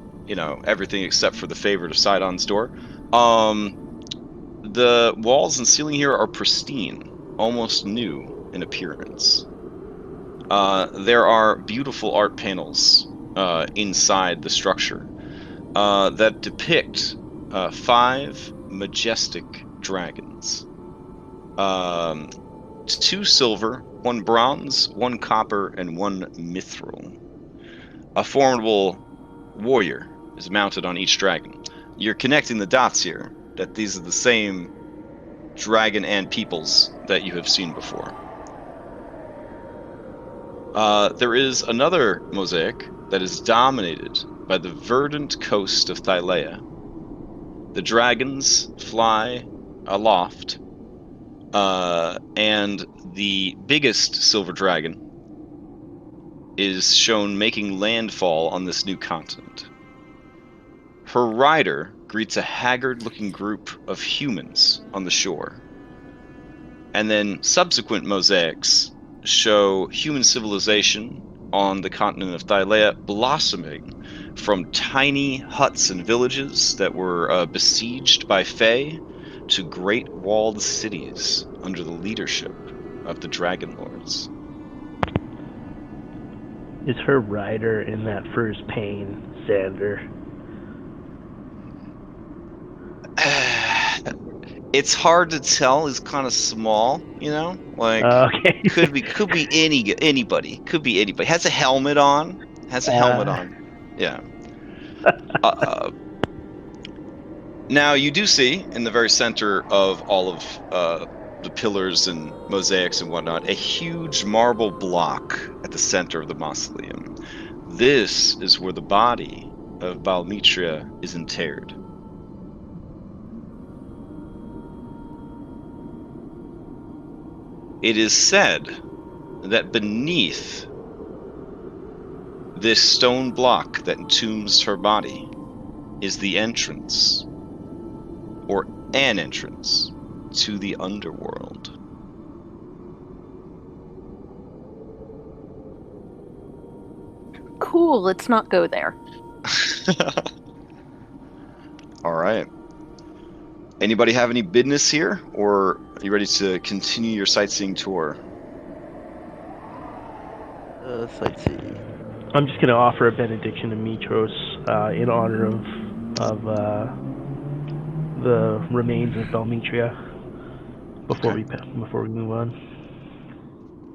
everything except for the favorite of Sidon's door, the walls and ceiling here are pristine, almost new in appearance. There are beautiful art panels inside the structure that depict 5 majestic dragons. 2 silver, 1 bronze, 1 copper, and 1 mithril. A formidable warrior is mounted on each dragon. You're connecting the dots here, that these are the same dragon and peoples that you have seen before. There is another mosaic that is dominated by the verdant coast of Thylea. The dragons fly aloft, and the biggest silver dragon is shown making landfall on this new continent. Her rider greets a haggard-looking group of humans on the shore. And then subsequent mosaics show human civilization on the continent of Thylea blossoming from tiny huts and villages that were besieged by Fae to great walled cities under the leadership of the Dragonlords. Is her rider in that first pane, Xander? It's hard to tell. He's kind of small, Okay. could be anybody. Could be anybody. Has a helmet on. Yeah. Now you do see in the very center of all of the pillars and mosaics and whatnot a huge marble block at the center of the mausoleum. This is where the body of Balmetria is interred. It is said that beneath this stone block that entombs her body is the entrance, or an entrance, to the underworld. Cool, let's not go there. All right. Anybody have any business here, or are you ready to continue your sightseeing tour? Sightsee. I'm just gonna offer a benediction to Mitros in honor of the remains of Belmetria before we move on.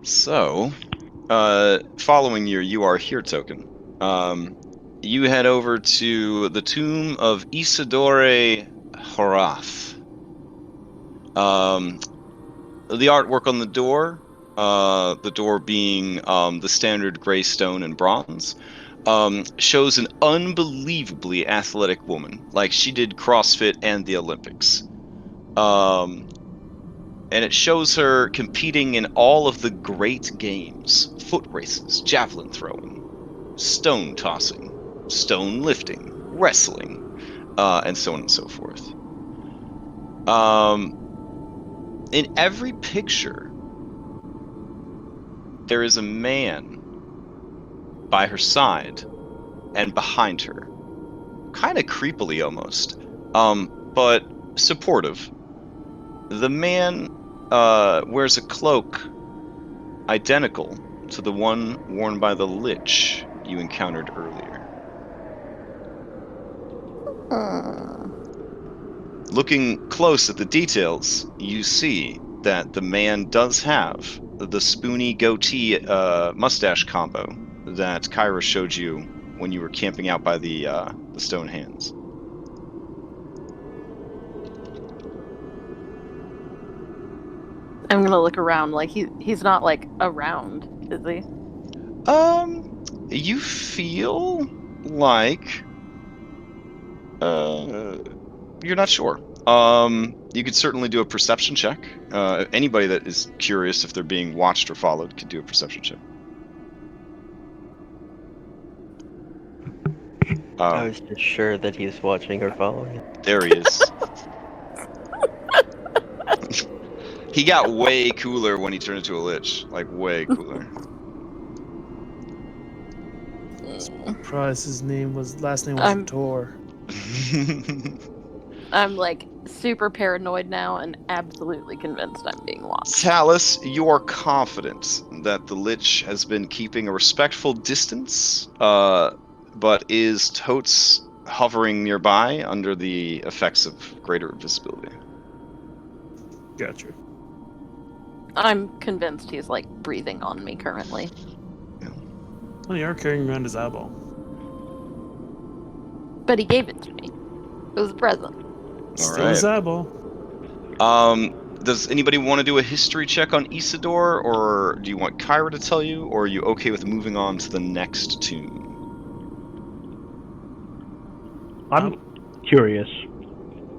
So, following your "You Are Here" token, you head over to the tomb of Isidore Horath. The artwork on the door being the standard gray stone and bronze, shows an unbelievably athletic woman, like she did CrossFit and the Olympics. And it shows her competing in all of the great games: foot races, javelin throwing, stone tossing, stone lifting, wrestling, and so on and so forth. In every picture, there is a man by her side and behind her, kind of creepily almost, but supportive. The man wears a cloak identical to the one worn by the Lich you encountered earlier. Looking close at the details, you see that the man does have the spoony goatee mustache combo that Kyra showed you when you were camping out by the stone hands. I'm gonna look around, like he's not like around, is he? You feel like you're not sure. You could certainly do a perception check. Anybody that is curious if they're being watched or followed could do a perception check. I was just sure that he was watching or following. There he is. He got way cooler when he turned into a Lich. Like, way cooler. Surprised his last name wasn't Tor. I'm like super paranoid now and absolutely convinced I'm being watched. Talus, you are confident that the Lich has been keeping a respectful distance, but is totes hovering nearby under the effects of greater visibility. Gotcha. I'm convinced he's like breathing on me currently. Well, you are carrying around his eyeball. But he gave it to me. It was a present. Still his eyeball. Does anybody want to do a history check on Isidore, or do you want Kyra to tell you, or are you okay with moving on to the next tomb? I'm curious.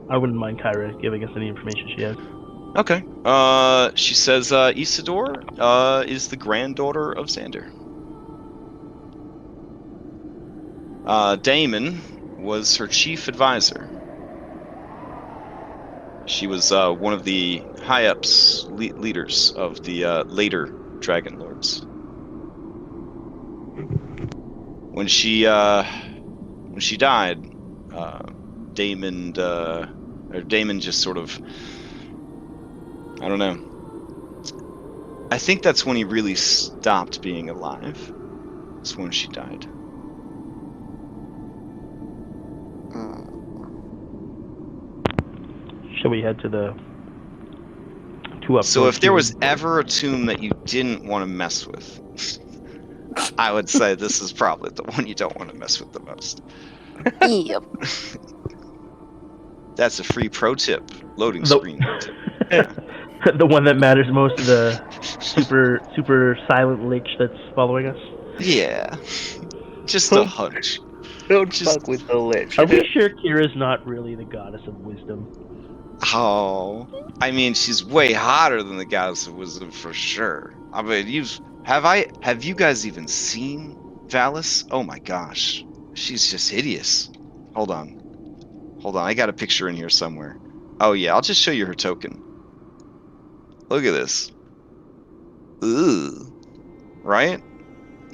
I wouldn't mind Kyra giving us any information she has. Okay. She says Isidore is the granddaughter of Xander. Damon was her chief advisor. She was one of the high-ups, leaders of the later Dragonlords. When she died, Damon just sort of, I don't know. I think that's when he really stopped being alive. It's when she died. Shall we head to the two up? So if there was ever a tomb that you didn't want to mess with, I would say this is probably the one you don't want to mess with the most. Yep. That's a free pro tip. Loading screen. The one that matters most to the super silent lich that's following us? Yeah. Just a hunch. Don't fuck with the Lich. Are we sure Kira's not really the goddess of wisdom? Oh, I mean, she's way hotter than the goddess of wisdom for sure. I mean, have you guys even seen Valis? Oh my gosh, she's just hideous. Hold on, I got a picture in here somewhere. Oh yeah, I'll just show you her token. Look at this. Ooh, right?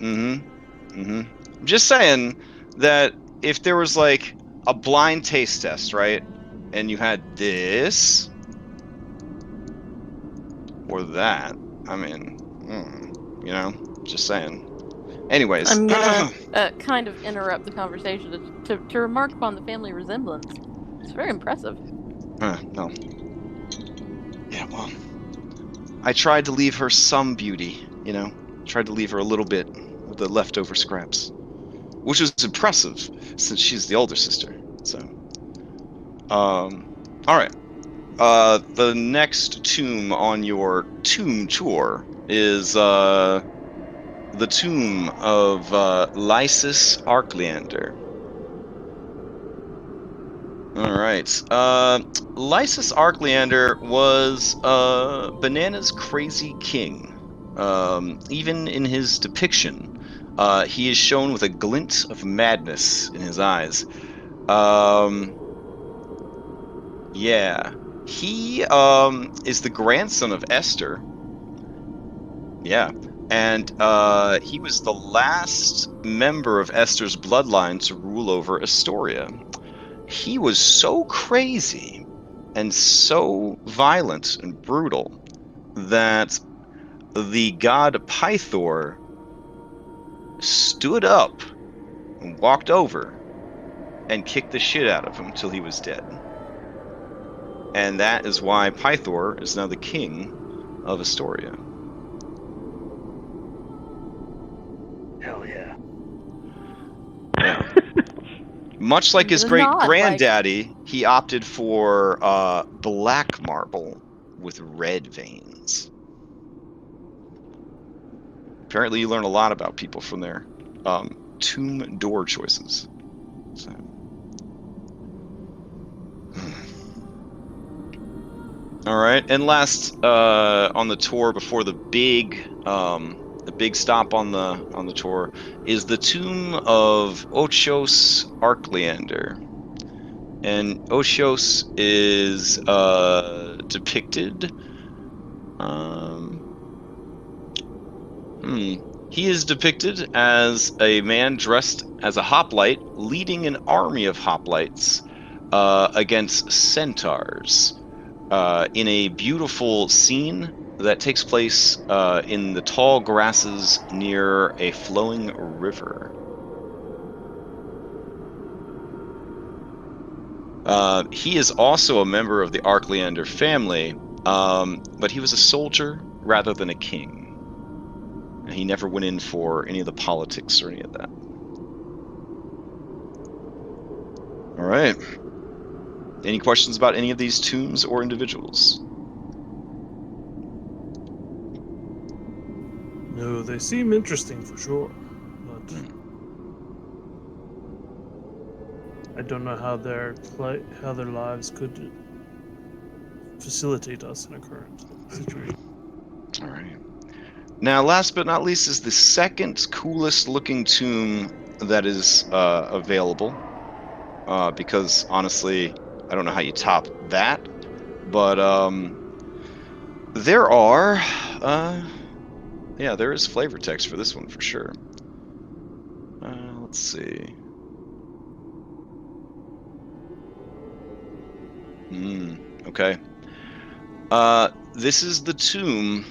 I'm just saying that if there was like a blind taste test, right? And you had this or that, I mean, you know, just saying. Anyways, I'm gonna kind of interrupt the conversation to remark upon the family resemblance. It's very impressive. no. Yeah, well, I tried to leave her some beauty, you know, tried to leave her a little bit with the leftover scraps, which was impressive since she's the older sister. So, all right. The next tomb on your tomb tour is the tomb of Lysis Arcleander. All right. Lysis Arcleander was Banana's crazy king. Even in his depiction, he is shown with a glint of madness in his eyes. Yeah. He is the grandson of Esther. Yeah. And he was the last member of Esther's bloodline to rule over Astoria. He was so crazy and so violent and brutal that the god Pythor stood up and walked over and kicked the shit out of him till he was dead. And that is why Pythor is now the king of Astoria. Hell yeah. Yeah. Much like his The great nod, like- granddaddy, he opted for black marble with red veins. Apparently, you learn a lot about people from their tomb door choices. So. All right, and last on the tour before the big stop on the tour is the tomb of Ochos Arcleander, and Ochos is depicted. He is depicted as a man dressed as a hoplite, leading an army of hoplites against centaurs. In a beautiful scene that takes place in the tall grasses near a flowing river. He is also a member of the Arcleander family, but he was a soldier rather than a king. And he never went in for any of the politics or any of that. All right. Any questions about any of these tombs or individuals? No, they seem interesting for sure, but I don't know how their lives could facilitate us in a current situation. All right. Now, last but not least, is the second coolest looking tomb that is available. Because honestly, I don't know how you top that, but there are, there is flavor text for this one for sure. Let's see. Okay. This is the tomb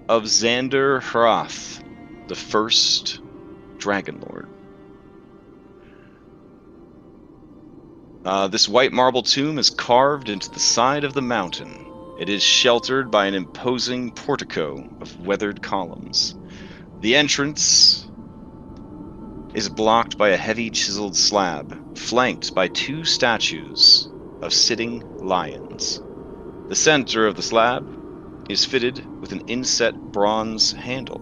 of Xander Hroth, the first Dragonlord. This white marble tomb is carved into the side of the mountain. It is sheltered by an imposing portico of weathered columns. The entrance is blocked by a heavy chiseled slab, flanked by two statues of sitting lions. The center of the slab is fitted with an inset bronze handle.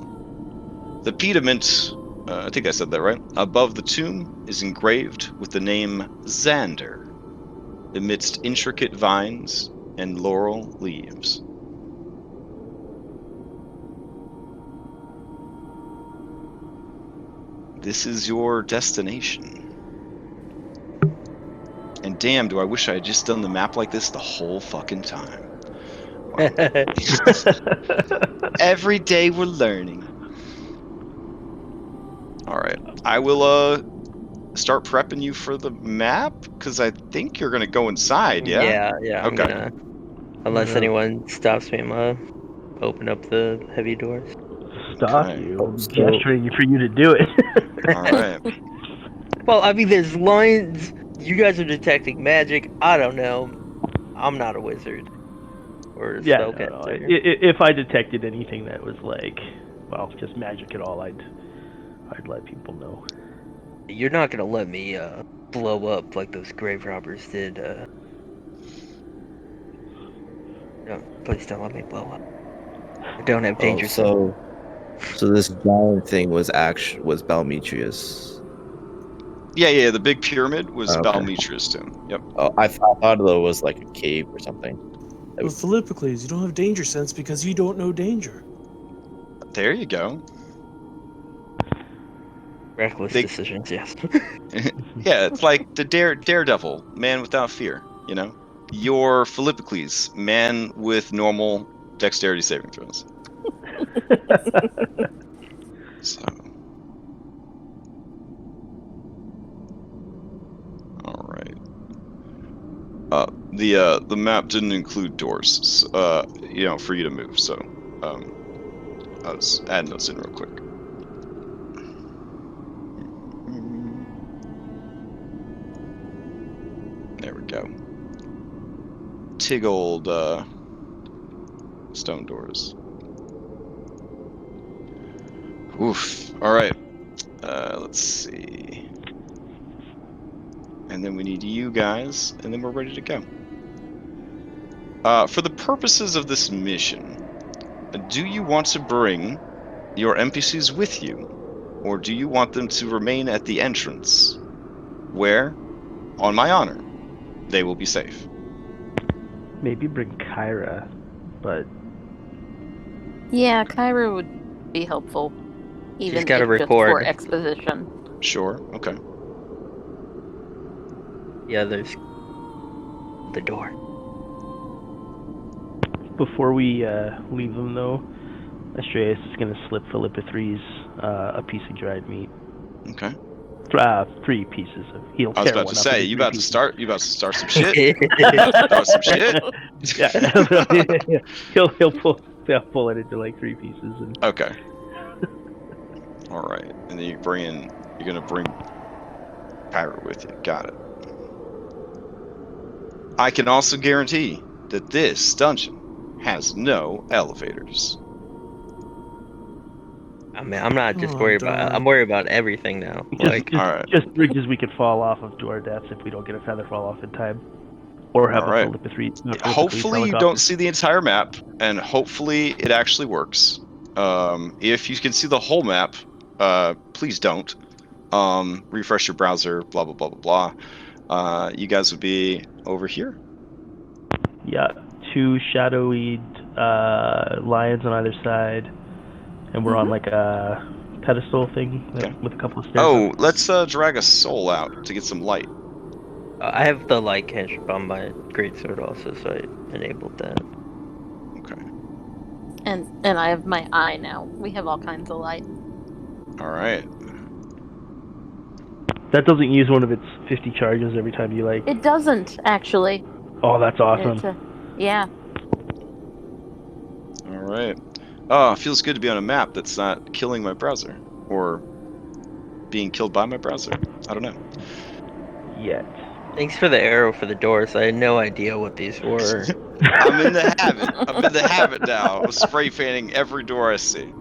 The pediment, I think I said that right, above the tomb is engraved with the name Xander, amidst intricate vines and Laurel leaves. This is your destination. And damn, do I wish I had just done the map like this the whole fucking time. Wow. Every day we're learning. All right. I will start prepping you for the map because I think you're gonna go inside, yeah? Yeah, I'm Okay. gonna. Unless Yeah. anyone stops me, I'm gonna open up the heavy doors. Stop Okay. you. Oh, I'm so- gesturing for you to do it. All right. Well, I mean, there's lines. You guys are detecting magic. I don't know. I'm not a wizard or a Yeah, no. spellcaster. If I detected anything that was like, well, just magic at all, I'd let people know. You're not gonna let me blow up like those grave robbers did. No, please don't let me blow up. I don't have Oh, danger sense. so this giant thing was Balmetrius. Yeah, the big pyramid was Okay. Balmetrius tomb. Yep. Oh, I thought it was like a cave or something. With Philippocles, you don't have danger sense because you don't know danger. There you go. Reckless They- decisions, yes. Yeah, it's like the Daredevil, man without fear, you know? You're Philippocles, man with normal dexterity saving throws. So. All right. The map didn't include doors, for you to move. So, I was adding those in real quick. There we go. Tig old stone doors. Oof. All right. Let's see. And then we need you guys, and then we're ready to go. For the purposes of this mission, do you want to bring your NPCs with you, or do you want them to remain at the entrance, where, on my honor, they will be safe? Maybe bring Kyra, but Yeah, Kyra would be helpful. Even gotta if just for record. exposition. Sure. Okay. Yeah, there's the door. before we leave them though, Astreus is gonna slip Philippa Three's a piece of dried meat. Okay. 3 pieces of. He'll I was tear about one to up say, into you 3 about to pieces. start. You about to start some shit. Start some shit. Yeah, he'll pull it into like 3 pieces and. Okay. All right, and then you're gonna bring Kyra with you. Got it. I can also guarantee that this dungeon has no elevators. I mean, I'm not just Oh, worried about. darn. I'm worried about everything now. Like, all right. Just bridges we could fall off of to our deaths if we don't get a feather fall off in time, or have All a right. Philippa Three. Hopefully you don't see the entire map, and hopefully it actually works. If you can see the whole map, please don't. Refresh your browser. Blah blah blah blah blah. You guys would be over here. Yeah, 2 shadowy lions on either side, and we're on like a pedestal thing Okay. with a couple of stairs. Oh, up. let's drag a soul out to get some light. I have the light cantrip on my greatsword also, so I enabled that. Okay. And I have my eye now. We have all kinds of light. All right. That doesn't use one of its 50 charges every time you like. It doesn't actually. Oh, that's awesome. Yeah. All right. Oh, it feels good to be on a map that's not killing my browser or being killed by my browser. I don't know. Yet. Thanks for the arrow for the doors. I had no idea what these were. I'm in the habit. I'm in the habit now of spray painting every door I see.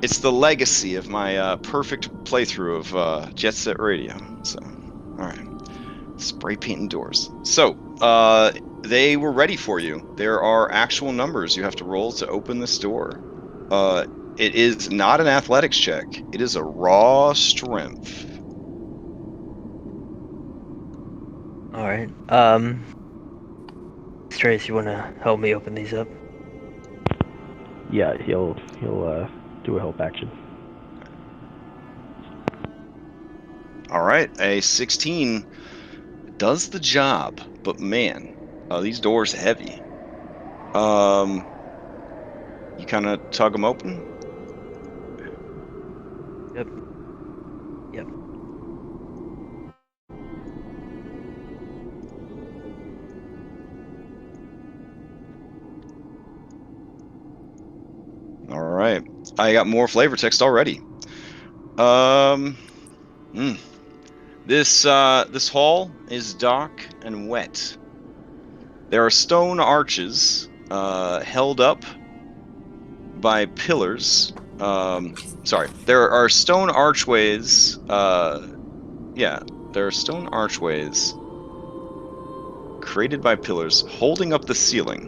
It's the legacy of my perfect playthrough of Jet Set Radio. So, all right, spray painting doors. So, they were ready for you. There are actual numbers you have to roll to open this door. It is not an athletics check. It is a raw strength. All right. Trace, you wanna help me open these up? Yeah, he'll do a help action. All right, a 16 does the job, but man, these doors heavy. You kind of tug them open. Yep. All right, I got more flavor text already. This hall is dark and wet. There are stone arches held up by pillars. There are stone archways. There are stone archways created by pillars holding up the ceiling.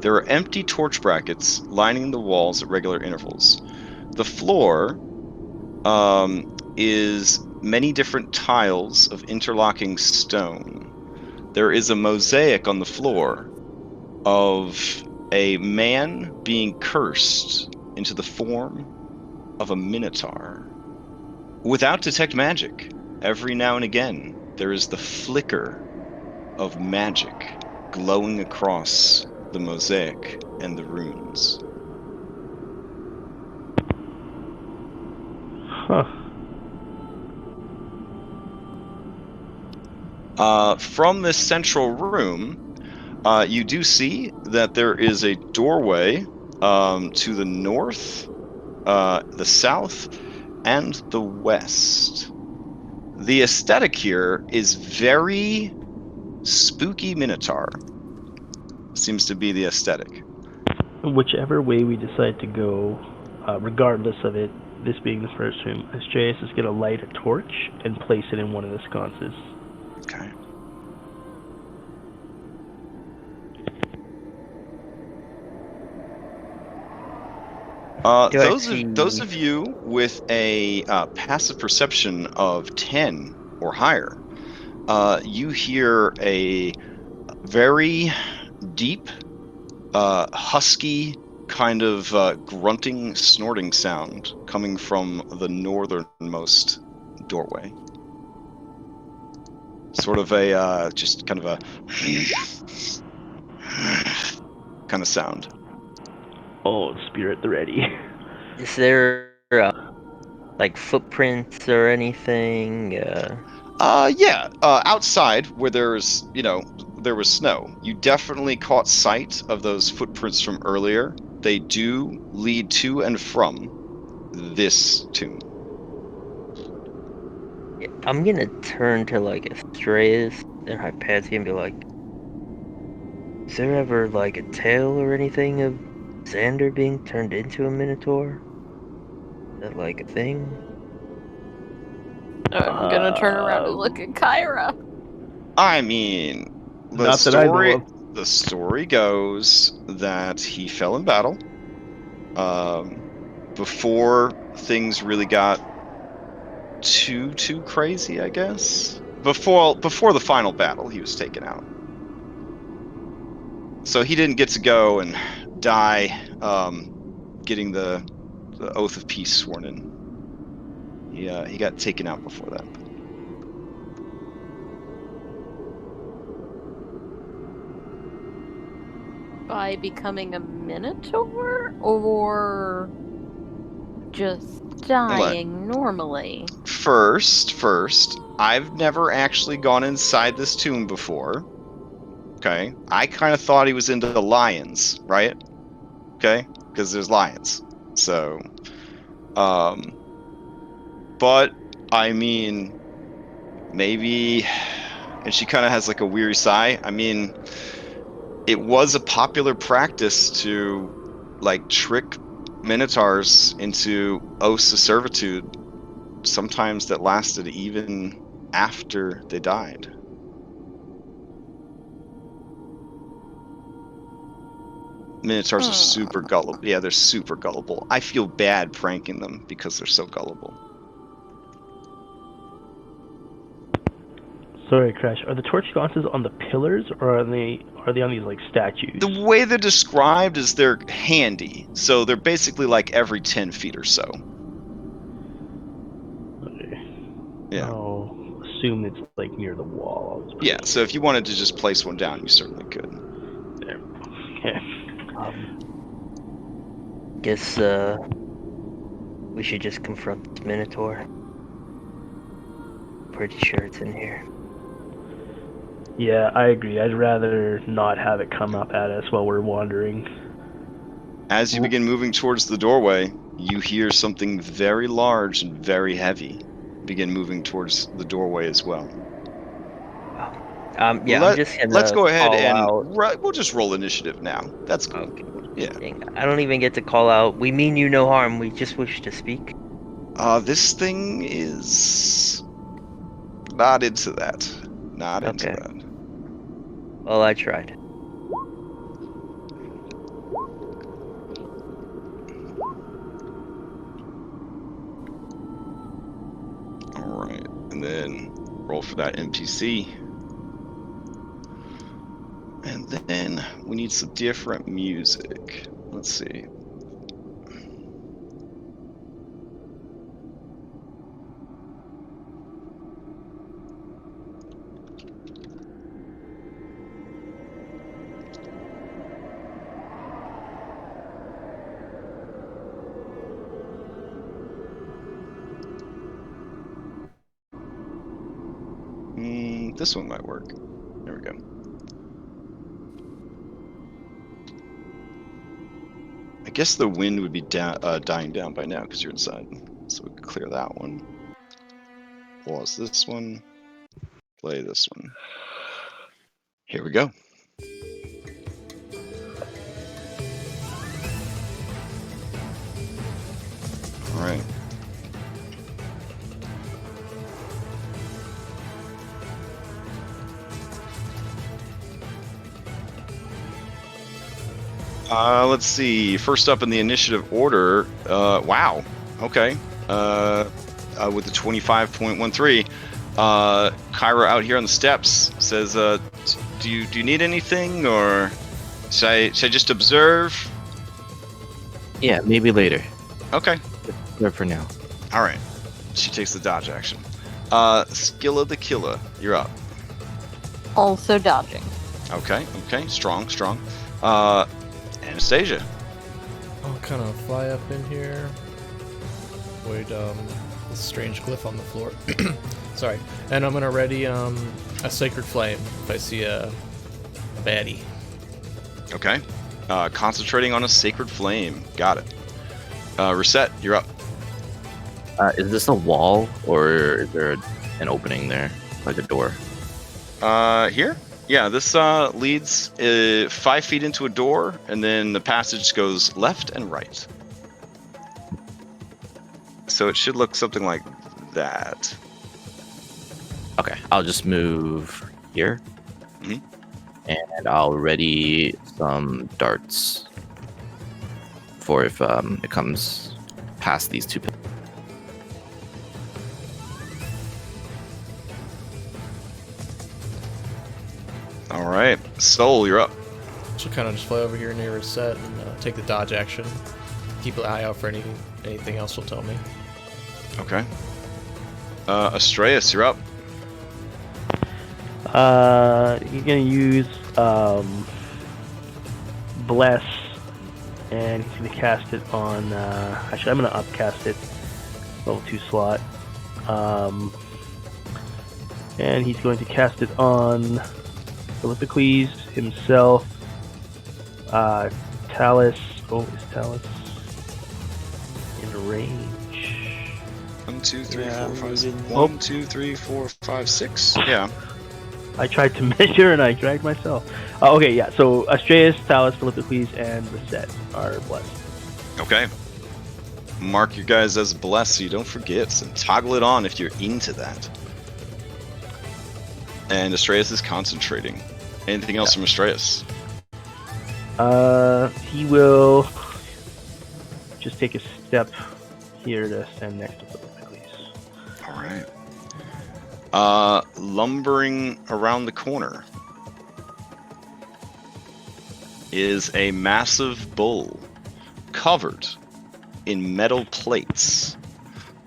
There are empty torch brackets lining the walls at regular intervals. The floor is many different tiles of interlocking stone. There is a mosaic on the floor of a man being cursed into the form of a minotaur. Without detect magic, every now and again, there is the flicker of magic glowing across the mosaic and the runes. Huh. From this central room, you do see that there is a doorway to the north, the south, and the west. The aesthetic here is very spooky minotaur. Seems to be the aesthetic. Whichever way we decide to go, regardless of it, this being the first room, Astreus is going to light a torch and place it in one of the sconces. Okay. Those of you with a passive perception of 10 or higher, you hear a very deep, husky kind of grunting, snorting sound coming from the northernmost doorway. Sort of a just kind of a kind of sound. Oh, spirit the ready. Is there like footprints or anything? Outside where there was snow, you definitely caught sight of those footprints from earlier. They do lead to and from this tomb. Yeah, I'm gonna turn to like Astreus and Hypatia and be like, is there ever like a tale or anything of Xander being turned into a minotaur? Is that like a thing? I'm gonna turn around and look at Kyra. I mean, Not that I know of. the story goes that he fell in battle before things really got too crazy, I guess. Before the final battle, he was taken out. So he didn't get to go and die getting the oath of peace sworn in. He got taken out before that. By becoming a minotaur, or just dying normally? First, I've never actually gone inside this tomb before. Okay, I kind of thought he was into the lions, right? Okay, because there's lions. So, but I mean, maybe, and she kind of has like a weary sigh. I mean, it was a popular practice to like trick minotaurs into oaths of servitude, sometimes that lasted even after they died. Minotaurs are super gullible. Yeah, they're super gullible. I feel bad pranking them because they're so gullible. sorry, Crash. Are the torch sconces on the pillars, or are they on these like statues? The way they're described is they're handy, so they're basically like every 10 feet or so. Okay. Yeah. I'll assume it's like near the wall. I'll just put Yeah, it so if you wanted to just place one down, you certainly could. there. Okay. Guess we should just confront the Minotaur. Pretty sure it's in here. Yeah, I agree. I'd rather not have it come up at us while we're wandering. As you begin moving towards the doorway, you hear something very large and very heavy begin moving towards the doorway as well. Yeah, I'm just gonna let's go ahead call and out. we'll just roll initiative now. That's cool. Okay. Yeah. Dang, I don't even get to call out. We mean you no harm. We just wish to speak. This thing is not into that. Not into Okay. that. Well, I tried. All right, and then roll for that NPC. And then we need some different music. Let's see. This one might work. There we go. I guess the wind would be dying down by now because you're inside. So we can clear that one. Pause this one. Play this one. Here we go. All right. Let's see. First up in the initiative order. Wow. Okay. With the 25.13, Kyra out here on the steps says, "Do you need anything, or should I just observe?" Yeah, maybe later. Okay. There for now. All right. She takes the dodge action. Skill of the Killer. You're up. Also dodging. Okay. Okay. Strong. Anastasia. I'll kind of fly up in here. Avoid this strange glyph on the floor. Sorry. And I'm gonna ready a sacred flame if I see a baddie. Okay. Concentrating on a sacred flame. Got it. Reset. You're up. Is this a wall or is there an opening there, like a door? Here? Yeah, this leads 5 feet into a door, and then the passage goes left and right. So it should look something like that. Okay, I'll just move here. Mhm. And I'll ready some darts for if it comes past these two pillars. All right. Soul, you're up. So kind of just fly over here near reset and take the dodge action. Keep an eye out for anything else will tell me. Okay. Astreus, you're up. He's gonna use Bless, and he's gonna cast it on. Actually, I'm gonna upcast it, level 2 slot. And he's going to cast it on Philippocles himself. Talus. Oh, is Talus in range? 1, 2, 3, Yeah, 4, 5, we 6. didn't- 1, 2, 3, 4, 5, 6. Yeah. I tried to measure and I dragged myself. Okay, yeah. So Astreus, Talus, Philippocles, and Reset are blessed. Okay. Mark your guys as blessed so you don't forget, and toggle it on if you're into that. And Astreus is concentrating. Anything else from Astreus? He will just take a step here to stand next to Philippocles. All right. Lumbering around the corner is a massive bull covered in metal plates.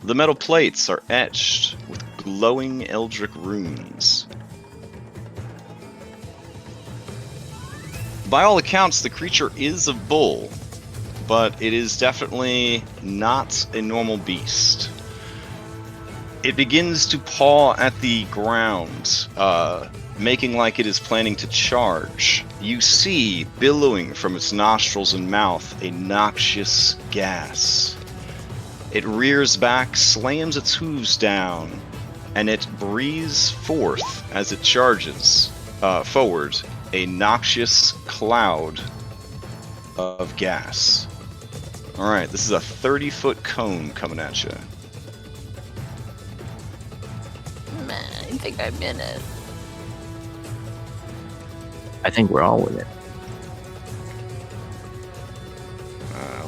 The metal plates are etched with glowing eldritch runes. By all accounts, the creature is a bull, but it is definitely not a normal beast. It begins to paw at the ground, making like it is planning to charge. You see, billowing from its nostrils and mouth, a noxious gas. It rears back, slams its hooves down, and it breathes forth as it charges forward a noxious cloud of gas. Alright, this is a 30-foot cone coming at you. Man, I think I'm in it. I think we're all with it.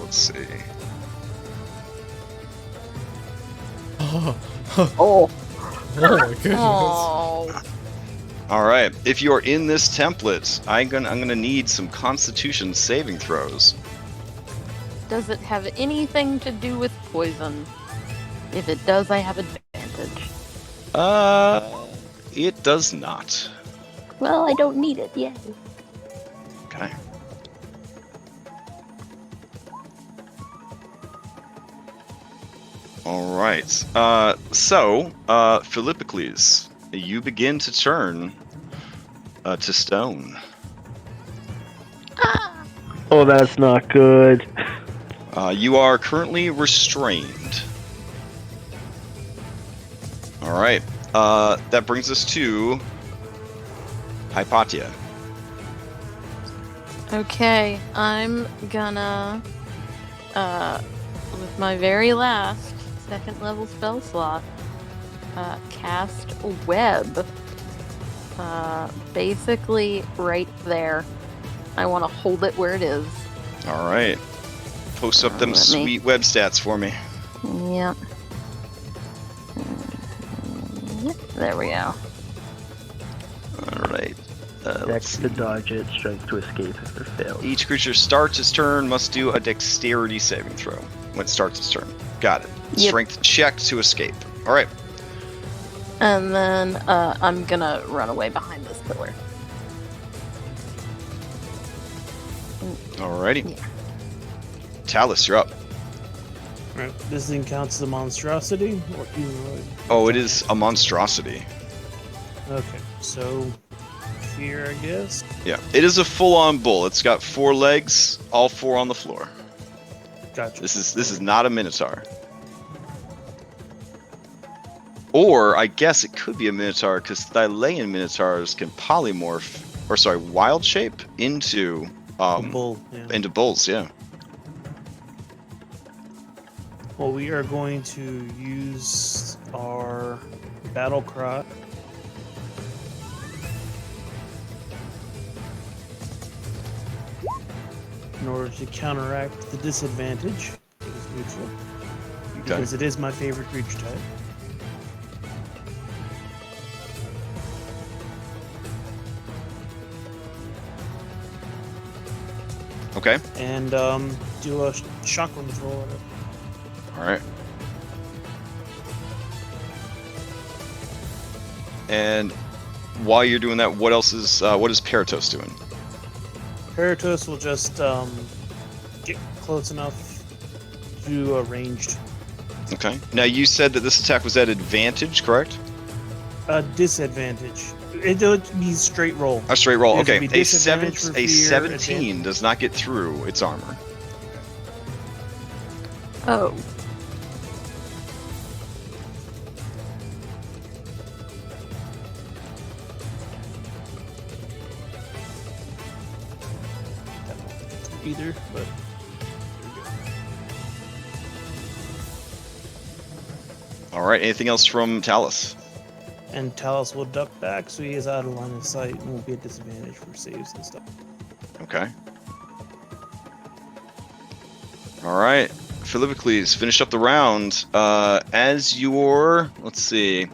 Let's see. Oh, Oh, my goodness. Oh, Alright, if you're in this template, I'm gonna need some Constitution saving throws. does it have anything to do with poison? If it does, I have advantage. It does not. Well, I don't need it, yay. Okay. Alright, so, Philippocles, you begin to turn to stone. Oh, that's not good. You are currently restrained. Alright, that brings us to Hypatia. Okay, I'm gonna, with my very last second level spell slot, cast Web. Basically right there. I want to hold it where it is. Alright. Post up them Let me- sweet web stats for me. Yep. There we go. Alright. Dex to dodge it, strength to escape if it fails. Each creature starts its turn must do a dexterity saving throw when it starts its turn. Got it. Yep. Strength check to escape. Alright. And then I'm gonna run away behind this pillar. Alrighty. Yeah. Talus, you're up. Alright, this thing counts as a monstrosity or humanoid? Oh, it is a monstrosity. Okay, so fear, I guess. Yeah. It is a full-on bull. It's got 4 legs, all 4 on the floor. Gotcha. This is not a minotaur. Or I guess it could be a minotaur because Thylean minotaurs can polymorph, or sorry, wild shape into A bull. Yeah. into bulls. Yeah. Well, we are going to use our battle cry. In order to counteract the disadvantage, it is neutral. Okay. Because it is my favorite creature type. Okay. And do a shock control on it. All right. And while you're doing that, what else is what is Paratos doing? Paratos will just get close enough to do a ranged Okay. Now you said that this attack was at advantage, correct? disadvantage. It would be straight roll. A straight roll. It would Okay. be A disadvantage for fear, 17 advantage. does not get through its armor. Oh. Either, but All right. Anything else from Talus? and Talus will duck back so he is out of line of sight and won't be at disadvantage for saves and stuff. Okay. All right. Philippocles, finish up the round. As your, let's see,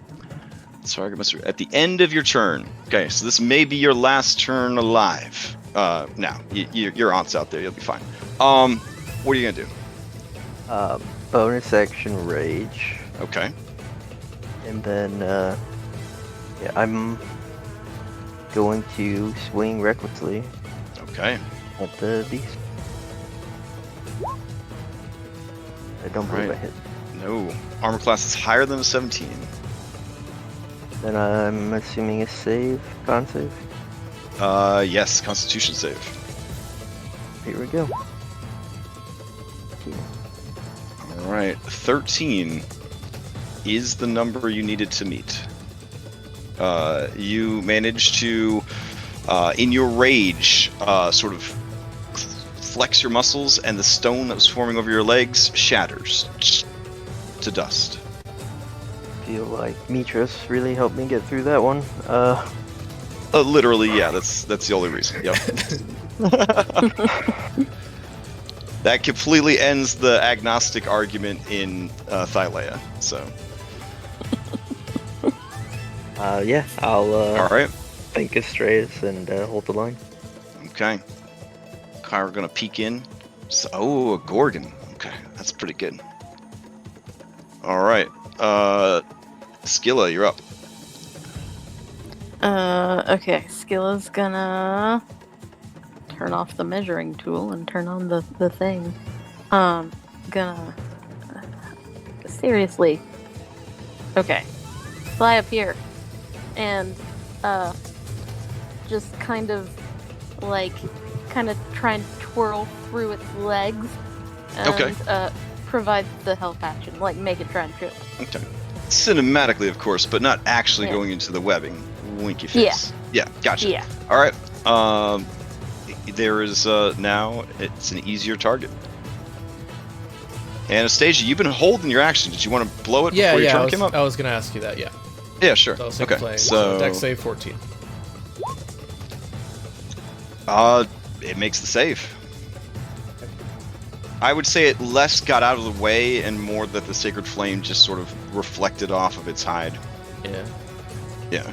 Target must at the end of your turn. Okay, so this may be your last turn alive. Now your aunt's out there. You'll be fine. What are you gonna do? Bonus action rage, Okay. and then I'm going to swing recklessly Okay. at the beast. I don't believe I Right. hit. No. Armor class is higher than a 17. Then I'm assuming a save, con save. Yes. Constitution save. Here we go. All right. 13 is the number you needed to meet. You managed to, in your rage, sort of flex your muscles, and the stone that was forming over your legs shatters to dust. Feel like Mitras really helped me get through that one. Literally, yeah. That's the only reason. Yep. That completely ends the agnostic argument in Thylea. So. Yeah, I'll All right. thank Astraeus and hold the line. Okay. We're gonna peek in. So, a Gorgon. Okay, that's pretty good. All right. Skilla, you're up. Okay. Skilla's gonna turn off the measuring tool and turn on the thing. Gonna seriously. Okay. Fly up here. And just kind of try and twirl through its legs and Okay. provide the help action, like make it try and trip. Okay. Cinematically, of course, but not actually Yeah. going into the webbing. Winky face. Yeah. Gotcha. Yeah. All right. There is now it's an easier target. Anastasia, you've been holding your action. Did you want to blow it before your turn came up? I was gonna ask you that. Yeah. Yeah, sure. So Okay. Flame. So Dex save 14. it makes the save. I would say it less got out of the way and more that the Sacred Flame just sort of reflected off of its hide. Yeah. Yeah.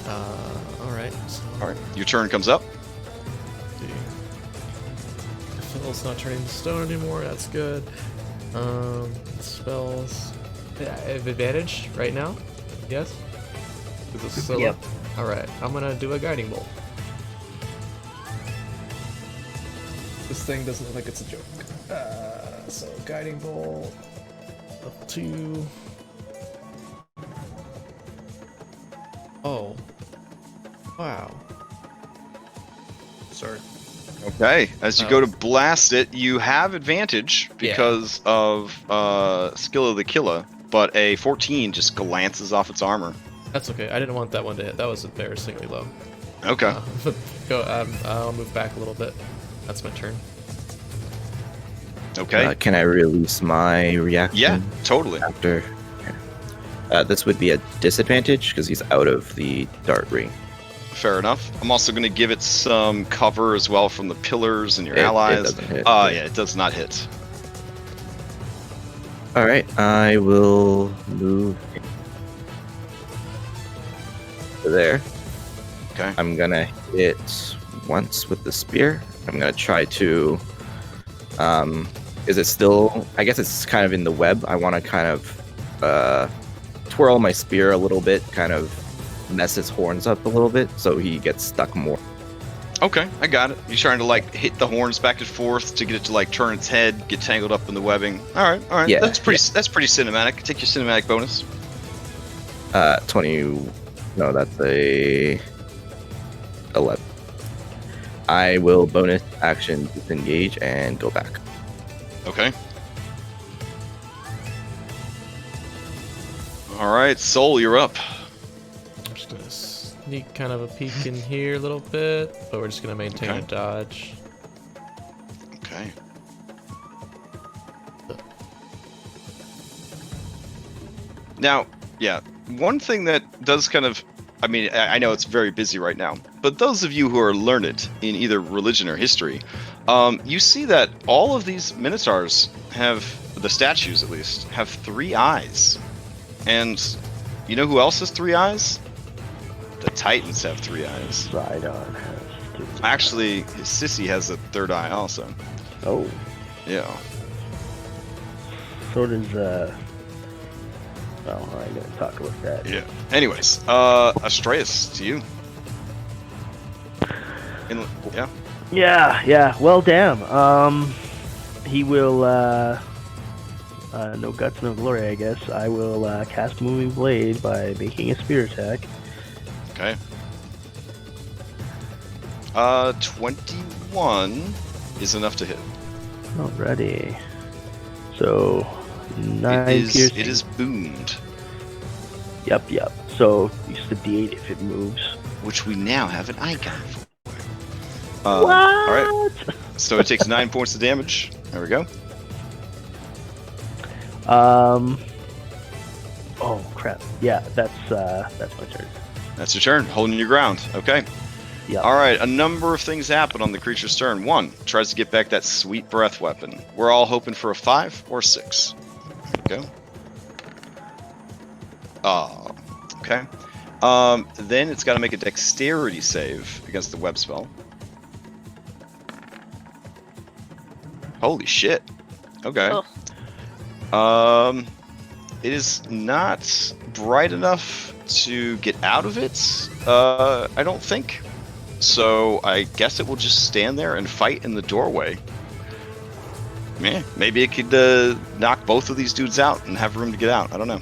All right. So All right. Your turn comes up. Phil's not turning to stone anymore. That's good. Spells. I have advantage right now. Yes. Is it still Yep. All right. I'm gonna do a guiding bolt. This thing doesn't look like it's a joke. So guiding bolt up to. Oh. Wow. Sorry. Okay. As you go to blast it, you have advantage because of Skill of the Killa, but a 14 just glances off its armor. That's okay. I didn't want that one to hit. That was embarrassingly low. Okay. I'll move back a little bit. That's my turn. Okay. Can I release my reaction? Yeah, totally. After. This would be a disadvantage because he's out of the dart ring. Fair enough. I'm also going to give it some cover as well from the pillars and your It allies. doesn't hit. Yeah, it does not hit. All right, I will move to there. Okay. I'm gonna hit once with the spear. I'm gonna try to. Is it still? I guess it's kind of in the web. I want to kind of twirl my spear a little bit, kind of mess his horns up a little bit, so he gets stuck more. Okay, I got it. You're trying to like hit the horns back and forth to get it to like turn its head, get tangled up in the webbing. All right. Yeah, That's pretty cinematic. Take your cinematic bonus. 20. No, that's a 11. I will bonus action disengage and go back. Okay. All right, Soul, you're up. I'm just gonna sneak kind of a peek in here a little bit, but we're just gonna maintain Okay. a dodge. Okay. Now, yeah, one thing that does kind of, I mean, I know it's very busy right now, but those of you who are learned in either religion or history, you see that all of these minotaurs have, the statues at least, have 3 eyes. And You know who else has 3 eyes? The Titans have 3 eyes. Sidon has 3. Actually, his sissy has a 3rd eye also. Oh, Yeah. so does well, I ain't gonna talk about that. Yeah. Anyways, Astreus, to you. Yeah. Yeah. Well, damn. He will. No guts, no glory, I guess. I will cast Moving Blade by making a spear attack. Okay. 21 is enough to hit. Alrighty. So 9 piercing. It is boomed, Yep. So use the D8 if it moves. which we now have an icon for. What? All right. So it takes 9 points of damage. There we go. Oh crap. Yeah, that's my turn. That's your turn. Holding your ground. Okay. Yeah. All right. A number of things happen on the creature's turn. 1, tries to get back that sweet breath weapon. We're all hoping for a 5 or 6. There we go. Okay. Then it's got to make a dexterity save against the web spell. Holy shit. Okay. Ugh. It is not bright enough to get out of it, I don't think. So I guess it will just stand there and fight in the doorway. Yeah, maybe it could knock both of these dudes out and have room to get out. I don't know.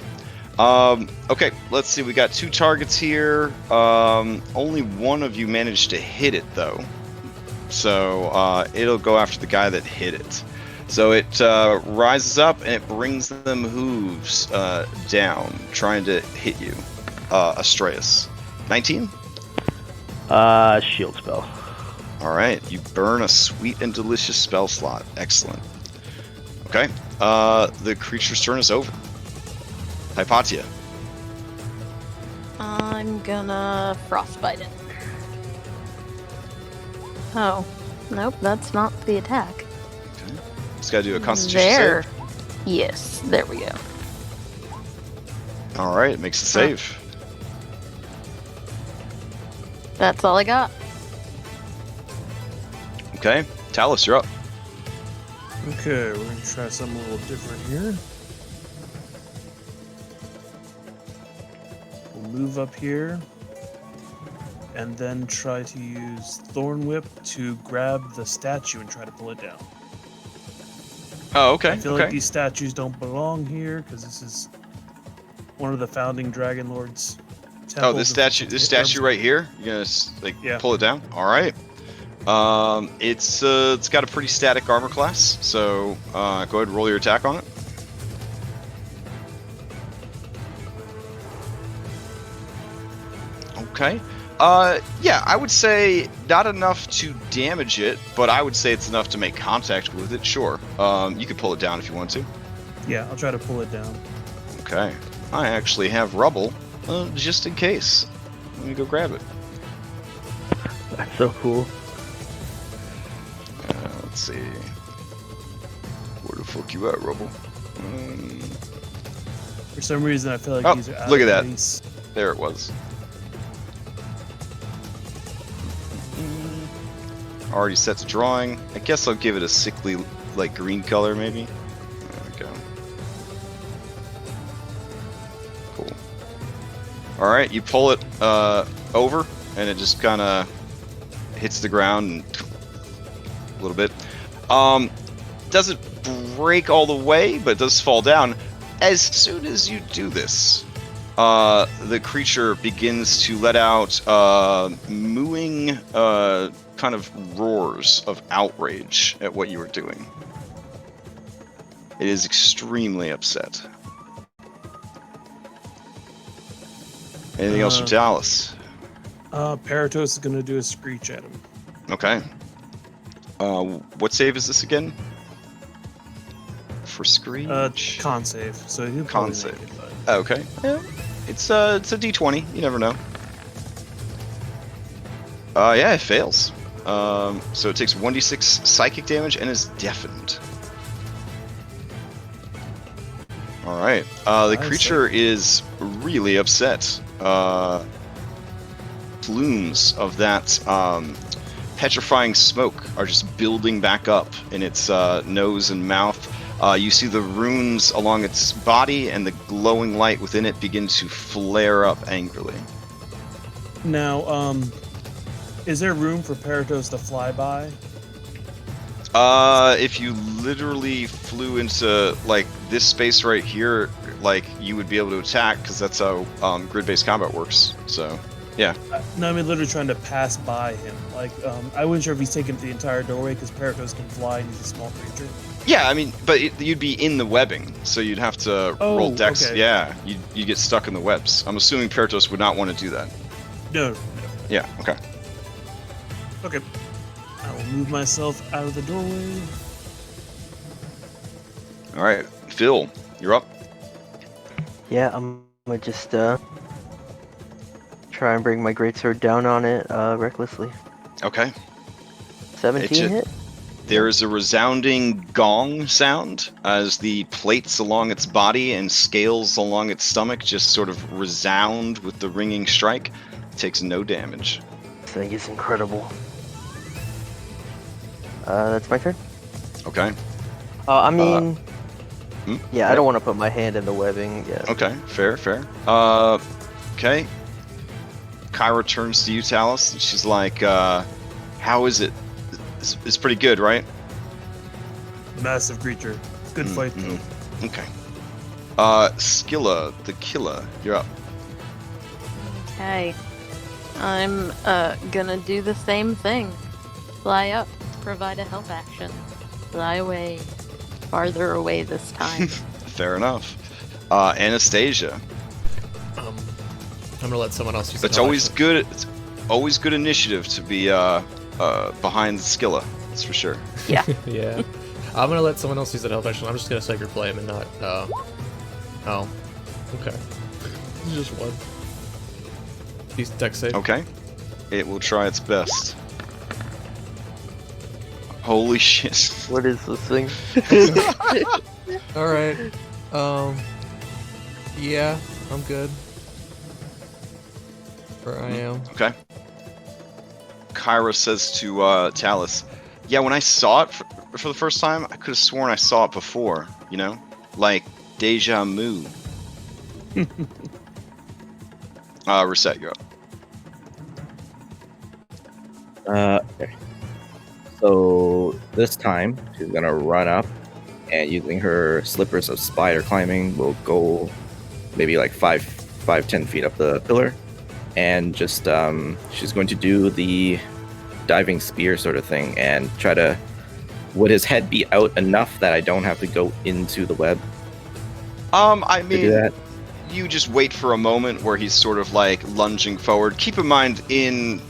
Okay, let's see. We got 2 targets here. Only one of you managed to hit it, though. So it'll go after the guy that hit it. So it rises up and it brings them hooves down, trying to hit you, Astreus. 19? Shield spell. All right, you burn a sweet and delicious spell slot. Excellent. Okay, the creature's turn is over. Hypatia. I'm gonna frostbite it. Oh, nope, that's not the attack. Okay. It's got to do a Constitution There. save. Yes, there we go. All right, it makes a save. That's all I got. Okay, Talus, you're up. Okay, we're gonna try something a little different here. We'll move up here, and then try to use Thorn Whip to grab the statue and try to pull it down. Oh, okay. I feel like these statues don't belong here because this is one of the founding Dragonlords. Oh, this statue right here. You're gonna pull it down. All right. It's got a pretty static armor class, so go ahead and roll your attack on it. Okay. Yeah, I would say not enough to damage it, but I would say it's enough to make contact with it. Sure. You could pull it down if you want to. Yeah, I'll try to pull it down. Okay. I actually have rubble, just in case. Let me go grab it. That's so cool. Let's see. Where the fuck you at, rubble? For some reason, I feel like these are out look at of that. place. There it was. Already set to drawing. I guess I'll give it a sickly, like, green color, maybe. There we go. Cool. Alright, you pull it over, and it just kind of hits the ground and a little bit. Doesn't break all the way, but does fall down. As soon as you do this, the creature begins to let out mooing kind of roars of outrage at what you are doing. It is extremely upset. Anything else from Talus? Paratos is going to do a screech at him. Okay. What save is this again? For screech? Con save. So he'll Con probably save. make it, but... Okay. Yeah. It's a D20. You never know. Yeah, it fails. So it takes 1d6 psychic damage and is deafened. All right. The Nice. creature is really upset. Plumes of that petrifying smoke are just building back up in its nose and mouth. You see the runes along its body and the glowing light within it begin to flare up angrily. Now, is there room for Paratos to fly by? If you literally flew into like this space right here, like you would be able to attack because that's how grid-based combat works. So, yeah. No, I mean literally trying to pass by him. Like, I wasn't sure if he's taken the entire doorway because Paratos can fly and he's a small creature. Yeah, I mean, but you'd be in the webbing, so you'd have to roll dex. Okay. Yeah, you get stuck in the webs. I'm assuming Paratos would not want to do that. No. Yeah. Okay. Okay. I will move myself out of the doorway. All right, Phil, you're up. Yeah, I'm gonna just try and bring my greatsword down on it recklessly. Okay. 17 hit? There is a resounding gong sound as the plates along its body and scales along its stomach just sort of resound with the ringing strike. It takes no damage. This thing is incredible. That's my turn? Okay. I mean... yeah, I What? don't want to put my hand in the webbing. Yeah. Okay, fair. Okay. Kyra turns to you, Talus, and she's like, how is it? It's pretty good, right? Massive creature. Good fight, though. Okay. Skilla, the killer, you're up. Okay. I'm gonna do the same thing. Fly up, provide a help action. Fly away. Farther away this time. Fair enough. Anastasia. I'm gonna let someone else use it. It's always good. It's always good initiative to be behind Skilla. That's for sure. Yeah. Yeah. I'm gonna let someone else use that help action. I'm just gonna sacred flame and not. Oh. Okay. It's just one. He's dex save. Okay. It will try its best. Holy shit. What is this thing? All right. Yeah, I'm good. Where I am. Okay. Kyra says to Talus, yeah, when I saw it for the first time, I could have sworn I saw it before, you know? Like, deja vu. Reset, you're up. Okay. So this time she's gonna run up and using her slippers of spider climbing will go maybe like 10 feet up the pillar, and just she's going to do the diving spear sort of thing and try to. Would his head be out enough that I don't have to go into the web? I To do mean, that? you just wait for a moment where he's sort of like lunging forward. Keep in mind, in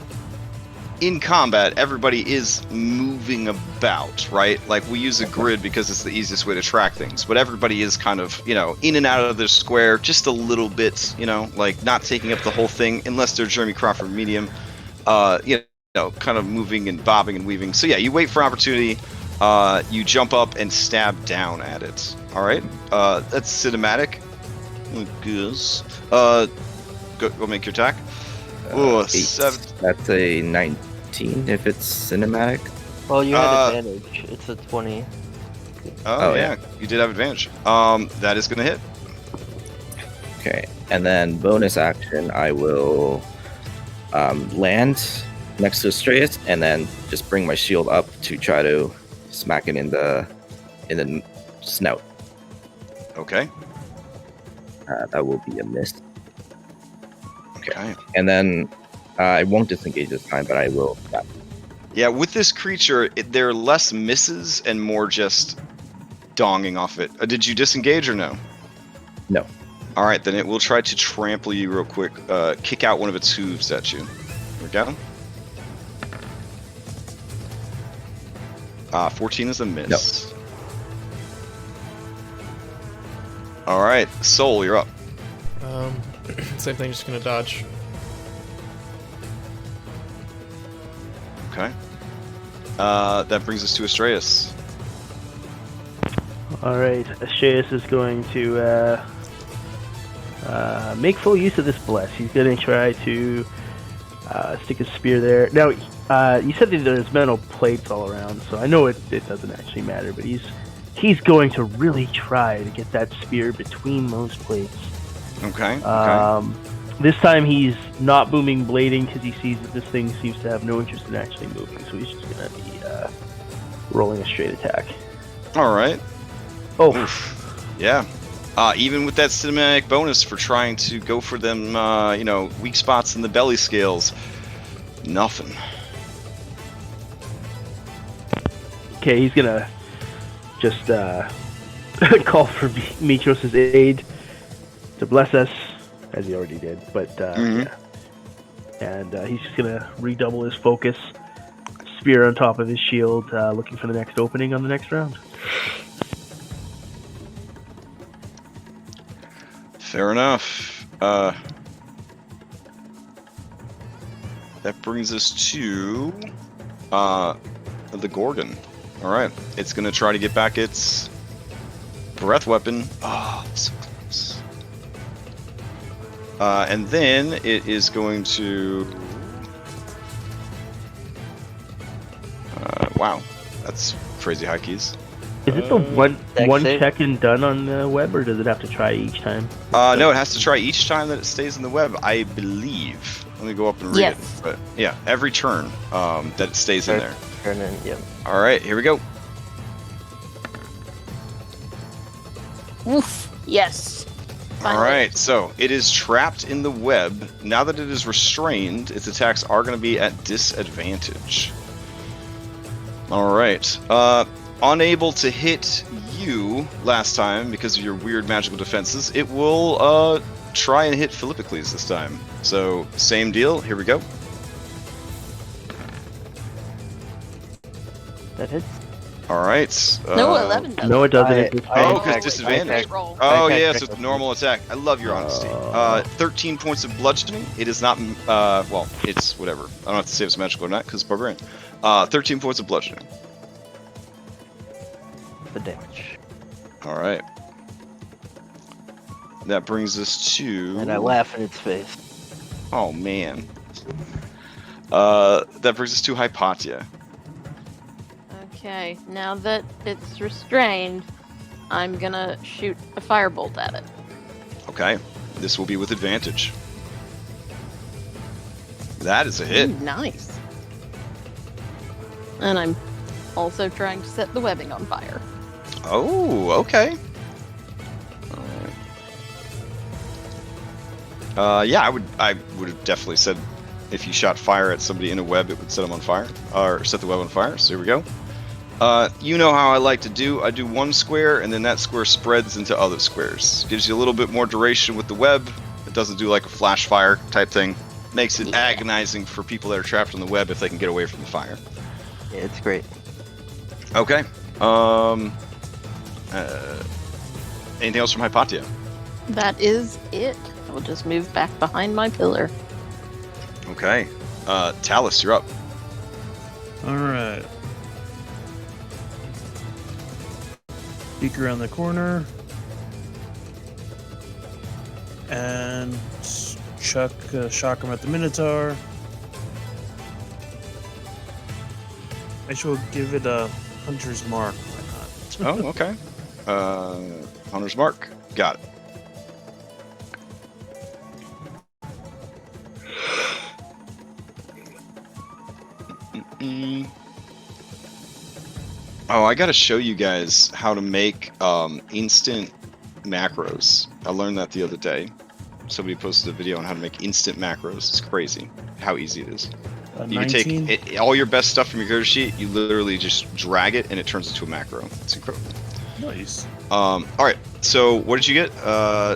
combat, everybody is moving about, right? Like, we use a grid because it's the easiest way to track things, but everybody is kind of, you know, in and out of their square just a little bit, you know, like not taking up the whole thing unless they're Jeremy Crawford medium, you know, kind of moving and bobbing and weaving. So yeah, you wait for opportunity, you jump up and stab down at it. All right, that's cinematic. Goose. Go make your attack. Ooh, 8. 7. That's a 19 if it's cinematic. Well, you had advantage. It's a 20. Oh yeah, you did have advantage. That is gonna hit. Okay, and then bonus action, I will land next to Astreus and then just bring my shield up to try to smack it in the snout. Okay. That will be a miss. Okay. And then I won't disengage this time, but I will. Yeah, with this creature, there are less misses and more just donging off it. Did you disengage or no? No. All right, then it will try to trample you real quick. Kick out one of its hooves at you. Here we go. 14 is a miss. No. All right, Soul, you're up. Same thing, just gonna dodge. Okay. That brings us to Astreus. All right, Asheus is going to make full use of this bless. He's going to try to stick his spear there. Now, you said that there's metal plates all around, so I know it doesn't actually matter, but he's going to really try to get that spear between those plates. Okay. This time he's not booming blading because he sees that this thing seems to have no interest in actually moving, so he's just going to be rolling a straight attack. All right. Oh. Oof. Yeah. Even with that cinematic bonus for trying to go for them, weak spots in the belly scales, nothing. Okay, he's gonna just call for Mitros' aid to bless us, as he already did. But yeah, and he's just gonna redouble his focus, spear on top of his shield, looking for the next opening on the next round. Fair enough. That brings us to the Gorgon. All right, it's gonna try to get back its breath weapon. Oh, so close. And then it is going to. Wow, that's crazy high keys. Is it the one save? check and done on the web, or does it have to try each time? No, it has to try each time that it stays in the web, I believe. Let me go up and read it. But yeah, every turn that it stays in there. Turn in, yep. All right, here we go. Oof. Yes. All right, so it is trapped in the web. Now that it is restrained, its attacks are going to be at disadvantage. All right. Unable to hit you last time because of your weird magical defenses, it will try and hit Philippocles this time. So, same deal. Here we go. That hits. All right. No, 11 doesn't. No, it doesn't. Oh, because disadvantage. Roll. Oh, Okay, yeah, okay, so it's okay. normal attack. I love your honesty. 13 points of bludgeoning. It is not, well, it's whatever. I don't have to say if it's magical or not because it's barbarian. 13 points of bludgeoning. The damage. All right. That brings us to. And I laugh in its face. Oh man. That brings us to Hypatia. Okay, now that it's restrained, I'm gonna shoot a firebolt at it. Okay. This will be with advantage. That is a hit. Ooh, nice. And I'm also trying to set the webbing on fire. Oh, okay. Yeah, I would have definitely said if you shot fire at somebody in a web, it would set them on fire, or set the web on fire. So here we go. You know how I like to do. I do one square, and then that square spreads into other squares. Gives you a little bit more duration with the web. It doesn't do like a flash fire type thing. Makes it agonizing for people that are trapped on the web if they can get away from the fire. Yeah, it's great. Okay. Anything else from Hypatia? That is it. I will just move back behind my pillar. Okay. Talus, you're up. Alright. Peek around the corner. And chuck shock him at the Minotaur. I shall give it a Hunter's Mark. Why not? Oh, okay. Hunter's Mark. Got it. Oh, I gotta show you guys how to make instant macros. I learned that the other day. Somebody posted a video on how to make instant macros. It's crazy how easy it is. You can 19? take all your best stuff from your character sheet, you literally just drag it, and it turns into a macro. It's incredible. Nice. Alright, so what did you get?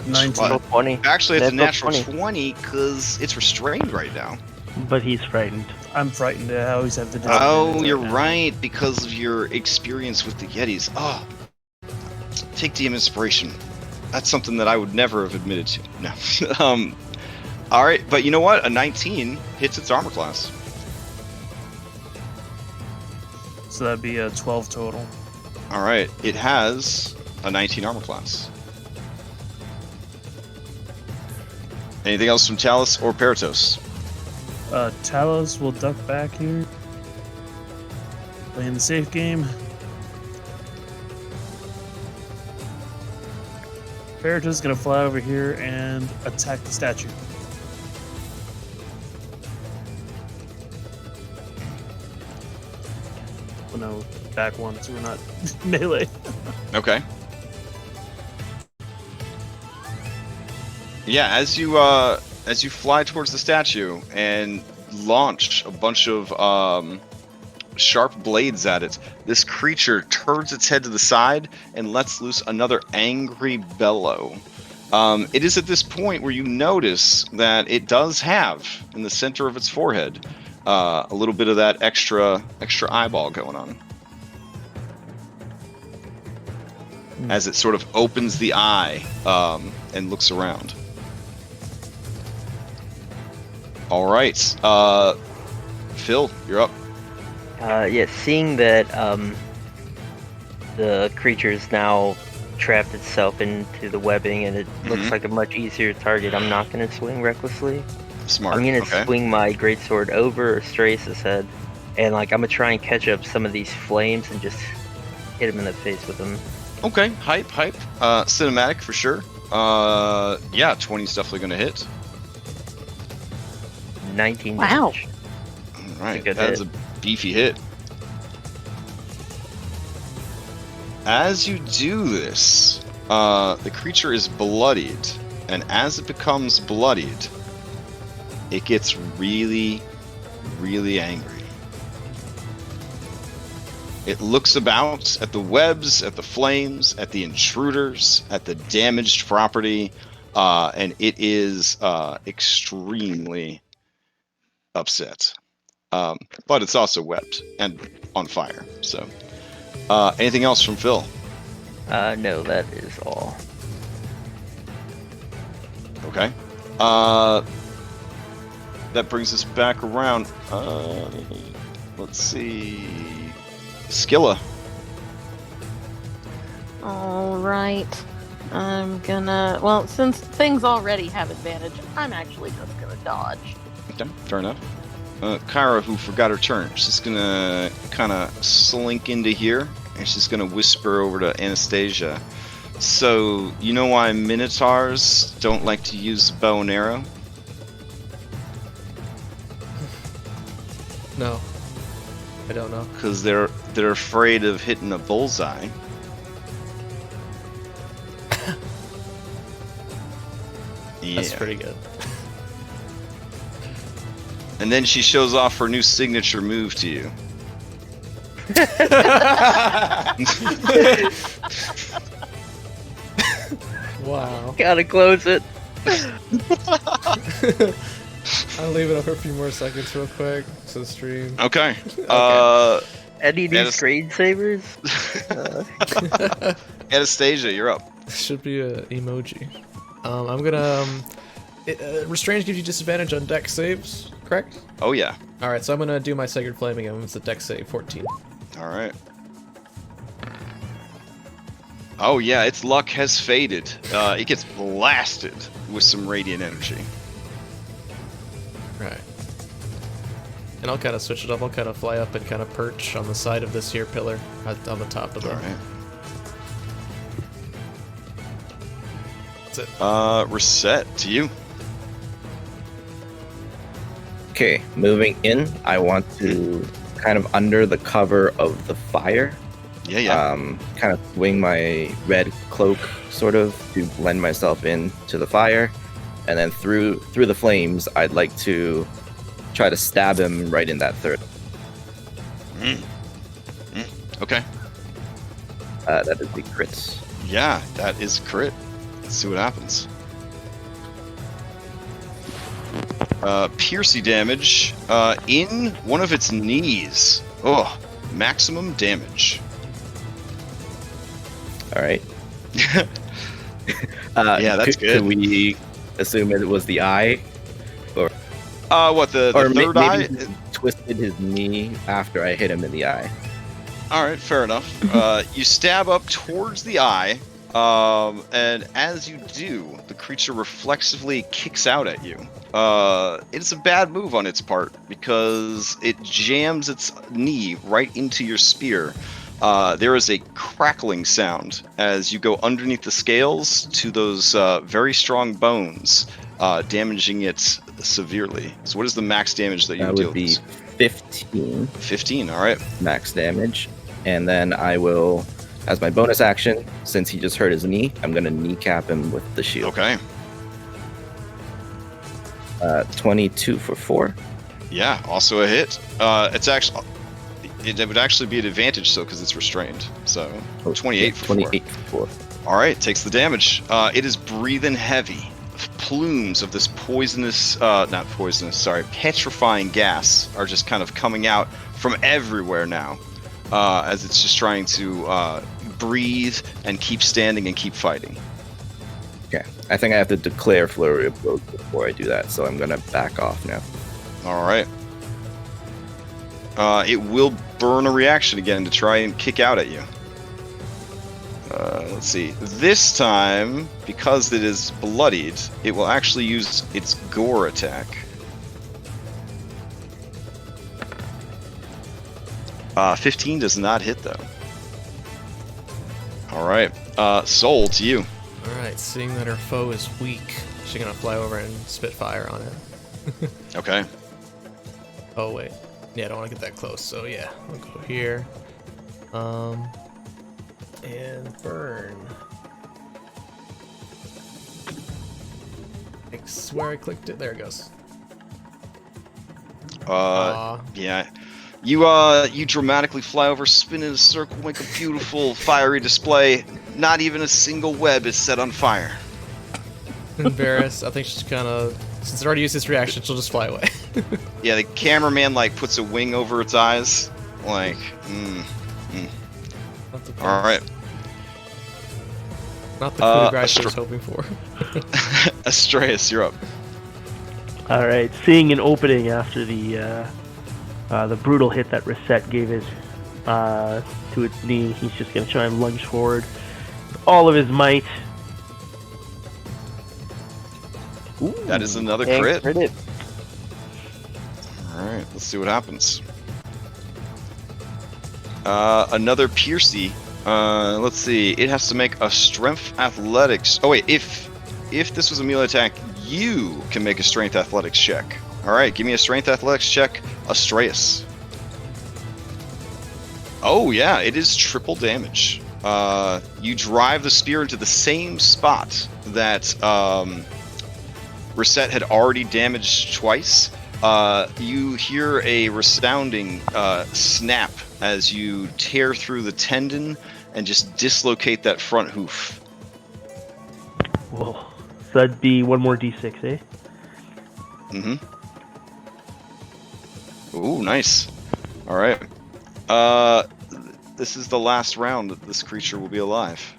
19. 20. Actually, it's a Natural natural 20. 20 because it's restrained right now. But he's frightened. I'm frightened. I always have the Oh, disadvantage you're right now. right, because of your experience with the Yetis. Oh, take DM inspiration. That's something that I would never have admitted to. No. Alright, but you know what? A 19 hits its armor class. So that'd be a 12 total. Alright, it has a 19 armor class. Anything else from Talus or Peritos? Talos will duck back here. Playing the safe game. Peritos is gonna fly over here and attack the statue. Oh no, back one, so we're not melee. Okay. Yeah, as you fly towards the statue and launch a bunch of sharp blades at it, this creature turns its head to the side and lets loose another angry bellow. It is at this point where you notice that it does have in the center of its forehead a little bit of that extra eyeball going on. As it sort of opens the eye and looks around. All right, Phil, you're up. Yeah, seeing that the creature's now trapped itself into the webbing and it looks like a much easier target, I'm not going to swing recklessly. Smart. I'm going to okay. swing my greatsword over Strace's head, and like I'm going to try and catch up some of these flames and just hit him in the face with them. Okay, hype. Cinematic for sure. Yeah, 20's definitely going to hit. 19 Wow. damage. All right, Good that's hit. a beefy hit. As you do this, the creature is bloodied, and as it becomes bloodied, it gets really, really angry. It looks about at the webs, at the flames, at the intruders, at the damaged property, and it is extremely upset. But it's also webbed and on fire. So, anything else from Phil? No, that is all. Okay. That brings us back around. Let's see. Skilla. All right. I'm gonna. Well, since things already have advantage, I'm actually just gonna dodge. Okay, fair enough. Kyra, who forgot her turn, she's gonna kind of slink into here, and she's gonna whisper over to Anastasia. So, you know why Minotaurs don't like to use bow and arrow? No, I don't know. Because they're afraid of hitting a bullseye. That's Yeah. pretty good. And then she shows off her new signature move to you. Wow. Gotta close it. I'll leave it up for a few more seconds real quick to the stream. Okay. Any of these screensavers? Anastasia, you're up. Should be a emoji. I'm gonna. Restrain gives you disadvantage on dex saves, correct? Oh yeah. Alright, so I'm gonna do my Sacred Flame again. It's a dex save, 14. All right. Oh yeah, its luck has faded. It gets blasted with some radiant energy. Right. And I'll kind of switch it up. I'll kind of fly up and kind of perch on the side of this here pillar on the top of the. All right. That's it. Reset to you. Okay, moving in, I want to kind of under the cover of the fire, Yeah. kind of swing my red cloak sort of to blend myself in to the fire, and then through the flames, I'd like to try to stab him right in that third. Okay. That is the crits. Yeah, that is crit. Let's see what happens. Piercy damage in one of its knees. Oh, maximum damage. All right. Yeah, that's good. Could we assume it was the eye? What the Or third maybe eye? he twisted his knee after I hit him in the eye. All right, fair enough. You stab up towards the eye, and as you do, the creature reflexively kicks out at you. It's a bad move on its part because it jams its knee right into your spear. There is a crackling sound as you go underneath the scales to those very strong bones, damaging it severely. So what is the max damage that you That deal would be with? 15 15, all right. max damage. And then I will, as my bonus action, since he just hurt his knee, I'm going to kneecap him with the shield. Okay. 22 for 4. Yeah, also a hit. It's actually... It would actually be an advantage, so because it's restrained. So 28 for 28 for 4. All right, takes the damage. It is breathing heavy. Plumes of this poisonous, not poisonous, sorry, petrifying gas are just kind of coming out from everywhere now, as it's just trying to breathe and keep standing and keep fighting. Okay. I think I have to declare flurry of blows before I do that, so I'm going to back off now. All right. It will burn a reaction again to try and kick out at you. Let's see. This time, because it is bloodied, it will actually use its gore attack. 15 does not hit, though. All right. Soul, to you. Alright, seeing that her foe is weak, she's gonna fly over and spit fire on it. Okay. Oh, wait. Yeah, I don't want to get that close, so yeah, I'll go here. And burn. I swear I clicked it. There it goes. Yeah. You dramatically fly over, spin in a circle, make a beautiful fiery display. Not even a single web is set on fire. Embarrassed. I think she's kind of, since it already used this reaction, she'll just fly away. Yeah, the cameraman like puts a wing over its eyes, like. All right. Not the coup de grace I was Astra- hoping for. Astreus, you're up. All right, seeing an opening after the brutal hit that Reset gave it to its knee, he's just gonna try and lunge forward with all of his might. Ooh, That is another dang crit. crit. All right, let's see what happens. Another Piercy. Let's see. It has to make a strength athletics. Oh wait, if this was a melee attack, you can make a strength athletics check. All right, give me a strength athletics check, Astreus. Oh yeah, it is triple damage. You drive the spear into the same spot that Reset had already damaged twice. You hear a resounding snap as you tear through the tendon and just dislocate that front hoof. Whoa. So that'd be one more d6, eh? Mm-hmm. Ooh, nice. All right. This is the last round that this creature will be alive.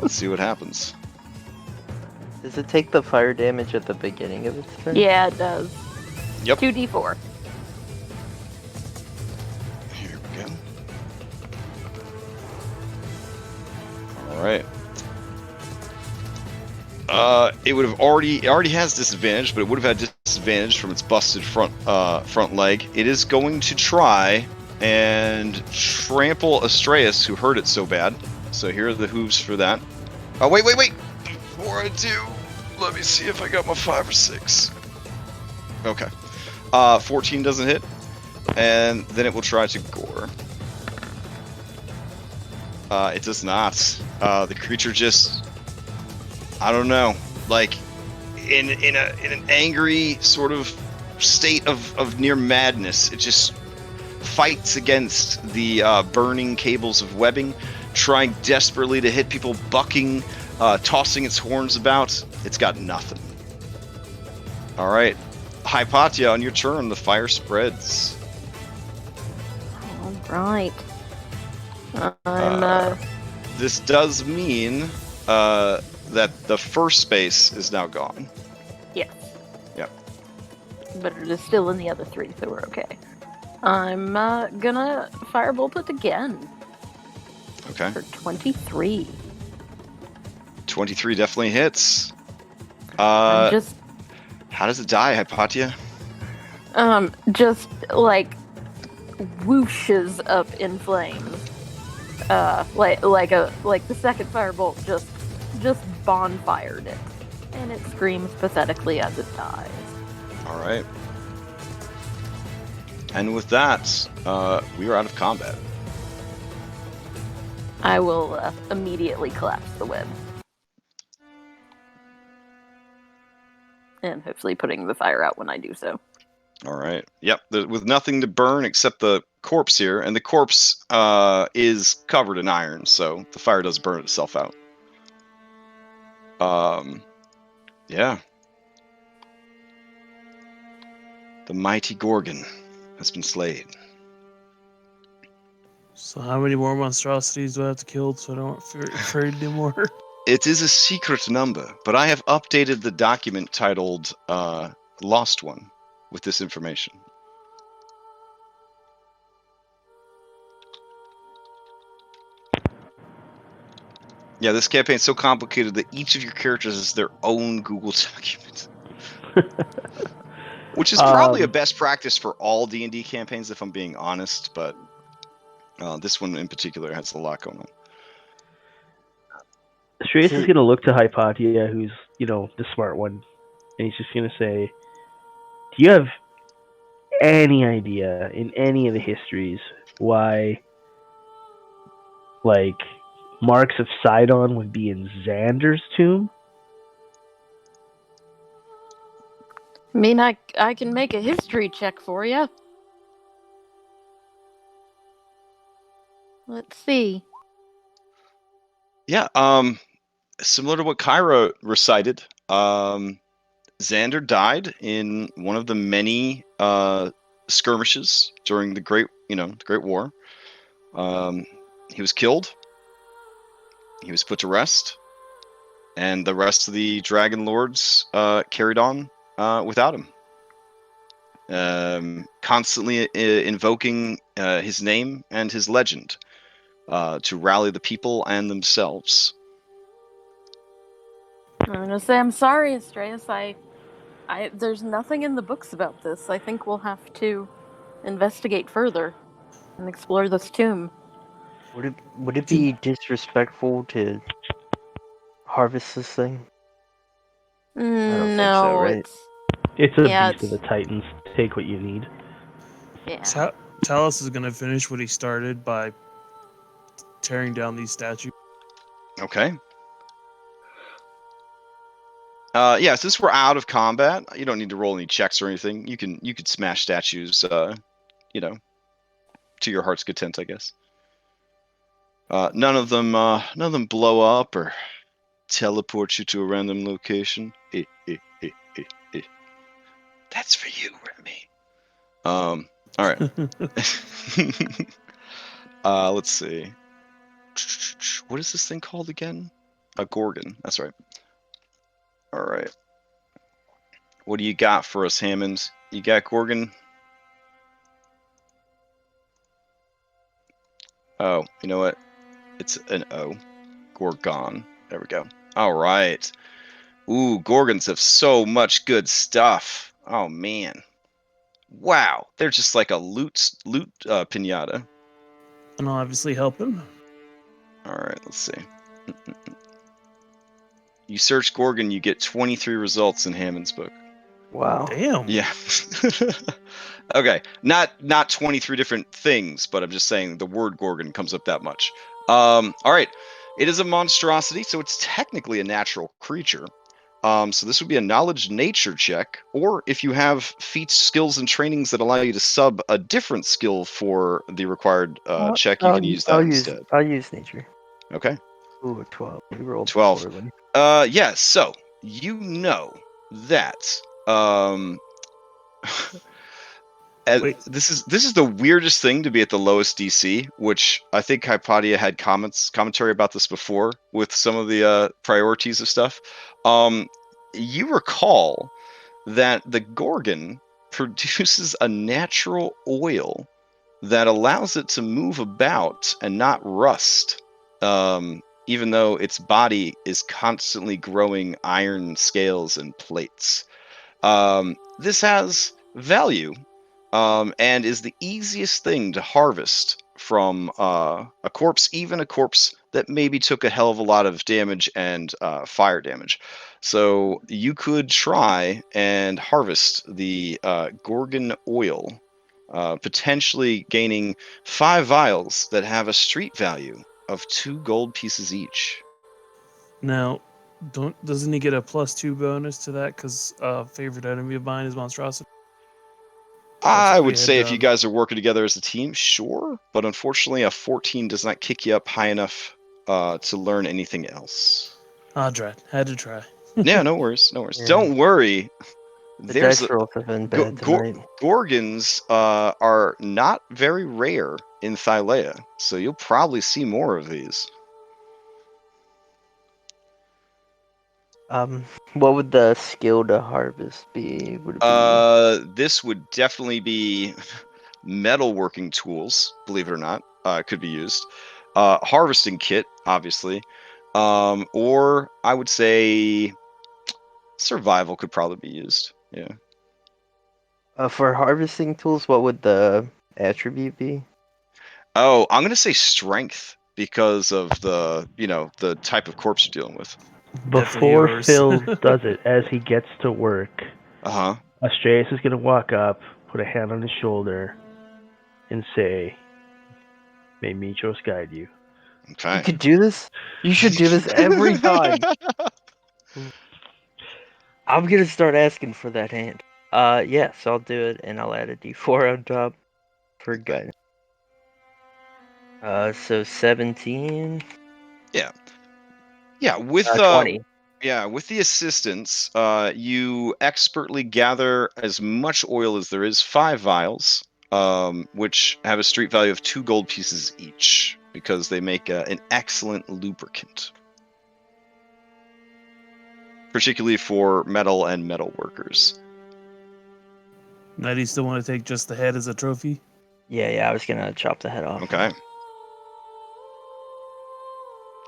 Let's see what happens. Does it take the fire damage at the beginning of its turn? Yeah, it does. Yep. 2d4. Here we go. All right. It would have it already has disadvantage, but it would have had disadvantage from its busted front leg. It is going to try and trample Astreus, who hurt it so bad. So here are the hooves for that. Oh, wait. Before I do, let me see if I got my 5 or 6. Okay. 14 doesn't hit. And then it will try to gore. It does not. The creature just... I don't know. Like, in an angry sort of state of near madness, it just fights against the burning cables of webbing, trying desperately to hit people, bucking, tossing its horns about. It's got nothing. All right, Hypatia, on your turn, the fire spreads. All right. I'm This does mean that the first space is now gone. yes. Yep. But it is still in the other 3, so we're okay. I'm gonna firebolt it again Okay. for 23. 23 definitely hits. I'm just How does it die, Hypatia? just like whooshes up in flames. Like the second firebolt just bonfired it, and it screams pathetically as it dies. All right. And with that, we are out of combat. I will immediately collapse the web, and hopefully putting the fire out when I do so. All right. Yep. With nothing to burn except the corpse here, and the corpse is covered in iron, so the fire does burn itself out. Yeah. The mighty Gorgon has been slain. So how many more monstrosities do I have to kill so I don't afraid anymore? It is a secret number, but I have updated the document titled Lost One with this information. Yeah, this campaign is so complicated that each of your characters is their own Google document. Which is probably a best practice for all D&D campaigns, if I'm being honest, but this one in particular has a lot going on. Shreyas is going to look to Hypatia, who's, the smart one, and he's just going to say, do you have any idea in any of the histories why, marks of Sidon would be in Xander's tomb? I mean, I can make a history check for you. Let's see. Yeah, similar to what Kyra recited, Xander died in one of the many skirmishes during the Great War. He was killed. He was put to rest, and the rest of the Dragonlords carried on without him. Constantly invoking his name and his legend to rally the people and themselves. I'm gonna say I'm sorry, Astreus. There's nothing in the books about this. I think we'll have to investigate further and explore this tomb. Would it be disrespectful to harvest this thing? I don't think so, right? It's a Yeah, beast of the Titans. Take what you need. Yeah. Talos is going to finish what he started by tearing down these statues. Okay. Yeah, since we're out of combat, you don't need to roll any checks or anything. You could smash statues, to your heart's content, I guess. None of them blow up or teleport you to a random location. That's for you, Remy. All right. Let's see. What is this thing called again? A Gorgon. That's right. All right. What do you got for us, Hammond? You got Gorgon? Oh, you know what? It's an O. Gorgon. There we go. All right. Ooh, Gorgons have so much good stuff. Oh, man. Wow. They're just like a loot pinata. And I'll obviously help him. All right, let's see. You search Gorgon, you get 23 results in Hammond's book. Wow. Damn. Yeah. Okay. Not 23 different things, but I'm just saying the word Gorgon comes up that much. All right. It is a monstrosity, so it's technically a natural creature. So this would be a knowledge nature check, or if you have feats, skills, and trainings that allow you to sub a different skill for the required check, you can use that instead. I'll use nature. Okay. Ooh, a 12. We rolled 12. poorly. Yeah, so you know that this is the weirdest thing to be at the lowest DC, which I think Hypatia had commentary about this before with some of the priorities of stuff. You recall that the Gorgon produces a natural oil that allows it to move about and not rust, even though its body is constantly growing iron scales and plates. This has value, and is the easiest thing to harvest from a corpse, even a corpse that maybe took a hell of a lot of damage and fire damage. So you could try and harvest the Gorgon oil, potentially gaining 5 vials that have a street value of 2 gold pieces each. Now, doesn't he get a +2 bonus to that because favorite enemy of mine is monstrosity? That's I what we would had say if you done. guys are working together as a team, sure, but unfortunately, a 14 does not kick you up high enough to learn anything else. Drat. Had to try. Yeah, no worries, no worries. Yeah. Don't worry. The There's dice a, rolls have been bad tonight. Gorgons are not very rare in Thylea, so you'll probably see more of these. What would the skill to harvest be? Would it be? This would definitely be metalworking tools, believe it or not, could be used. Harvesting kit, obviously. Or I would say survival could probably be used. Yeah. For harvesting tools, what would the attribute be? Oh, I'm gonna say strength because of the type of corpse you're dealing with. Definitely Before yours. Phil does it, as he gets to work, Uh-huh. Astreus is gonna walk up, put a hand on his shoulder, and say, "May Mitros guide you." Okay. You could do this? You should do this every time. I'm gonna start asking for that hand. Yes, I'll do it, and I'll add a D4 on top for guidance. So 17. Yeah, with 20. with the assistance, you expertly gather as much oil as there is, 5 vials, which have a street value of 2 gold pieces each, because they make an excellent lubricant, particularly for metal and metal workers. Now, do you still want to take just the head as a trophy? Yeah, I was gonna chop the head off. Okay.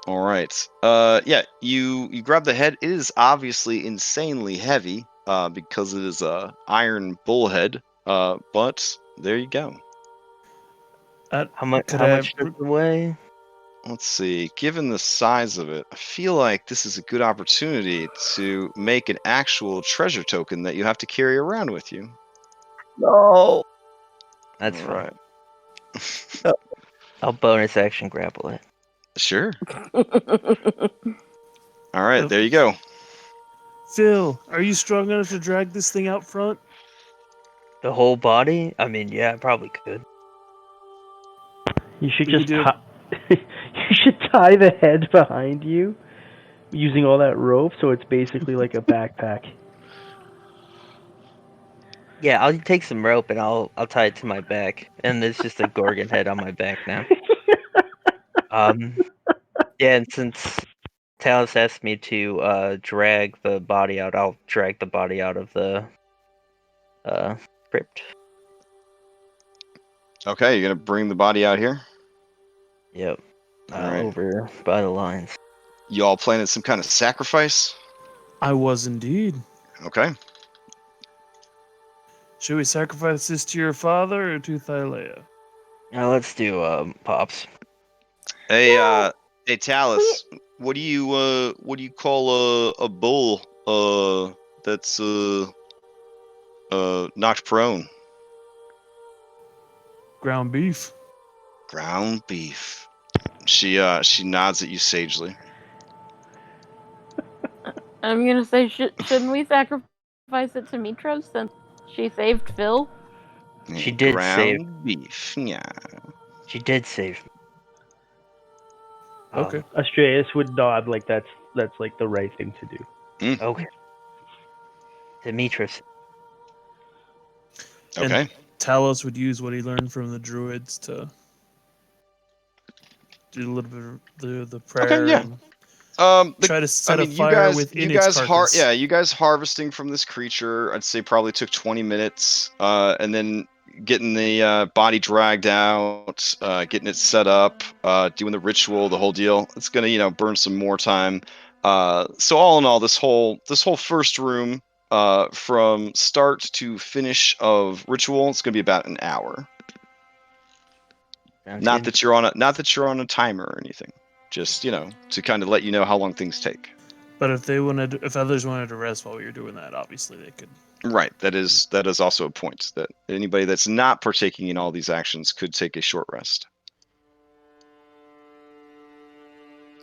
All right. Yeah, you grab the head. It is obviously insanely heavy, because it is a iron bullhead. But there you go. How much Could how I much does it weigh? Let's see. Given the size of it, I feel like this is a good opportunity to make an actual treasure token that you have to carry around with you. No. That's All fine. right. I'll bonus action grapple it. Sure. All right, there you go. Phil, are you strong enough to drag this thing out front? The whole body? I mean, yeah, I probably could. You should We just could do you should tie the head behind you using all that rope, so it's basically like a backpack. Yeah, I'll take some rope and I'll tie it to my back, and there's just a gorgon head on my back now. Yeah, and since Talos asked me to drag the body out, I'll drag the body out of the crypt. Okay, you're gonna bring the body out here. Yep. All right. Over by the lines. You all planning some kind of sacrifice? I was indeed. Okay. Should we sacrifice this to your father or to Thylea? Now let's do pops. Hey, hey, Talus. What do you call a bull that's knocked prone? Ground beef. Ground beef. She nods at you sagely. I'm gonna say, shouldn't we sacrifice it to Mitros since she saved Phil? She did ground save- beef. Yeah. She did save me. Okay. Astreus would nod like that's like the right thing to do. Okay. Demetrius. Okay. And Talos would use what he learned from the druids to do a little bit of the prayer. yeah. And try to set a fire within its carcass. You guys harvesting from this creature, I'd say probably took 20 minutes, and then getting the body dragged out, getting it set up, doing the ritual, the whole deal. It's gonna, burn some more time. So all in all, this whole first room, from start to finish of ritual, it's gonna be about an hour. Not that you're on a timer or anything. Just to kind of let you know how long things take. But if others wanted to rest while we were doing that, obviously they could. Right. That is also a point, that anybody that's not partaking in all these actions could take a short rest.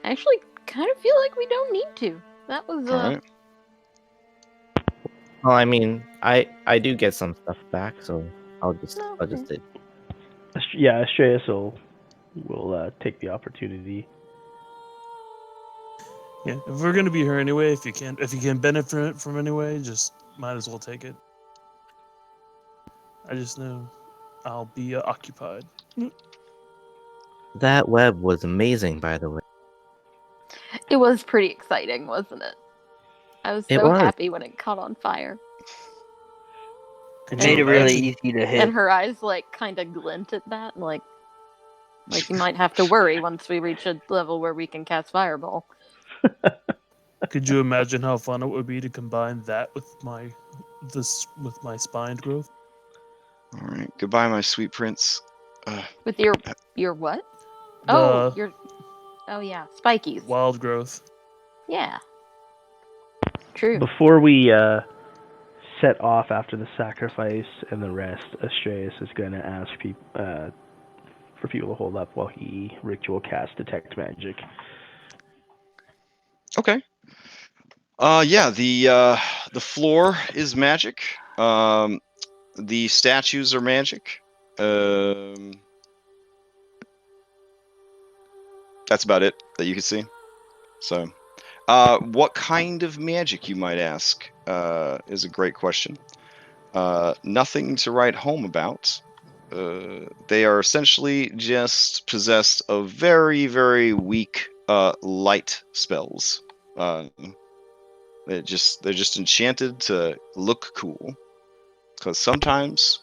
I actually kind of feel like we don't need to. That was All right. Well, I mean, I do get some stuff back, so I'll just take. Yeah, Astreus will take the opportunity. Yeah, if we're gonna be here anyway, if you can benefit from it anyway, just might as well take it. I just know I'll be occupied. That web was amazing, by the way. It was pretty exciting, wasn't it? I was It so was. happy when it caught on fire. It made it really imagine- easy to hit. And her eyes kind of glint at that, and like you might have to worry once we reach a level where we can cast Fireball. Could you imagine how fun it would be to combine that with my spine growth? All right. Goodbye, my sweet prince. With your what? The yeah, spikies. wild growth. Yeah. True. Before we set off after the sacrifice and the rest, Astreus is going to ask for people to hold up while he ritual casts Detect Magic. Okay. Yeah. The floor is magic. The statues are magic. That's about it that you can see. So, what kind of magic, you might ask, is a great question. Nothing to write home about. They are essentially just possessed of very, very weak light spells. They're just enchanted to look cool. Because sometimes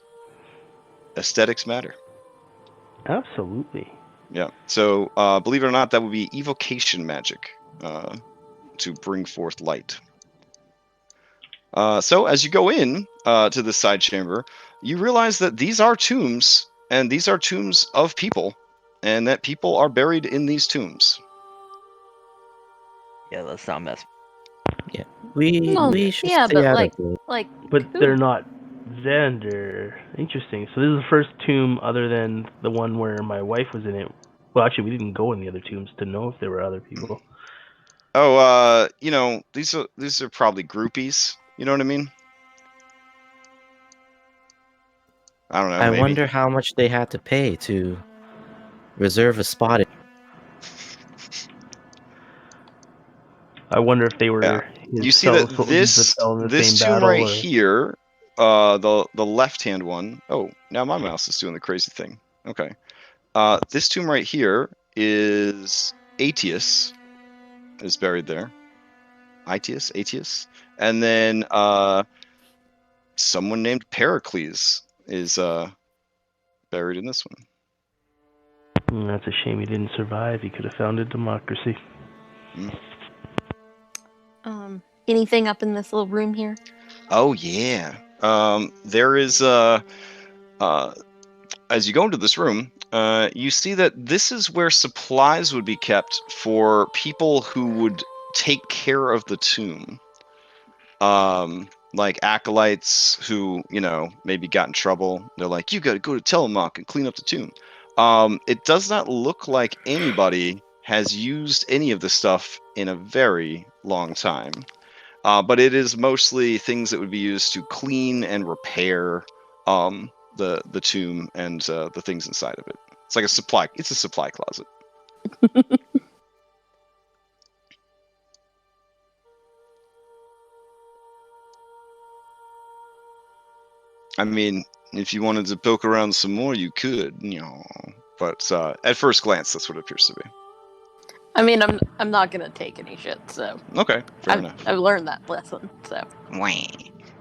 aesthetics matter. Absolutely. Yeah. So, believe it or not, that would be evocation magic to bring forth light. So, as you go in to the side chamber, you realize that these are tombs, and these are tombs of people, and that people are buried in these tombs. Yeah, let's not mess. We Well, should yeah, stay but out of it. But who? they're not Xander. Interesting. So this is the first tomb other than the one where my wife was in it. Well, actually, we didn't go in the other tombs to know if there were other people. Oh, these are probably groupies. You know what I mean? I don't know. I Maybe. wonder how much they had to pay to reserve a spot. I wonder if they were. Yeah. His You see that fellow soldiers that fell in the this same tomb battle, right or... here, the left hand one. Oh, now my mouse is doing the crazy thing. Okay. This tomb right here is Aetius is buried there. Aetius, and then someone named Pericles is buried in this one. That's a shame he didn't survive. He could have founded democracy. Anything up in this little room here? Oh yeah. There is as you go into this room, you see that this is where supplies would be kept for people who would take care of the tomb. Like acolytes who, maybe got in trouble. They're like, you got to go to Telemark and clean up the tomb. It does not look like anybody has used any of this stuff in a very long time. But it is mostly things that would be used to clean and repair the tomb and the things inside of it. It's like it's a supply closet. I mean, if you wanted to poke around some more, you could, But at first glance, that's what it appears to be. I mean, I'm not gonna take any shit, so Okay, fair enough. I've learned that lesson, so.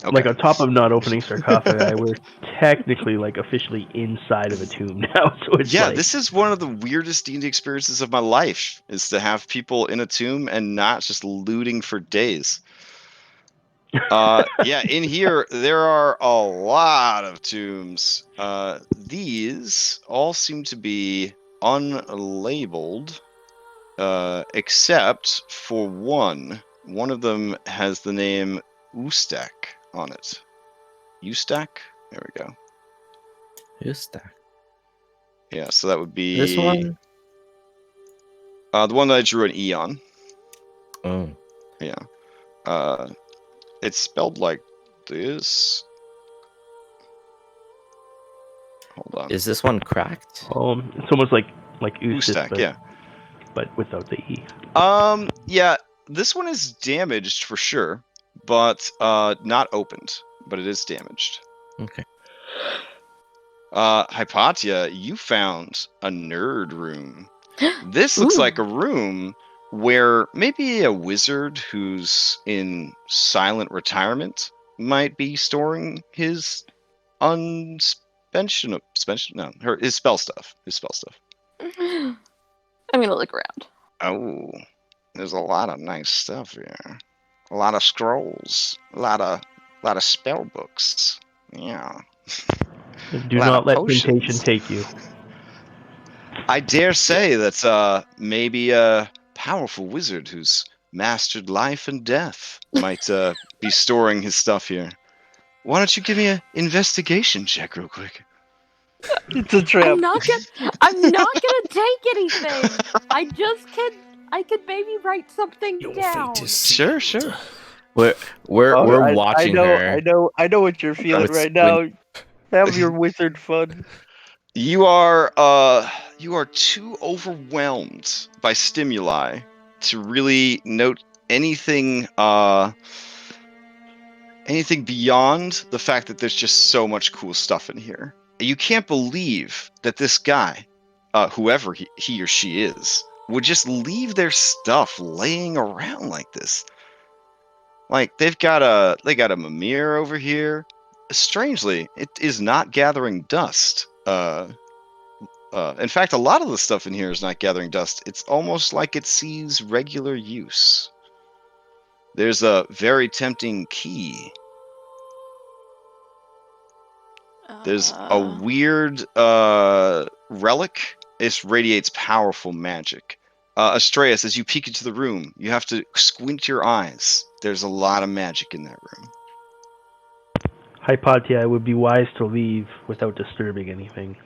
Okay. Like on top of not opening sarcophagi, we're technically like officially inside of a tomb now. So it's Yeah, like, this is one of the weirdest D&D experiences of my life, is to have people in a tomb and not just looting for days. Yeah, in here there are a lot of tombs. These all seem to be unlabeled, except for one. One of them has the name Ustak on it. Ustak? There we go. Who's that? Yeah, so that would be This one? the one that I drew an E on. Oh. Yeah. It's spelled like this. Hold on. Is this one cracked? it's almost like Ustak, Ustak, yeah. but without the E. Yeah, this one is damaged for sure, but not opened, but it is damaged. Okay. Hypatia, you found a nerd room. This looks Ooh. like a room where maybe a wizard who's in silent retirement might be storing his his spell stuff. I'm gonna look around. Oh, there's a lot of nice stuff here. A lot of scrolls. A lot of spell books. Yeah. Do A lot not of let potions. temptation take you. I dare say that maybe a powerful wizard who's mastered life and death might be storing his stuff here. Why don't you give me an investigation check real quick? It's a trap. I'm not gonna take anything. I could maybe write something Your down. fate is Sure. sealed. We're I watching know, her. I know what you're feeling would right now. Have your wizard fun. You are too overwhelmed by stimuli to really note anything anything beyond the fact that there's just so much cool stuff in here. You can't believe that this guy, whoever he or she is, would just leave their stuff laying around like this. Like they got a Mimir over here. Strangely, it is not gathering dust. In fact, a lot of the stuff in here is not gathering dust. It's almost like it sees regular use. There's a very tempting key. There's a weird relic. It radiates powerful magic. Astreus, as you peek into the room, you have to squint your eyes. There's a lot of magic in that room. Hypatia, it would be wise to leave without disturbing anything.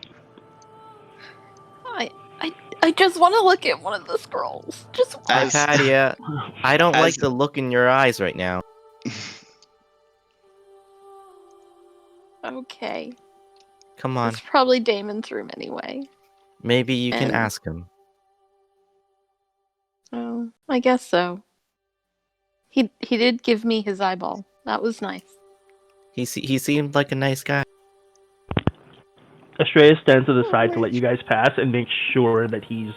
I just want to look at one of the scrolls. Just As- Hypatia, I don't like as- the look in your eyes right now. okay. Come on. It's probably Damon's room anyway. Maybe you can And- ask him. Oh, I guess so. He did give me his eyeball. That was nice. He seemed like a nice guy. Astrea stands to the side to let you guys pass and make sure that he's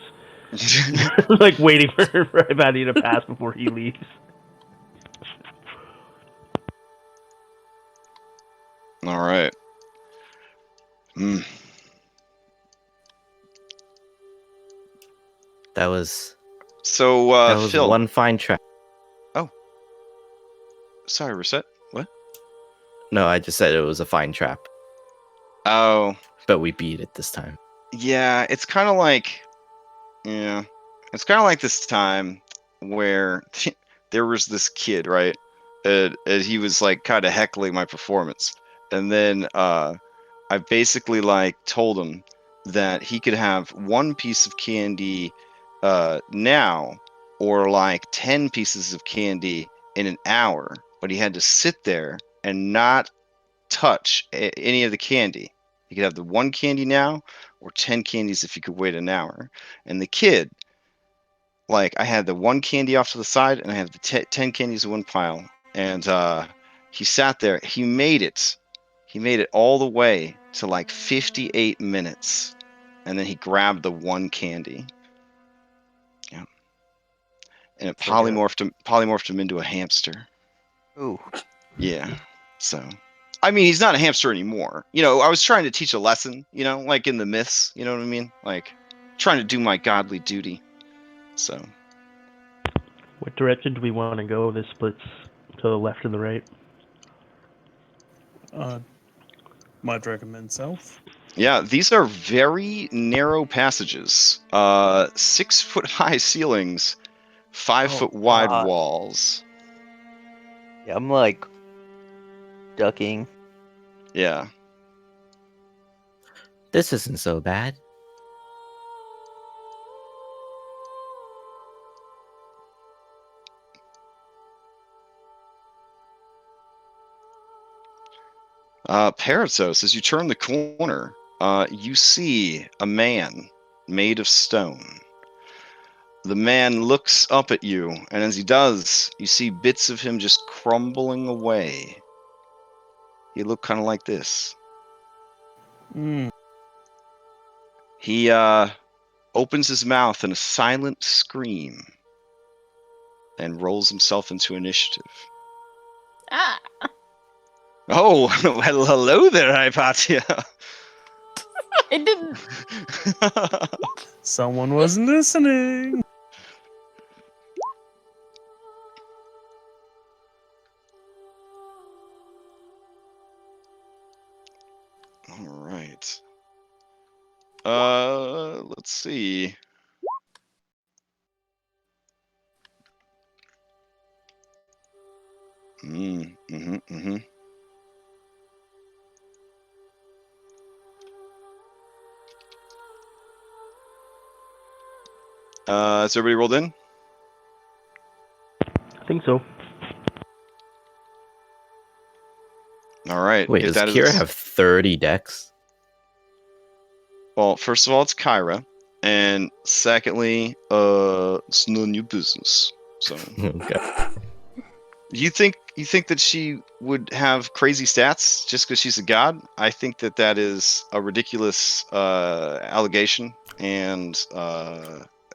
like waiting for Hypatia to pass before he leaves. All right. That was So, Phil. one fine trap. Sorry, reset. What? No, I just said it was a fine trap, Oh, but we beat it this time. yeah. It's kind of like, this time where there was this kid, right? And he was like kind of heckling my performance, and then I basically like told him that he could have one piece of candy now, or like 10 pieces of candy in an hour, but he had to sit there and not touch any of the candy. He could have the one candy now, or 10 candies if he could wait an hour. And the kid, like, I had the one candy off to the side, and I had the 10 candies in one pile. And he sat there. He made it. He made it all the way to like 58 minutes, and then he grabbed the one candy. Yeah, and it polymorphed him into a hamster. Ooh. Yeah. So, I mean, he's not a hamster anymore. You know, I was trying to teach a lesson, you know, like in the myths, you know what I mean? Like, trying to do my godly duty. So, What direction do we want to go? This splits to the left and the right. Might recommend south. yeah, these are very narrow passages. 6 foot high ceilings, 5 Oh, foot wide God. walls. Yeah, I'm like ducking. Yeah. This isn't so bad. Paratos, as you turn the corner, you see a man made of stone. The man looks up at you, and as he does, you see bits of him just crumbling away. He looked kind of like this. Mm. He opens his mouth in a silent scream and rolls himself into initiative. Ah, Oh, well, hello there, Hypatia. I didn't. Someone wasn't listening. All right. Let's see. Mm-hmm. Has everybody rolled in? I think so. All right. Wait, if does that Kira is- have 30 decks? Well, first of all, it's Kyra, and secondly, it's none of your business. So, Okay. you think that she would have crazy stats just because she's a god? I think that is a ridiculous allegation, and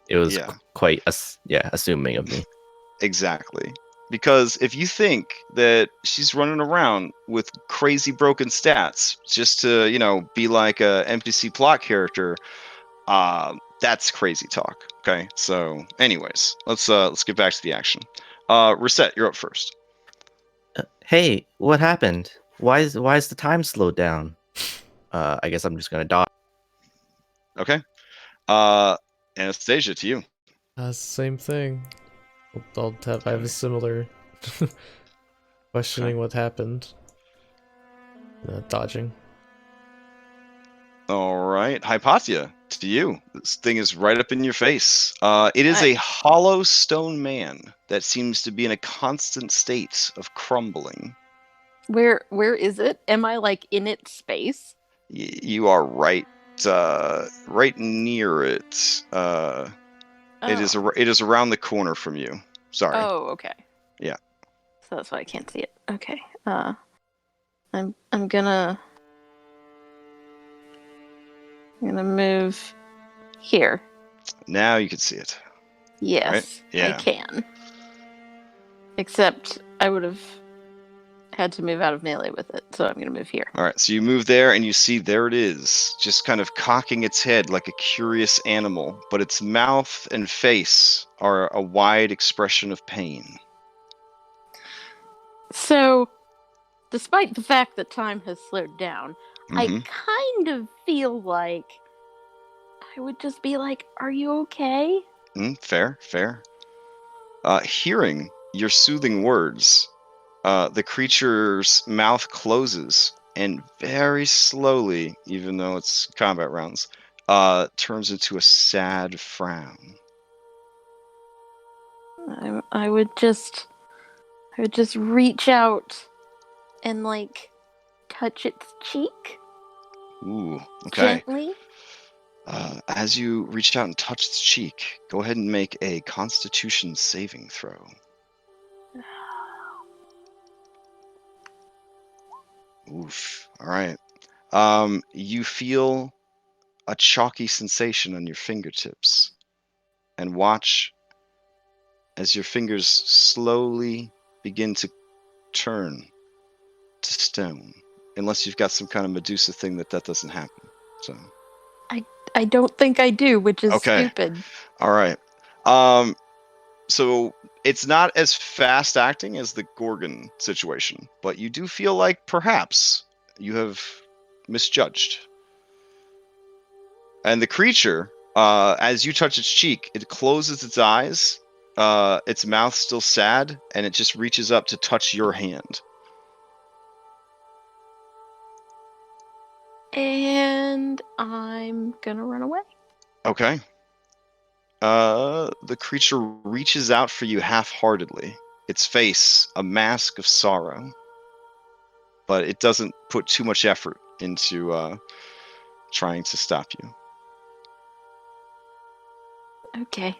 It was yeah. quite, assuming of me. Exactly. Because if you think that she's running around with crazy broken stats just to, you know, be like a NPC plot character, that's crazy talk. Okay. So, anyways, let's get back to the action. Reset, you're up first. Hey, what happened? Why is the time slowed down? I guess I'm just gonna dodge. Okay. Anastasia, to you. Same thing. I have a similar questioning what happened. Dodging. All right, Hypatia, to you. This thing is right up in your face. It is Hi. a hollow stone man that seems to be in a constant state of crumbling. Where is it? Am I like in its space? You are right near it. It is around the corner from you. Sorry. Oh, okay. Yeah. So that's why I can't see it. Okay. I'm gonna move here. Now you can see it. Yes, Right? Yeah. I can. Except I would have had to move out of melee with it, so I'm gonna move here. All right, so you move there and you see there it is, just kind of cocking its head like a curious animal, but its mouth and face are a wide expression of pain. So, despite the fact that time has slowed down, I Mhm. kind of feel like I would just be like, "Are you okay?" Fair. Hearing your soothing words, the creature's mouth closes and very slowly, even though it's combat rounds, turns into a sad frown. I would just reach out and like touch its cheek Ooh, okay. gently. As you reach out and touch its cheek, go ahead and make a Constitution saving throw. Oof. All right. You feel a chalky sensation on your fingertips, and watch as your fingers slowly begin to turn to stone, unless you've got some kind of Medusa thing that doesn't happen. So. I don't think I do, which is Okay. stupid. All right. So it's not as fast acting as the Gorgon situation, but you do feel like perhaps you have misjudged. And the creature, as you touch its cheek, it closes its eyes, its mouth still sad, and it just reaches up to touch your hand. And I'm gonna run away. Okay. The creature reaches out for you half-heartedly. Its face, a mask of sorrow. But it doesn't put too much effort into trying to stop you. Okay.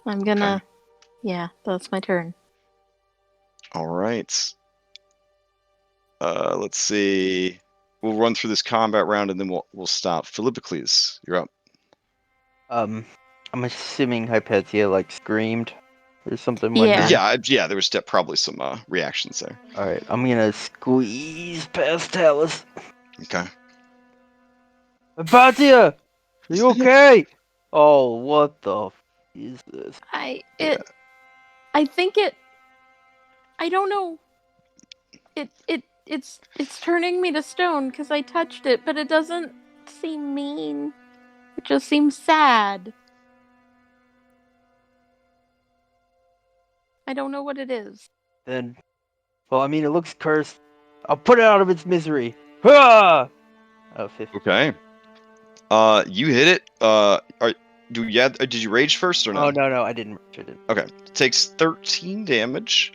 I'm gonna. Okay. Yeah, that's my turn. All right. Let's see. We'll run through this combat round and then we'll stop. Philippocles, you're up. I'm assuming Hypatia like screamed or something. Yeah. Yeah. There was probably some reactions there. All right, I'm gonna squeeze past Talus. Okay. Hypatia, are you okay? Oh, what the is this? I think it. I don't know. It's turning me to stone because I touched it, but it doesn't seem mean. It just seems sad. I don't know what it is. Then, well, I mean, it looks cursed. I'll put it out of its misery. Hurrah! Oh, 50. Okay. You hit it. Did you rage first or no? Oh, no, I didn't. Okay. It takes 13 damage.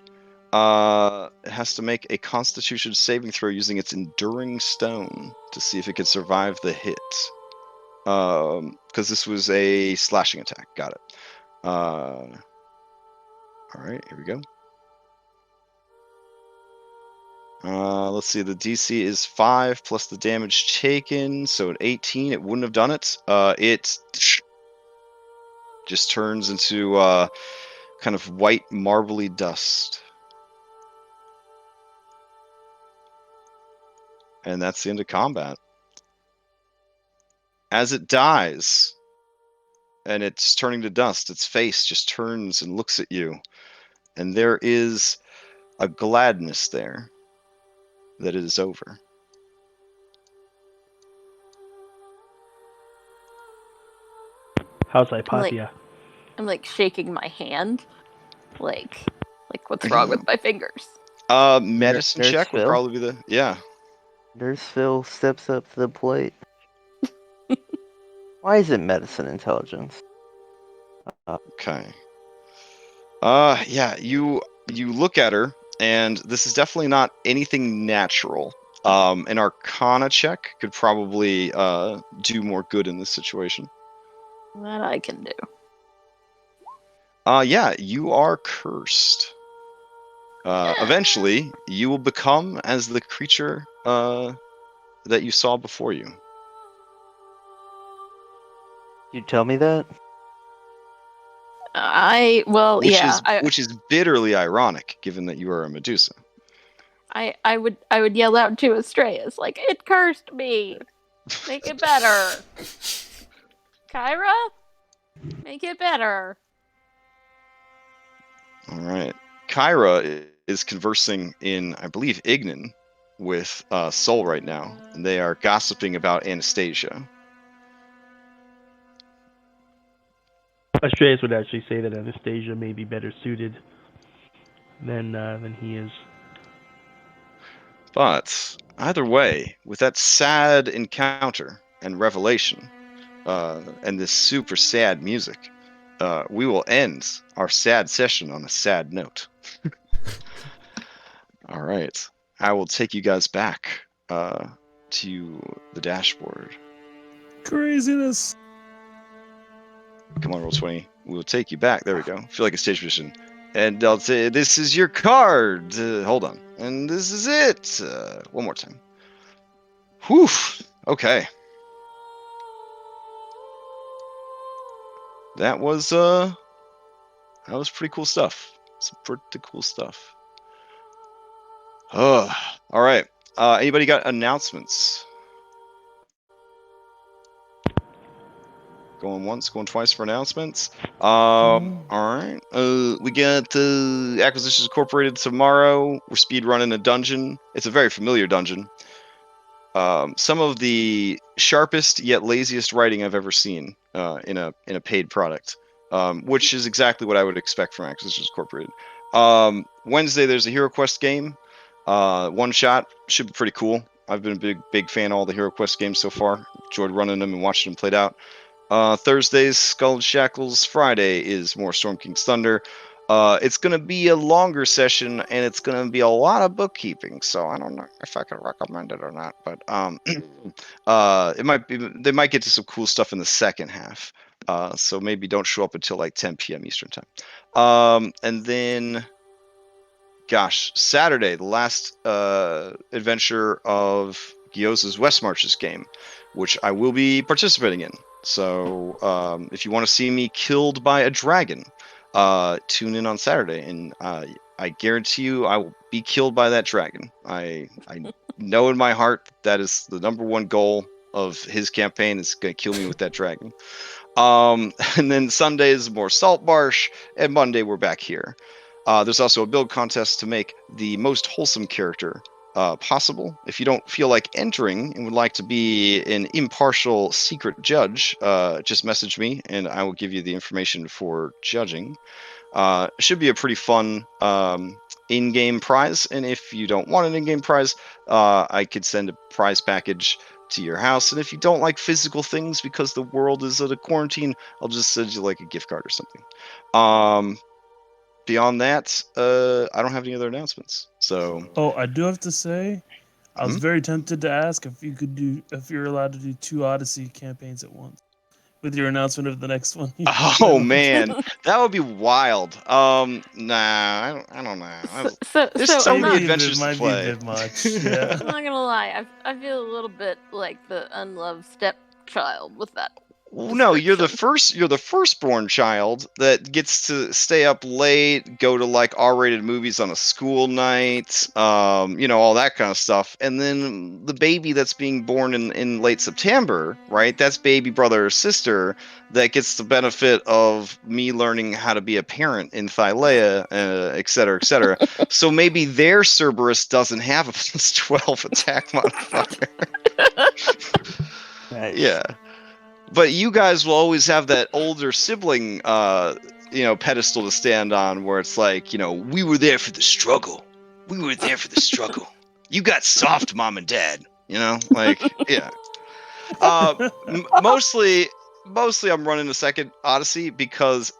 It has to make a Constitution saving throw using its Enduring Stone to see if it can survive the hit. Because this was a slashing attack. Got it. All right, here we go. Let's see. The DC is 5 plus the damage taken, so at 18, it wouldn't have done it. It just turns into kind of white marbly dust. And that's the end of combat. As it dies, and it's turning to dust, its face just turns and looks at you. And there is a gladness there that it is over. How's Hypatia? I'm like shaking my hand. Like what's wrong with my fingers? Medicine Nurse check would Phil? probably be the... Yeah. Nurse Phil steps up to the plate. Why is it medicine intelligence? Okay. Yeah, you look at her, and this is definitely not anything natural. An Arcana check could probably do more good in this situation. That I can do. Yeah, you are cursed. Eventually, you will become as the creature that you saw before you. You tell me that? Which is bitterly ironic, given that you are a Medusa. I would yell out to Astreus, like, it cursed me. Make it better. Kyra? Make it better. All right. Kyra is conversing in, I believe, Ignan with Sol right now, and they are gossiping about Anastasia. Astreus would actually say that Anastasia may be better suited than he is. But either way, with that sad encounter and revelation, and this super sad music, we will end our sad session on a sad note. All right. I will take you guys back to the dashboard. Craziness. Come on, Roll20. We'll take you back. There we go. Feel like a stage position. And I'll say, this is your card. Hold on. And this is it. One more time. Whew. Okay. That was pretty cool stuff. Some pretty cool stuff. All right. Anybody got announcements? Going once, going twice for announcements. All right. We got Acquisitions Incorporated tomorrow. We're speed running a dungeon. It's a very familiar dungeon. Some of the sharpest yet laziest writing I've ever seen in a paid product, which is exactly what I would expect from Acquisitions Incorporated. Wednesday there's a Hero Quest game. One shot should be pretty cool. I've been a big fan of all the Hero Quest games so far. Enjoyed running them and watching them played out. Thursday's Skull and Shackles. Friday is more Storm King's Thunder. It's going to be a longer session, and it's going to be a lot of bookkeeping. So I don't know if I can recommend it or not. But it might be. They might get to some cool stuff in the second half. So maybe don't show up until like 10 p.m. Eastern time. And then, gosh, Saturday, the last adventure of Gyoza's West Marches game, which I will be participating in. So if you want to see me killed by a dragon, tune in on Saturday, and I guarantee you I will be killed by that dragon. I know in my heart that is the number one goal of his campaign, is going to kill me with that dragon. And then Sunday is more Salt Marsh, and Monday we're back here. There's also a build contest to make the most wholesome character possible. If you don't feel like entering and would like to be an impartial secret judge, just message me and I will give you the information for judging. It should be a pretty fun in-game prize, and if you don't want an in-game prize, I could send a prize package to your house. And if you don't like physical things because the world is at a quarantine, I'll just send you like a gift card or something. Beyond that, I don't have any other announcements. So. Oh, I do have to say, I was very tempted to ask if you're allowed to do 2 Odyssey campaigns at once with your announcement of the next one. Oh man, that would be wild. Nah, I don't know. There's so many adventures to play. Be a bit much. Yeah. I'm not gonna lie, I feel a little bit like the unloved stepchild with that. No, you're the firstborn child that gets to stay up late, go to like R-rated movies on a school night, all that kind of stuff. And then the baby that's being born in late September, right? That's baby brother or sister that gets the benefit of me learning how to be a parent in Thylea, et cetera, et cetera. So maybe their Cerberus doesn't have a plus 12 attack modifier. Nice. Yeah. But you guys will always have that older sibling, pedestal to stand on, where it's like, we were there for the struggle. We were there for the struggle. You got soft, mom and dad. Yeah. Mostly I'm running a second Odyssey because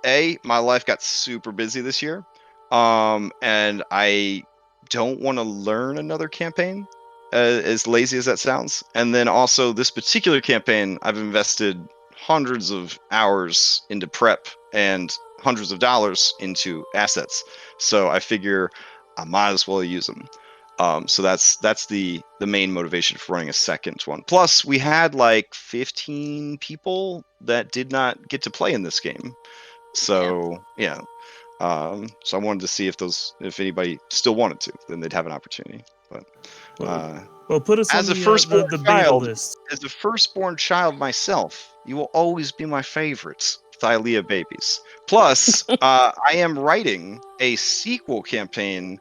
my life got super busy this year, and I don't want to learn another campaign. As lazy as that sounds. And then also this particular campaign, I've invested hundreds of hours into prep and hundreds of dollars into assets. So I figure I might as well use them. So that's the main motivation for running a second one. Plus, we had like 15 people that did not get to play in this game. So yeah. So I wanted to see if anybody still wanted to, then they'd have an opportunity. But well, put us as on a firstborn the beta child, list. as a firstborn child myself, you will always be my favorites, Thylea babies. Plus, I am writing a sequel campaign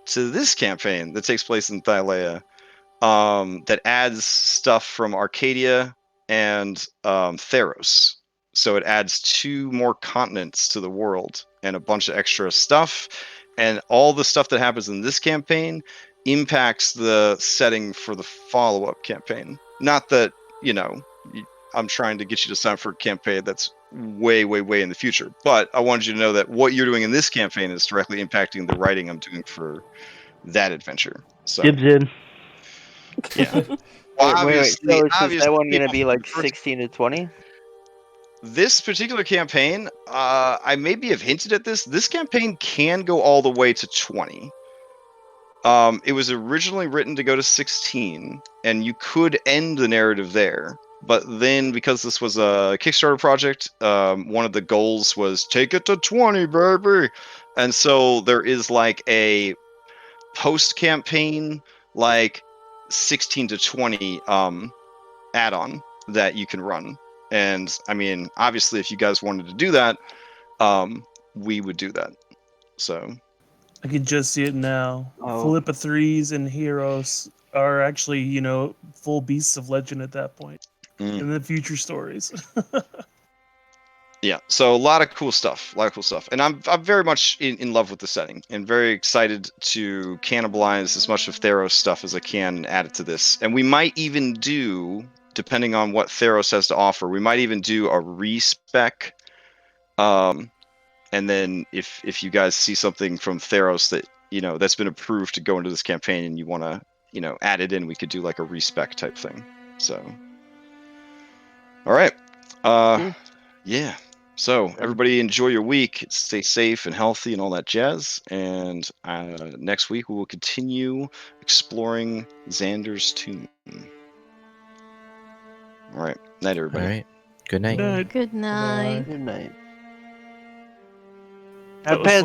to this campaign that takes place in Thylea, that adds stuff from Arcadia and Theros. So it adds 2 more continents to the world and a bunch of extra stuff. And all the stuff that happens in this campaign impacts the setting for the follow-up campaign. Not that, I'm trying to get you to sign for a campaign that's way, way, way in the future. But I wanted you to know that what you're doing in this campaign is directly impacting the writing I'm doing for that adventure. So. Dibs in. Yeah. Wait. So is that one going to people be like prefer 16 to 20? This particular campaign, I maybe have hinted at this. This campaign can go all the way to 20. It was originally written to go to 16, and you could end the narrative there. But then, because this was a Kickstarter project, one of the goals was take it to 20, baby. And so there is like a post-campaign, like 16 to 20 add-on that you can run. And I mean, obviously, if you guys wanted to do that, we would do that. So I can just see it now. Oh. Philippa 3s and Heroes are actually, full beasts of legend at that point. In the future stories. yeah, so a lot of cool stuff, and I'm very much in love with the setting and very excited to cannibalize as much of Theros stuff as I can and add it to this. And we might even do, depending on what Theros has to offer, we might even do a respec. And then if you guys see something from Theros that that's been approved to go into this campaign and you want to add it in, we could do like a respec type thing. So, all right, yeah. So everybody enjoy your week. Stay safe and healthy and all that jazz. And next week we will continue exploring Xander's tomb. All right, night everybody. All right. Good night. Good night. Good night. Good night. That was fun.